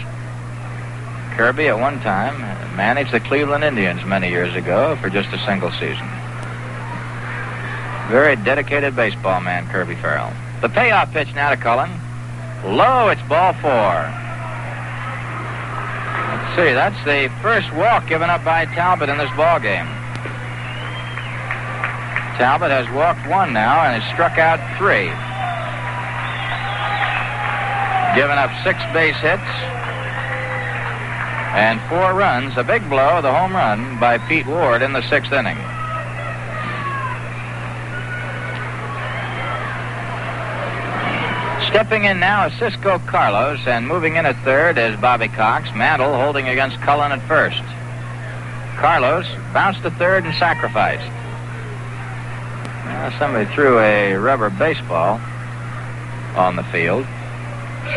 Kirby at one time managed the Cleveland Indians many years ago for just a single season. Very dedicated baseball man, Kirby Farrell. The payoff pitch now to Cullen. Low, it's ball 4. Let's see, that's the first walk given up by Talbot in this ball game. Talbot has walked 1 now and has struck out 3. Given up 6 base hits and 4 runs. A big blow, the home run by Pete Ward in the 6th inning. Stepping in now is Cisco Carlos, and moving in at third is Bobby Cox. Mantle holding against Cullen at first. Carlos bounced to third and sacrificed. Somebody threw a rubber baseball on the field,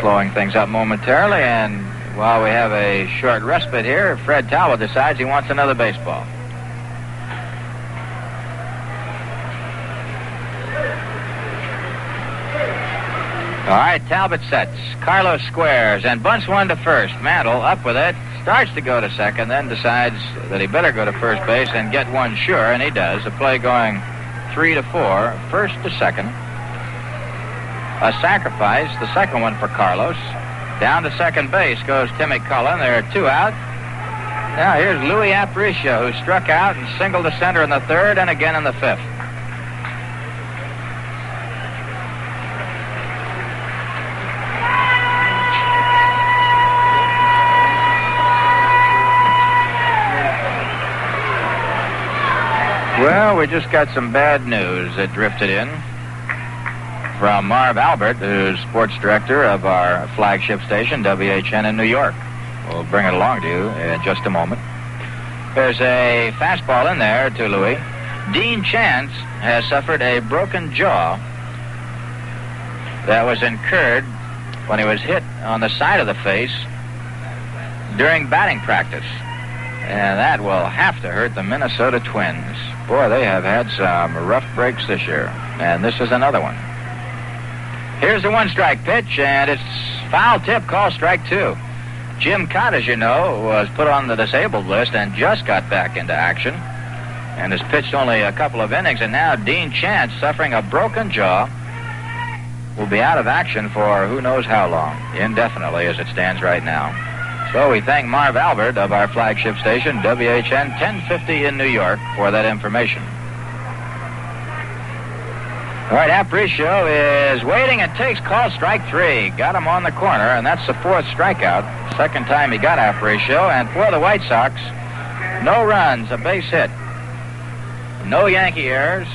slowing things up momentarily, and while we have a short respite here, Fred Talbot decides he wants another baseball. All right, Talbot sets. Carlos squares and bunts 1 to first. Mantle up with it, starts to go to second, then decides that he better go to first base and get one sure, and he does. The play going 3-4, first to second. A sacrifice, the second one for Carlos. Down to second base goes Timmy Cullen. There are 2 out. Now here's Louis Aparicio, who struck out and singled to center in the 3rd and again in the 5th. Well, we just got some bad news that drifted in from Marv Albert, who's sports director of our flagship station, WHN in New York. We'll bring it along to you in just a moment. There's a fastball in there to Louis. Dean Chance has suffered a broken jaw that was incurred when he was hit on the side of the face during batting practice. And that will have to hurt the Minnesota Twins. Boy, they have had some rough breaks this year. And this is another one. Here's the 1-strike pitch, and it's foul tip, call strike 2. Jim Cott, as you know, was put on the disabled list and just got back into action and has pitched only a couple of innings. And now Dean Chance, suffering a broken jaw, will be out of action for who knows how long, indefinitely as it stands right now. So we thank Marv Albert of our flagship station, WHN 1050 in New York, for that information. All right, Aparicio is waiting and takes call strike 3. Got him on the corner, and that's the 4th strikeout. Second time he got Aparicio, and for the White Sox, no runs, a base hit. No Yankee errors.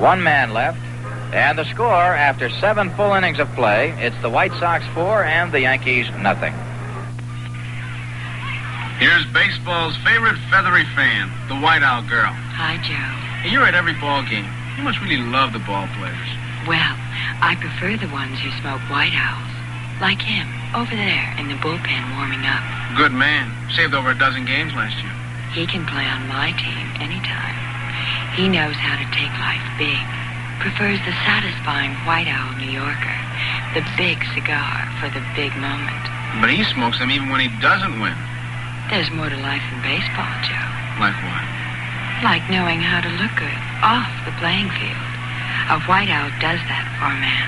1 man left. And the score, after 7 full innings of play, it's the White Sox 4 and the Yankees nothing. Here's baseball's favorite feathery fan, the White Owl girl. Hi, Joe. Hey, you're at every ball game. You must really love the ball players. Well, I prefer the ones who smoke White Owls. Like him, over there in the bullpen warming up. Good man. Saved over a dozen games last year. He can play on my team anytime. He knows how to take life big. Prefers the satisfying White Owl New Yorker. The big cigar for the big moment. But he smokes them even when he doesn't win. There's more to life than baseball, Joe. Like what? Like knowing how to look good off the playing field. A White Owl does that for a man.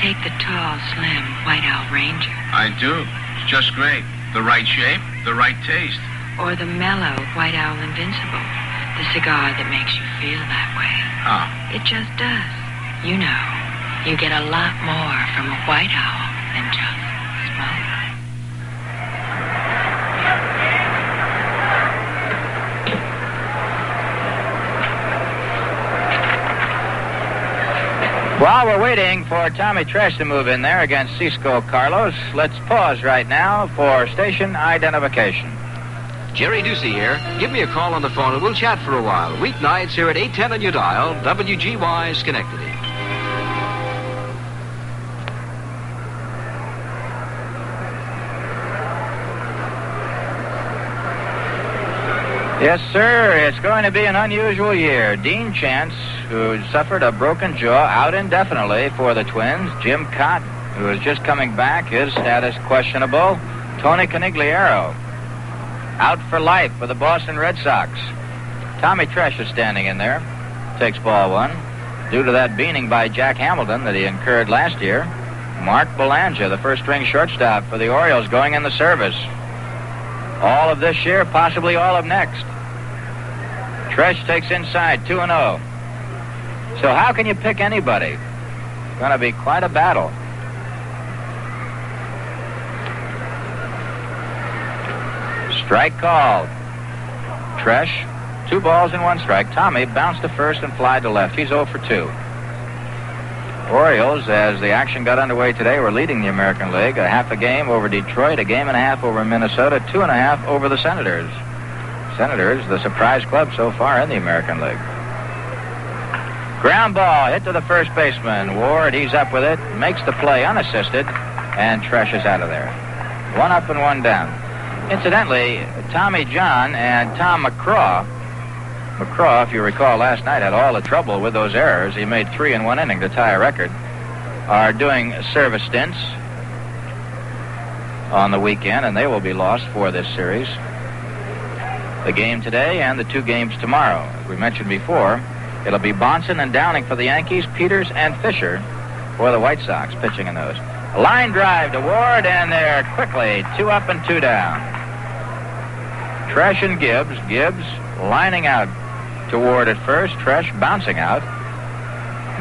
Take the tall, slim White Owl Ranger. I do. It's just great. The right shape, the right taste. Or the mellow White Owl Invincible. The cigar that makes you feel that way. Oh. It just does. You know, you get a lot more from a White Owl than just smoke. While we're waiting for Tommy Tresh to move in there against Cisco Carlos, let's pause right now for station identification. Jerry Ducey here. Give me a call on the phone and we'll chat for a while. Weeknights here at 810 on your dial, WGY Schenectady. Yes, sir. It's going to be an unusual year. Dean Chance, who suffered a broken jaw, out indefinitely for the Twins. Jim Cott, who is just coming back, his status questionable. Tony Conigliaro, out for life for the Boston Red Sox. Tommy Tresh is standing in there. Takes ball 1. Due to that beaning by Jack Hamilton that he incurred last year, Mark Belanger, the first-string shortstop for the Orioles, going in the service. All of this year, possibly all of next. Tresh takes inside, 2-0. So how can you pick anybody? It's going to be quite a battle. Strike called. Tresh, 2 balls and 1 strike. Tommy bounced to first and fly to left. He's 0 for 2. Orioles, as the action got underway today, were leading the American League. A half a game over Detroit, a game and a half over Minnesota, 2.5 over the Senators. Senators, the surprise club so far in the American League. Ground ball hit to the first baseman. Ward, he's up with it, makes the play unassisted, and Tresh is out of there. 1 up and 1 down. Incidentally, Tommy John and Tom McCraw, if you recall, last night had all the trouble with those errors. He made 3 in 1 inning to tie a record. Are doing service stints on the weekend, and they will be lost for this series. The game today and the 2 games tomorrow. As we mentioned before, it'll be Bonson and Downing for the Yankees, Peters and Fisher for the White Sox pitching in those. A line drive to Ward, and they're quickly 2 up and 2 down. Tresh and Gibbs. Gibbs lining out to Ward at first. Tresh bouncing out.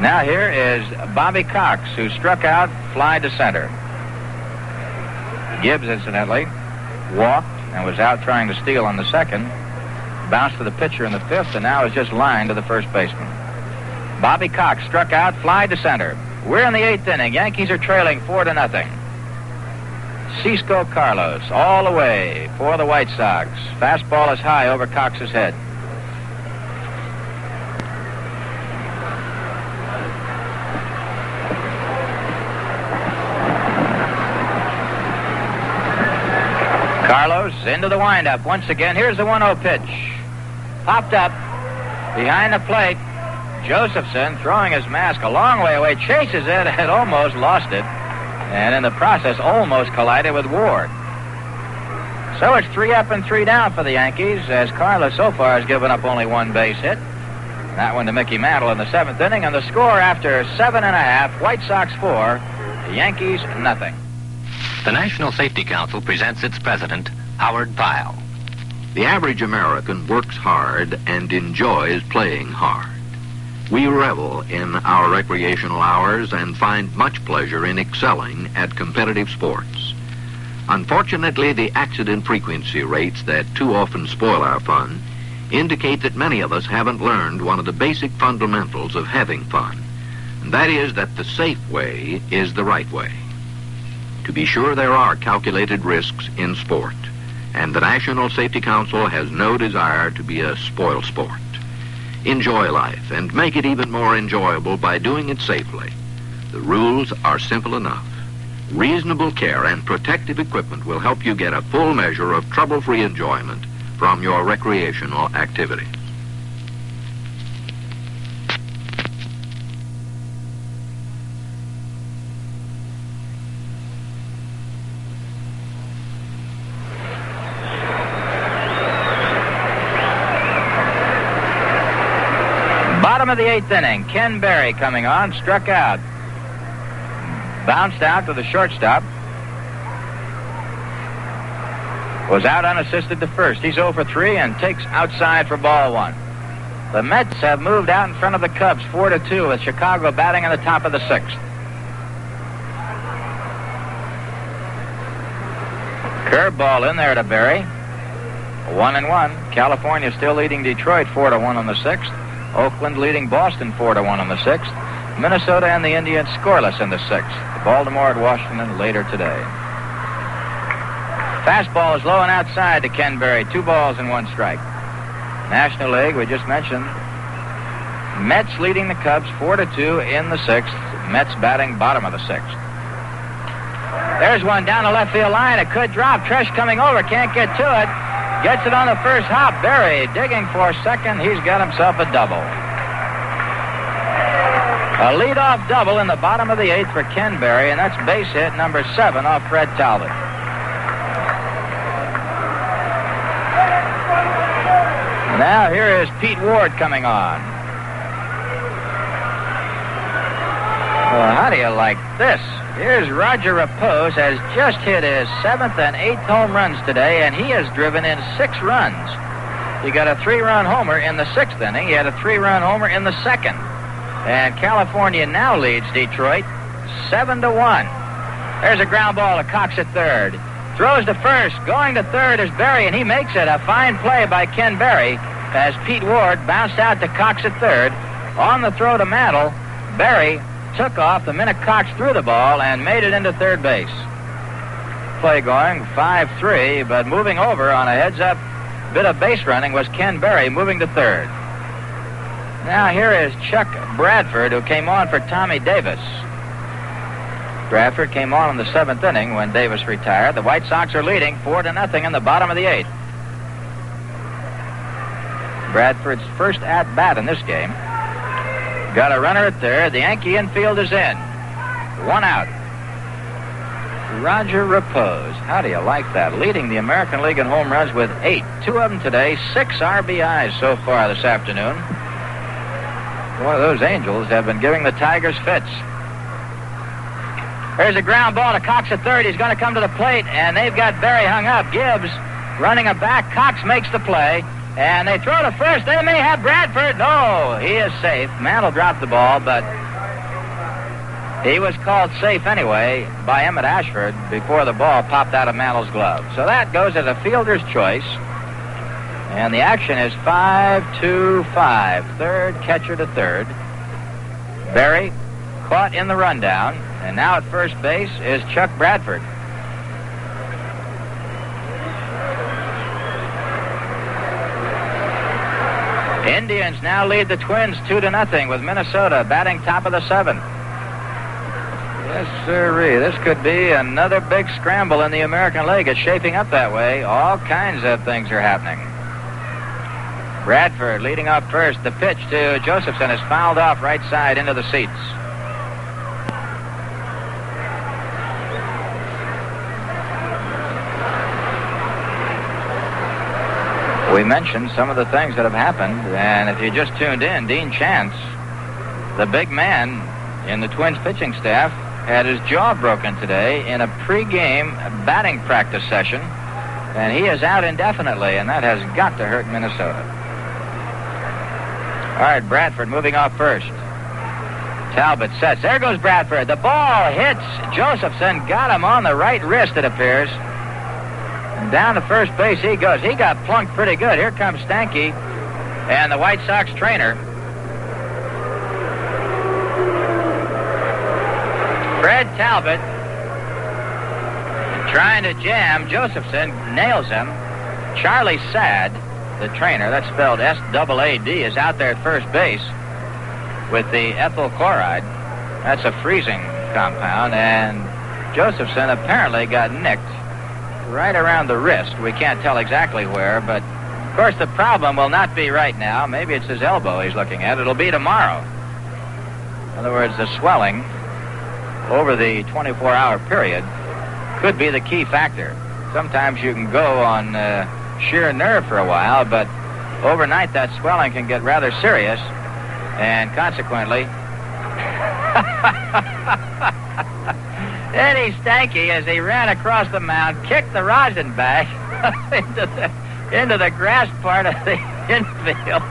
Now here is Bobby Cox, who struck out, fly to center. Gibbs, incidentally, walked and was out trying to steal on the second. Bounced to the pitcher in the 5th, and now is just lined to the first baseman. Bobby Cox struck out, fly to center. We're in the 8th inning. Yankees are trailing 4-0. Cisco Carlos all the way for the White Sox. Fastball is high over Cox's head. Carlos into the windup once again. Here's the 1-0 pitch. Popped up behind the plate. Josephson, throwing his mask a long way away, chases it and almost lost it. And in the process, almost collided with Ward. So it's 3 up and 3 down for the Yankees, as Carlos so far has given up only 1 base hit. That one to Mickey Mantle in the 7th inning. And the score after 7.5, White Sox 4, the Yankees nothing. The National Safety Council presents its president, Howard Pyle. The average American works hard and enjoys playing hard. We revel in our recreational hours and find much pleasure in excelling at competitive sports. Unfortunately, the accident frequency rates that too often spoil our fun indicate that many of us haven't learned one of the basic fundamentals of having fun, and that is that the safe way is the right way. To be sure, there are calculated risks in sport, and the National Safety Council has no desire to be a spoil sport. Enjoy life and make it even more enjoyable by doing it safely. The rules are simple enough. Reasonable care and protective equipment will help you get a full measure of trouble-free enjoyment from your recreational activities. Bottom of the 8th inning, Ken Berry coming on, struck out. Bounced out to the shortstop. Was out unassisted to first. He's 0 for 3 and takes outside for ball 1. The Mets have moved out in front of the Cubs 4-2 with Chicago batting in the top of the 6th. Curveball in there to Berry. 1-1. California still leading Detroit 4-1 on the 6th. Oakland leading Boston 4-1 on the 6th. Minnesota and the Indians scoreless in the 6th. Baltimore at Washington later today. Fastball is low and outside to Ken Berry. 2 balls and 1 strike. National League, we just mentioned. Mets leading the Cubs 4-2 in the 6th. Mets batting bottom of the 6th. There's one down the left field line. It could drop. Tresh coming over. Can't get to it. Gets it on the first hop. Berry digging for second. He's got himself a double. A leadoff double in the bottom of the 8th for Ken Berry, and that's base hit number 7 off Fred Talbot. Now here is Pete Ward coming on. Well, how do you like this? Here's Roger Repose, has just hit his 7th and 8th home runs today, and he has driven in 6 runs. He got a 3-run homer in the 6th inning. He had a 3-run homer in the 2nd. And California now leads Detroit 7-1. There's a ground ball to Cox at third. Throws to first. Going to third is Berry, and he makes it. A fine play by Ken Berry as Pete Ward bounced out to Cox at third. On the throw to Mantle, Berry took off the minute Cox threw the ball and made it into third base. Play going 5-3, but moving over on a heads-up bit of base running was Ken Berry moving to third. Now here is Chuck Bradford, who came on for Tommy Davis. Bradford came on in the 7th inning when Davis retired. The White Sox are leading 4-0 in the bottom of the 8th. Bradford's first at-bat in this game. Got a runner at third. The Yankee infield is in. 1 out. Roger Repose. How do you like that? Leading the American League in home runs with 8. 2 of them today. 6 RBIs so far this afternoon. One of those Angels have been giving the Tigers fits. There's a ground ball to Cox at third. He's going to come to the plate, and they've got Berry hung up. Gibbs running a back. Cox makes the play. And they throw to first. They may have Bradford. No, he is safe. Mantle dropped the ball, but he was called safe anyway by Emmett Ashford before the ball popped out of Mantle's glove. So that goes as a fielder's choice. And the action is 5-2-5. Third catcher to third. Berry caught in the rundown. And now at first base is Chuck Bradford. Indians now lead the Twins 2-0 with Minnesota batting top of the 7th. Yes, sirree. This could be another big scramble in the American League. It's shaping up that way. All kinds of things are happening. Bradford leading off first. The pitch to Josephson is fouled off right side into the seats. We mentioned some of the things that have happened, and if you just tuned in, Dean Chance, the big man in the Twins pitching staff, had his jaw broken today in a pregame batting practice session, and he is out indefinitely, and that has got to hurt Minnesota. All right, Bradford moving off first. Talbot sets. There goes Bradford. The ball hits Josephson. Got him on the right wrist, it appears. And down to first base he goes. He got plunked pretty good. Here comes Stanky and the White Sox trainer. Fred Talbot trying to jam Josephson. Nails him. Charlie Sadd, the trainer, that's spelled S-A-A-D, is out there at first base with the ethyl chloride. That's a freezing compound, and Josephson apparently got nicked right around the wrist. We can't tell exactly where, but of course the problem will not be right now. Maybe it's his elbow he's looking at. It'll be tomorrow. In other words, the swelling over the 24-hour period could be the key factor. Sometimes you can go on sheer nerve for a while, but overnight that swelling can get rather serious, and consequently Eddie Stanky, as he ran across the mound, kicked the rosin bag into the grass part of the infield,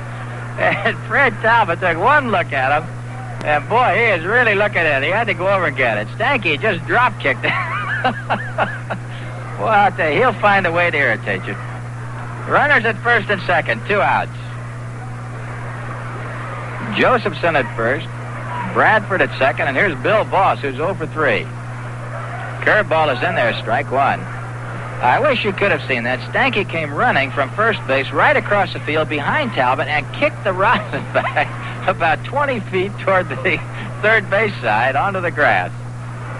and Fred Talbot took one look at him, and boy, he is really looking at it. He had to go over and get it. Stanky just drop kicked it. Well, I'll tell you, he'll find a way to irritate you. Runners at first and second, 2 outs. Josephson at first, Bradford at second, and here's Bill Boss, who's 0 for 3. Curveball is in there, strike one. I wish you could have seen that. Stanky came running from first base right across the field behind Talbot and kicked the rosin bag about 20 feet toward the third base side onto the grass.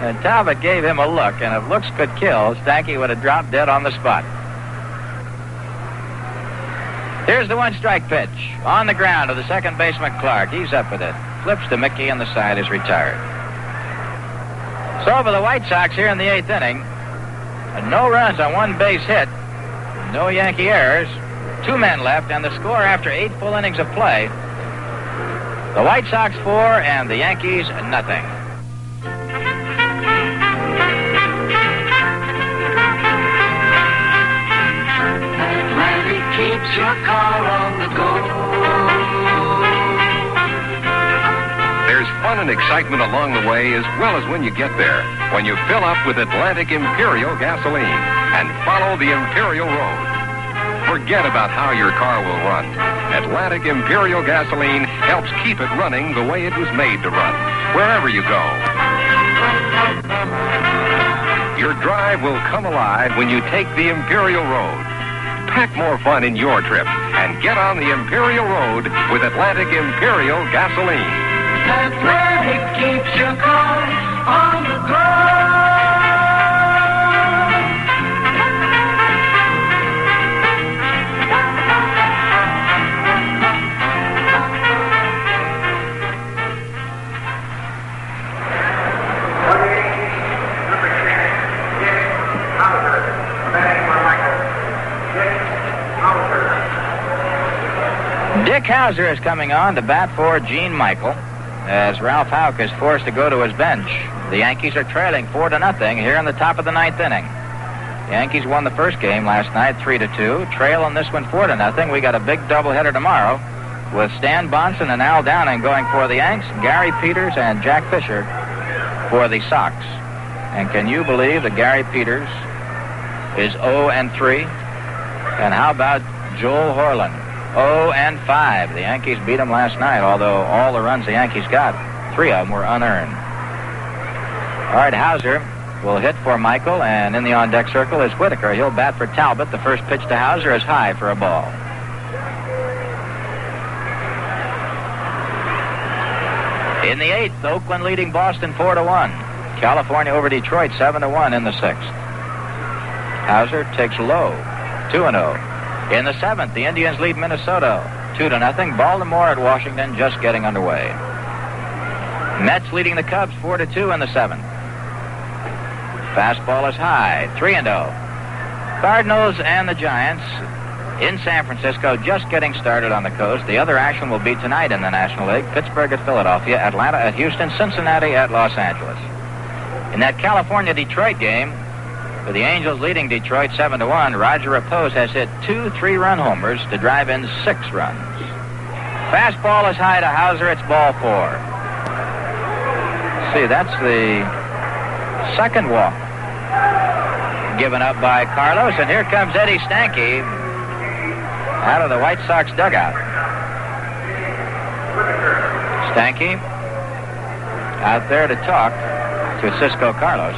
And Talbot gave him a look, and if looks could kill, Stanky would have dropped dead on the spot. Here's the one-strike pitch. On the ground to the second baseman, Clark. He's up with it. Flips to Mickey, and the side is retired. So for the White Sox here in the 8th inning, no runs on one base hit, no Yankee errors, 2 men left, and the score after 8 full innings of play, the White Sox 4 and the Yankees nothing. Keeps your car on the go. There's fun and excitement along the way as well as when you get there. When you fill up with Atlantic Imperial gasoline and follow the Imperial Road. Forget about how your car will run. Atlantic Imperial gasoline helps keep it running the way it was made to run, wherever you go. Your drive will come alive when you take the Imperial Road. Pack more fun in your trip and get on the Imperial Road with Atlantic Imperial gasoline. Atlantic keeps your car on the go. Dick Hauser is coming on to bat for Gene Michael as Ralph Houck is forced to go to his bench. The Yankees are trailing 4-0 here in the top of the 9th inning. The Yankees won the first game last night 3-2. Trail on this one 4-0. We got a big doubleheader tomorrow with Stan Bonson and Al Downing going for the Yanks, Gary Peters and Jack Fisher for the Sox. And can you believe that Gary Peters is 0-3? And how about Joel Horland? 0-5. The Yankees beat him last night, although all the runs the Yankees got, 3 of them were unearned. All right, Hauser will hit for Michael, and in the on-deck circle is Whitaker. He'll bat for Talbot. The first pitch to Hauser is high for a ball. In the 8th, Oakland leading Boston 4-1. California over Detroit 7-1 in the 6th. Hauser takes low, 2-0. In the 7th, the Indians lead Minnesota 2-0. Baltimore at Washington just getting underway. Mets leading the Cubs 4-2 in the 7th. Fastball is high, 3-0. Cardinals and the Giants in San Francisco just getting started on the coast. The other action will be tonight in the National League. Pittsburgh at Philadelphia, Atlanta at Houston, Cincinnati at Los Angeles. In that California-Detroit game, with the Angels leading Detroit 7-1, Roger Repose has hit 2 3-run homers to drive in 6 runs. Fastball is high to Hauser. It's ball 4. See, that's the second walk given up by Carlos, and here comes Eddie Stanky out of the White Sox dugout. Stanky out there to talk to Cisco Carlos.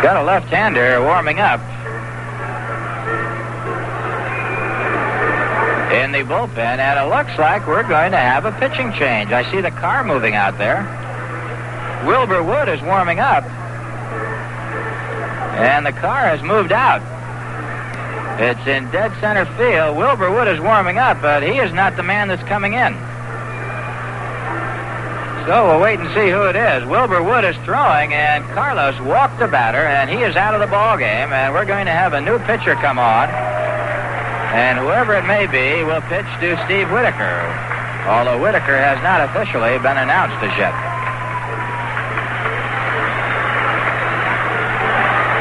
Got a left-hander warming up in the bullpen, and it looks like we're going to have a pitching change. I see the car moving out there. Wilbur Wood is warming up, and the car has moved out. It's in dead center field. Wilbur Wood is warming up, but he is not the man that's coming in. So we'll wait and see who it is. Wilbur Wood is throwing, and Carlos walked the batter, and he is out of the ball game, and we're going to have a new pitcher come on. And whoever it may be will pitch to Steve Whitaker, although Whitaker has not officially been announced as yet.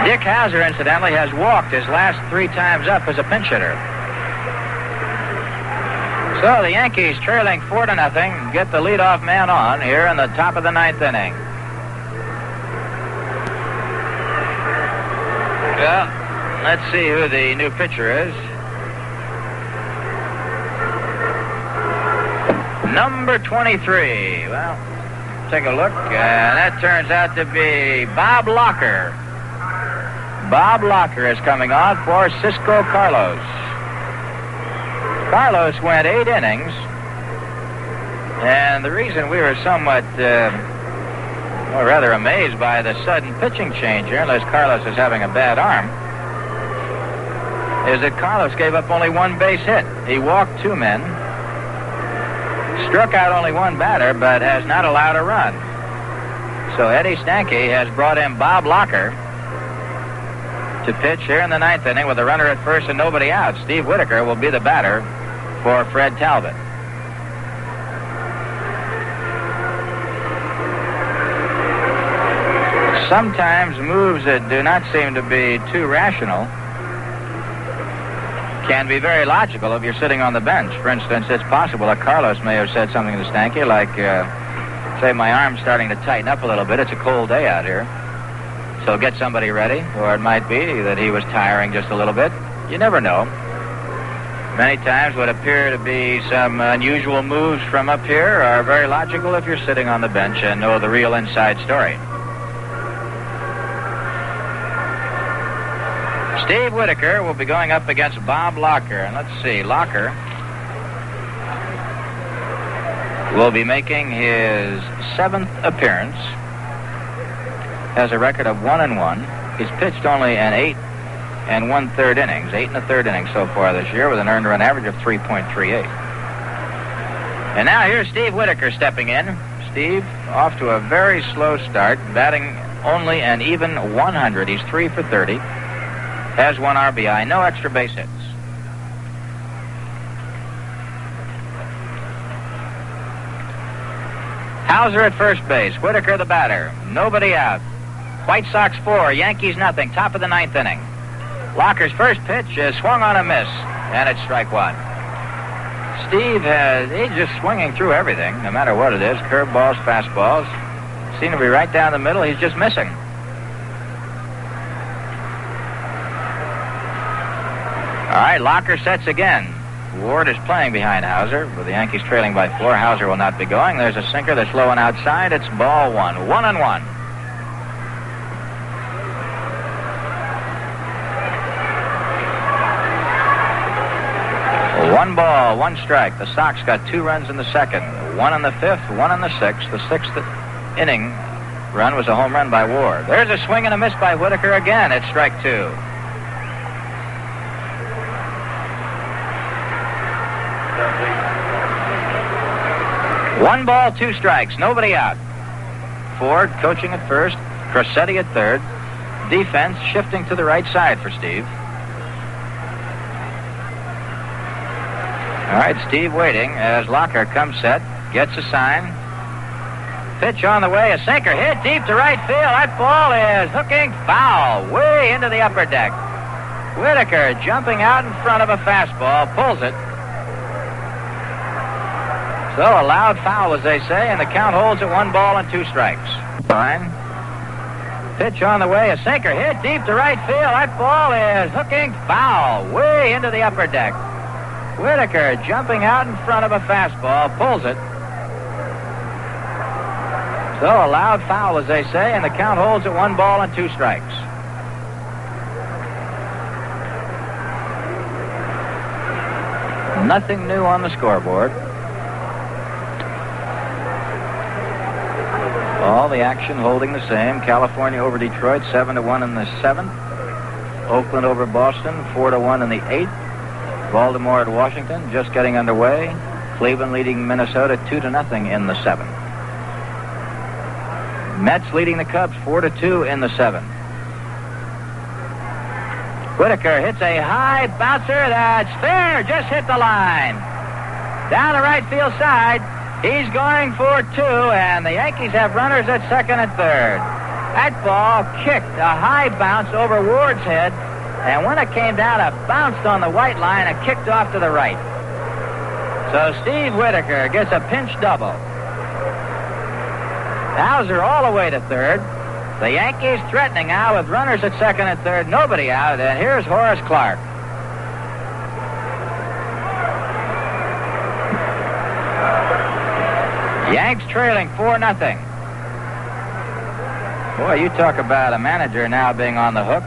Dick Hauser, incidentally, has walked his last 3 times up as a pinch hitter. So the Yankees trailing 4-0, get the leadoff man on here in the top of the 9th inning. Well, let's see who the new pitcher is. Number 23. Well, take a look, and that turns out to be Bob Locker. Bob Locker is coming on for Cisco Carlos. Carlos went 8 innings, and the reason we were somewhat, rather amazed by the sudden pitching change here, unless Carlos is having a bad arm, is that Carlos gave up only 1 base hit. He walked 2 men, struck out only 1 batter, but has not allowed a run. So Eddie Stanky has brought in Bob Locker to pitch here in the 9th inning with a runner at first and nobody out. Steve Whitaker will be the batter for Fred Talbot. Sometimes moves that do not seem to be too rational can be very logical if you're sitting on the bench. For instance, it's possible that Carlos may have said something to Stanky like, say, my arm's starting to tighten up a little bit. It's a cold day out here. So get somebody ready. Or it might be that he was tiring just a little bit. You never know. Many times what appear to be some unusual moves from up here are very logical if you're sitting on the bench and know the real inside story. Steve Whitaker will be going up against Bob Locker. And let's see, Locker will be making his 7th appearance. Has a record of 1-1. He's pitched only an 8 1/3 innings, 8 1/3 innings so far this year with an earned run average of 3.38. And now here's Steve Whitaker stepping in. Steve off to a very slow start, batting only an even 100. He's 3 for 30. Has 1 RBI, no extra base hits. Hauser at first base. Whitaker the batter. Nobody out. White Sox 4, Yankees nothing. Top of the 9th inning. Locker's first pitch is swung on a miss, and it's strike 1. Steve he's just swinging through everything, no matter what it is. Curveballs, fastballs. Seem to be right down the middle. He's just missing. All right, Locker sets again. Ward is playing behind Hauser, with the Yankees trailing by 4. Hauser will not be going. There's a sinker that's low and outside. It's ball 1. 1-1. One ball, 1 strike. The Sox got 2 runs in the 2nd, 1 in the 5th, 1 in the 6th. The 6th inning run was a home run by Ward. There's a swing and a miss by Whitaker again. It's strike 2. One ball, 2 strikes. Nobody out. Ford coaching at first. Crossetti at third. Defense shifting to the right side for Steve. All right, Steve waiting as Locker comes set. Gets a sign. Pitch on the way. A sinker hit deep to right field. That ball is hooking foul way into the upper deck. Whitaker jumping out in front of a fastball, pulls it. So a loud foul, as they say, and the count holds at 1 ball and 2 strikes. Fine. Pitch on the way, a sinker hit deep to right field. That ball is hooking foul, way into the upper deck. Whitaker jumping out in front of a fastball, pulls it. So a loud foul, as they say, and the count holds at 1 ball and 2 strikes. Nothing new on the scoreboard. All the action holding the same. California over Detroit, 7-1 in the 7th. Oakland over Boston, 4-1 in the 8th. Baltimore at Washington, just getting underway. Cleveland leading Minnesota 2-0 in the 7th. Mets leading the Cubs 4-2 in the 7th. Whitaker hits a high bouncer that's fair, just hit the line. Down the right field side, he's going for 2, and the Yankees have runners at second and third. That ball kicked a high bounce over Ward's head, and when it came down, it bounced on the white line and kicked off to the right. So Steve Whitaker gets a pinch double. Hauser all the way to third. The Yankees threatening now with runners at second and third, nobody out, and here's Horace Clarke. Yanks trailing 4-0. Boy, you talk about a manager now being on the hook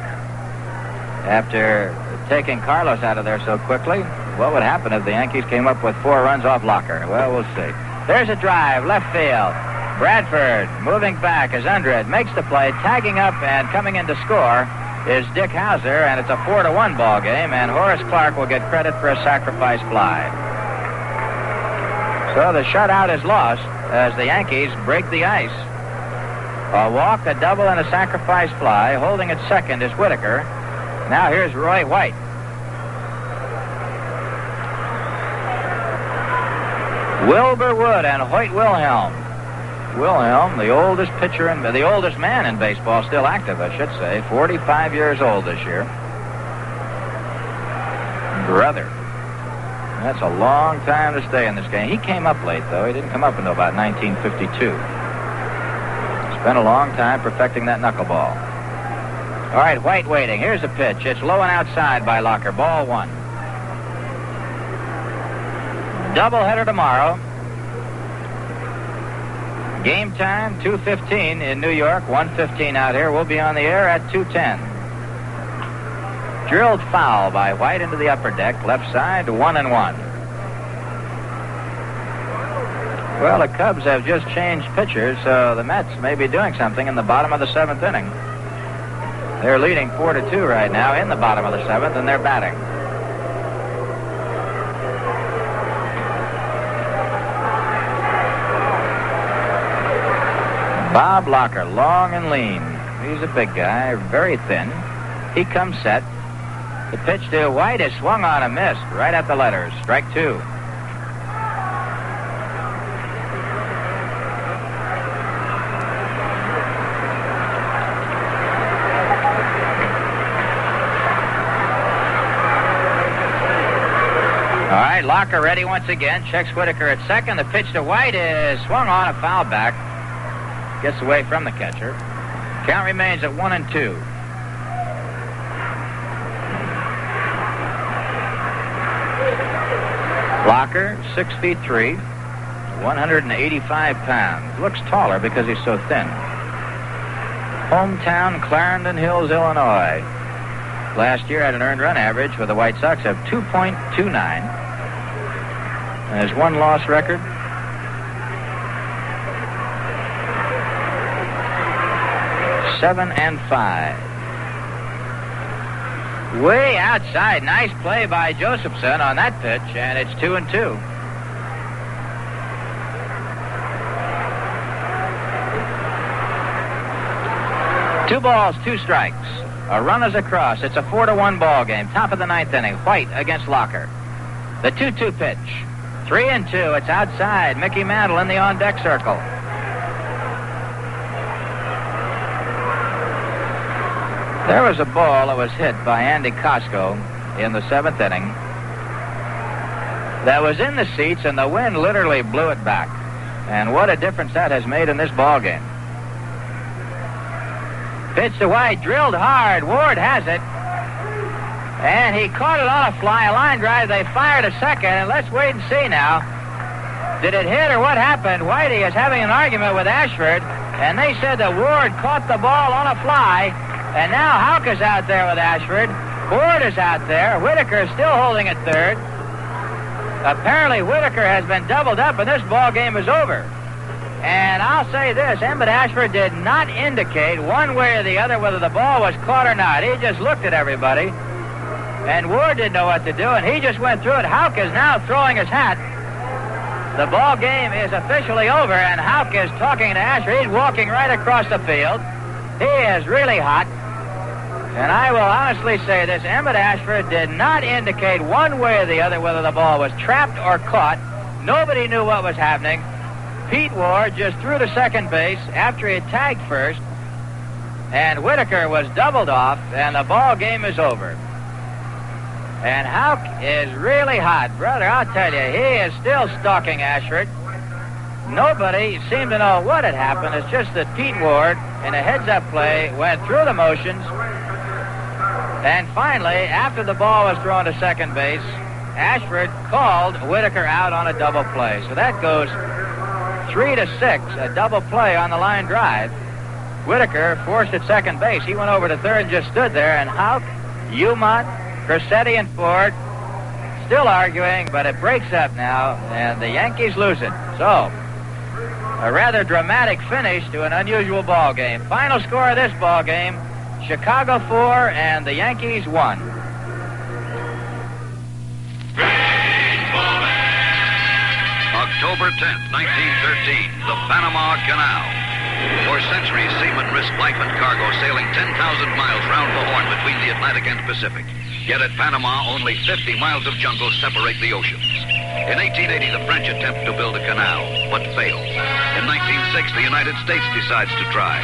after taking Carlos out of there so quickly. What would happen if the Yankees came up with 4 runs off Locker? Well, we'll see. There's a drive, left field. Bradford moving back as Undred makes the play, tagging up and coming in to score is Dick Hauser, and it's a 4-1 ball game, and Horace Clarke will get credit for a sacrifice fly. So the shutout is lost as the Yankees break the ice. A walk, a double, and a sacrifice fly. Holding at second is Whitaker. Now here's Roy White. Wilbur Wood and Hoyt Wilhelm. Wilhelm, the oldest pitcher and the oldest man in baseball, still active, I should say. 45 years old this year. Brother. That's a long time to stay in this game. He came up late, though. He didn't come up until about 1952. Spent a long time perfecting that knuckleball. All right, White waiting. Here's a pitch. It's low and outside by Locker. Ball 1. Doubleheader tomorrow. Game time, 2:15 in New York, 1:15 out here. We'll be on the air at 2:10. Drilled foul by White into the upper deck, left side, 1-1. Well, the Cubs have just changed pitchers, so the Mets may be doing something in the bottom of the 7th inning. They're leading 4-2 right now in the bottom of the 7th, and they're batting. Bob Locker, long and lean. He's a big guy, very thin. He comes set. The pitch to White is swung on and missed right at the letters. Strike 2. All right, Locker ready once again. Checks Whitaker at second. The pitch to White is swung on, a foul back. Gets away from the catcher. Count remains at 1-2. Locker, 6'3", 185 pounds. Looks taller because he's so thin. Hometown, Clarendon Hills, Illinois. Last year had an earned run average for the White Sox of 2.29. And his one-loss record, 7-5. Way outside. Nice play by Josephson on that pitch, and it's 2-2. Two balls, 2 strikes. A runner's across. It's a 4-1 ball game. Top of the 9th inning. White against Locker. The 2-2 pitch. 3-2. It's outside. Mickey Mantle in the on-deck circle. There was a ball that was hit by Andy Costco in the 7th inning that was in the seats, and the wind literally blew it back. And what a difference that has made in this ball game. Pitch to White, drilled hard. Ward has it. And he caught it on a fly, a line drive. They fired a second, and let's wait and see now. Did it hit or what happened? Whitey is having an argument with Ashford, and they said that Ward caught the ball on a fly, and now Houck is out there with Ashford. Ward is out there. Whitaker is still holding at third. Apparently, Whitaker has been doubled up, and this ball game is over. And I'll say this, Emmett Ashford did not indicate one way or the other whether the ball was caught or not. He just looked at everybody. And Ward didn't know what to do, and he just went through it. Houck is now throwing his hat. The ball game is officially over, and Houck is talking to Ashford. He's walking right across the field. He is really hot. And I will honestly say this, Emmett Ashford did not indicate one way or the other whether the ball was trapped or caught. Nobody knew what was happening. Pete Ward just threw to second base after he had tagged first, and Whitaker was doubled off, and the ball game is over. And Houck is really hot. Brother, I'll tell you, he is still stalking Ashford. Nobody seemed to know what had happened. It's just that Pete Ward, in a heads-up play, went through the motions. And finally, after the ball was thrown to second base, Ashford called Whitaker out on a double play. So that goes 3-6, a double play on the line drive. Whitaker forced at second base. He went over to third and just stood there. And Houck, Umont, Cressetti, and Ford still arguing, but it breaks up now, and the Yankees lose it. So, a rather dramatic finish to an unusual ball game. Final score of this ball game, Chicago 4 and the Yankees 1. October 10th, 1913, the Panama Canal. For centuries, seamen risked life and cargo sailing 10,000 miles round the Horn between the Atlantic and Pacific. Yet at Panama, only 50 miles of jungle separate the oceans. In 1880, the French attempt to build a canal, but failed. In 1906, the United States decides to try.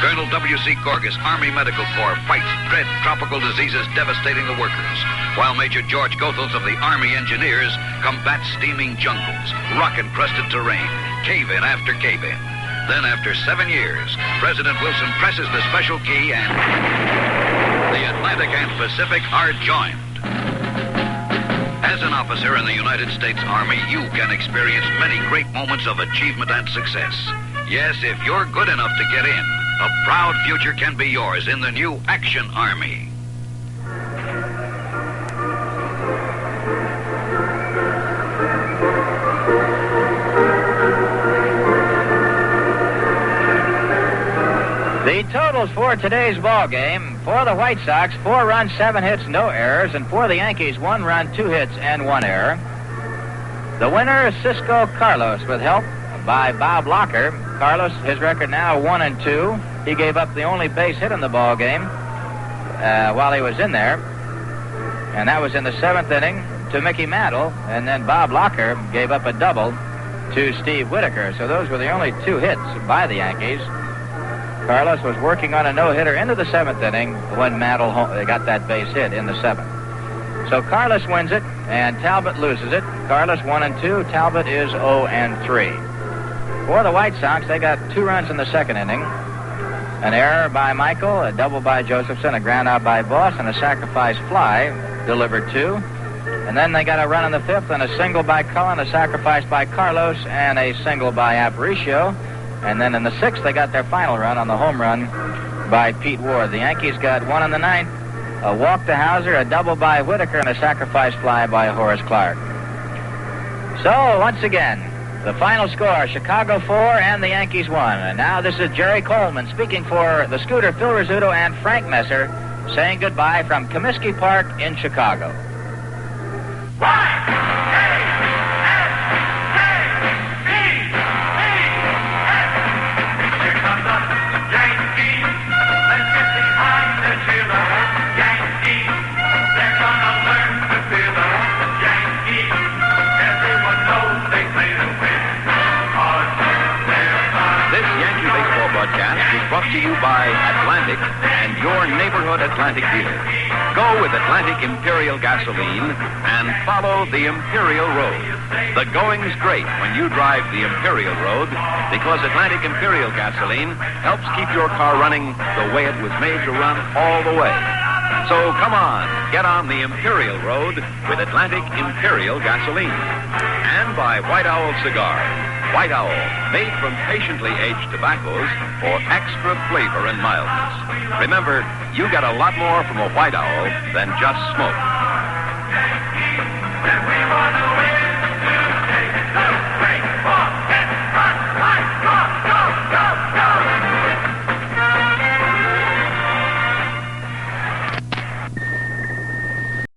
Colonel W.C. Gorgas, Army Medical Corps, fights dread tropical diseases devastating the workers, while Major George Goethals of the Army Engineers combats steaming jungles, rock-encrusted terrain, cave-in after cave-in. Then, after 7 years, President Wilson presses the special key and the Atlantic and Pacific are joined. As an officer in the United States Army, you can experience many great moments of achievement and success. Yes, if you're good enough to get in, a proud future can be yours in the new Action Army. The totals for today's ball game: for the White Sox, 4 runs, 7 hits, no errors, and for the Yankees, 1 run, 2 hits, and 1 error. The winner is Cisco Carlos with help by Bob Locker. Carlos, his record now 1-2. He gave up the only base hit in the ball game while he was in there, and that was in the 7th inning to Mickey Mantle, and then Bob Locker gave up a double to Steve Whitaker. So those were the only 2 hits by the Yankees. Carlos was working on a no-hitter into the 7th inning when Mantle got that base hit in the 7th. So Carlos wins it, and Talbot loses it. Carlos 1-2. Talbot is 0-3. For the White Sox, they got 2 runs in the 2nd inning. An error by Michael, a double by Josephson, a ground out by Boss, and a sacrifice fly delivered 2. And then they got a run in the 5th, and a single by Cullen, a sacrifice by Carlos, and a single by Aparicio. And then in the 6th, they got their final run on the home run by Pete Ward. The Yankees got 1 in the 9th, a walk to Hauser, a double by Whitaker, and a sacrifice fly by Horace Clark. So, once again, the final score, Chicago 4 and the Yankees 1. And now this is Jerry Coleman speaking for the Scooter, Phil Rizzuto, and Frank Messer, saying goodbye from Comiskey Park in Chicago. Broadcast brought to you by Atlantic and your neighborhood Atlantic dealer. Go with Atlantic Imperial gasoline and follow the Imperial Road. The going's great when you drive the Imperial Road because Atlantic Imperial gasoline helps keep your car running the way it was made to run all the way. So come on, get on the Imperial Road with Atlantic Imperial gasoline. And by White Owl Cigar. White Owl, made from patiently aged tobaccos for extra flavor and mildness. Remember, you get a lot more from a White Owl than just smoke.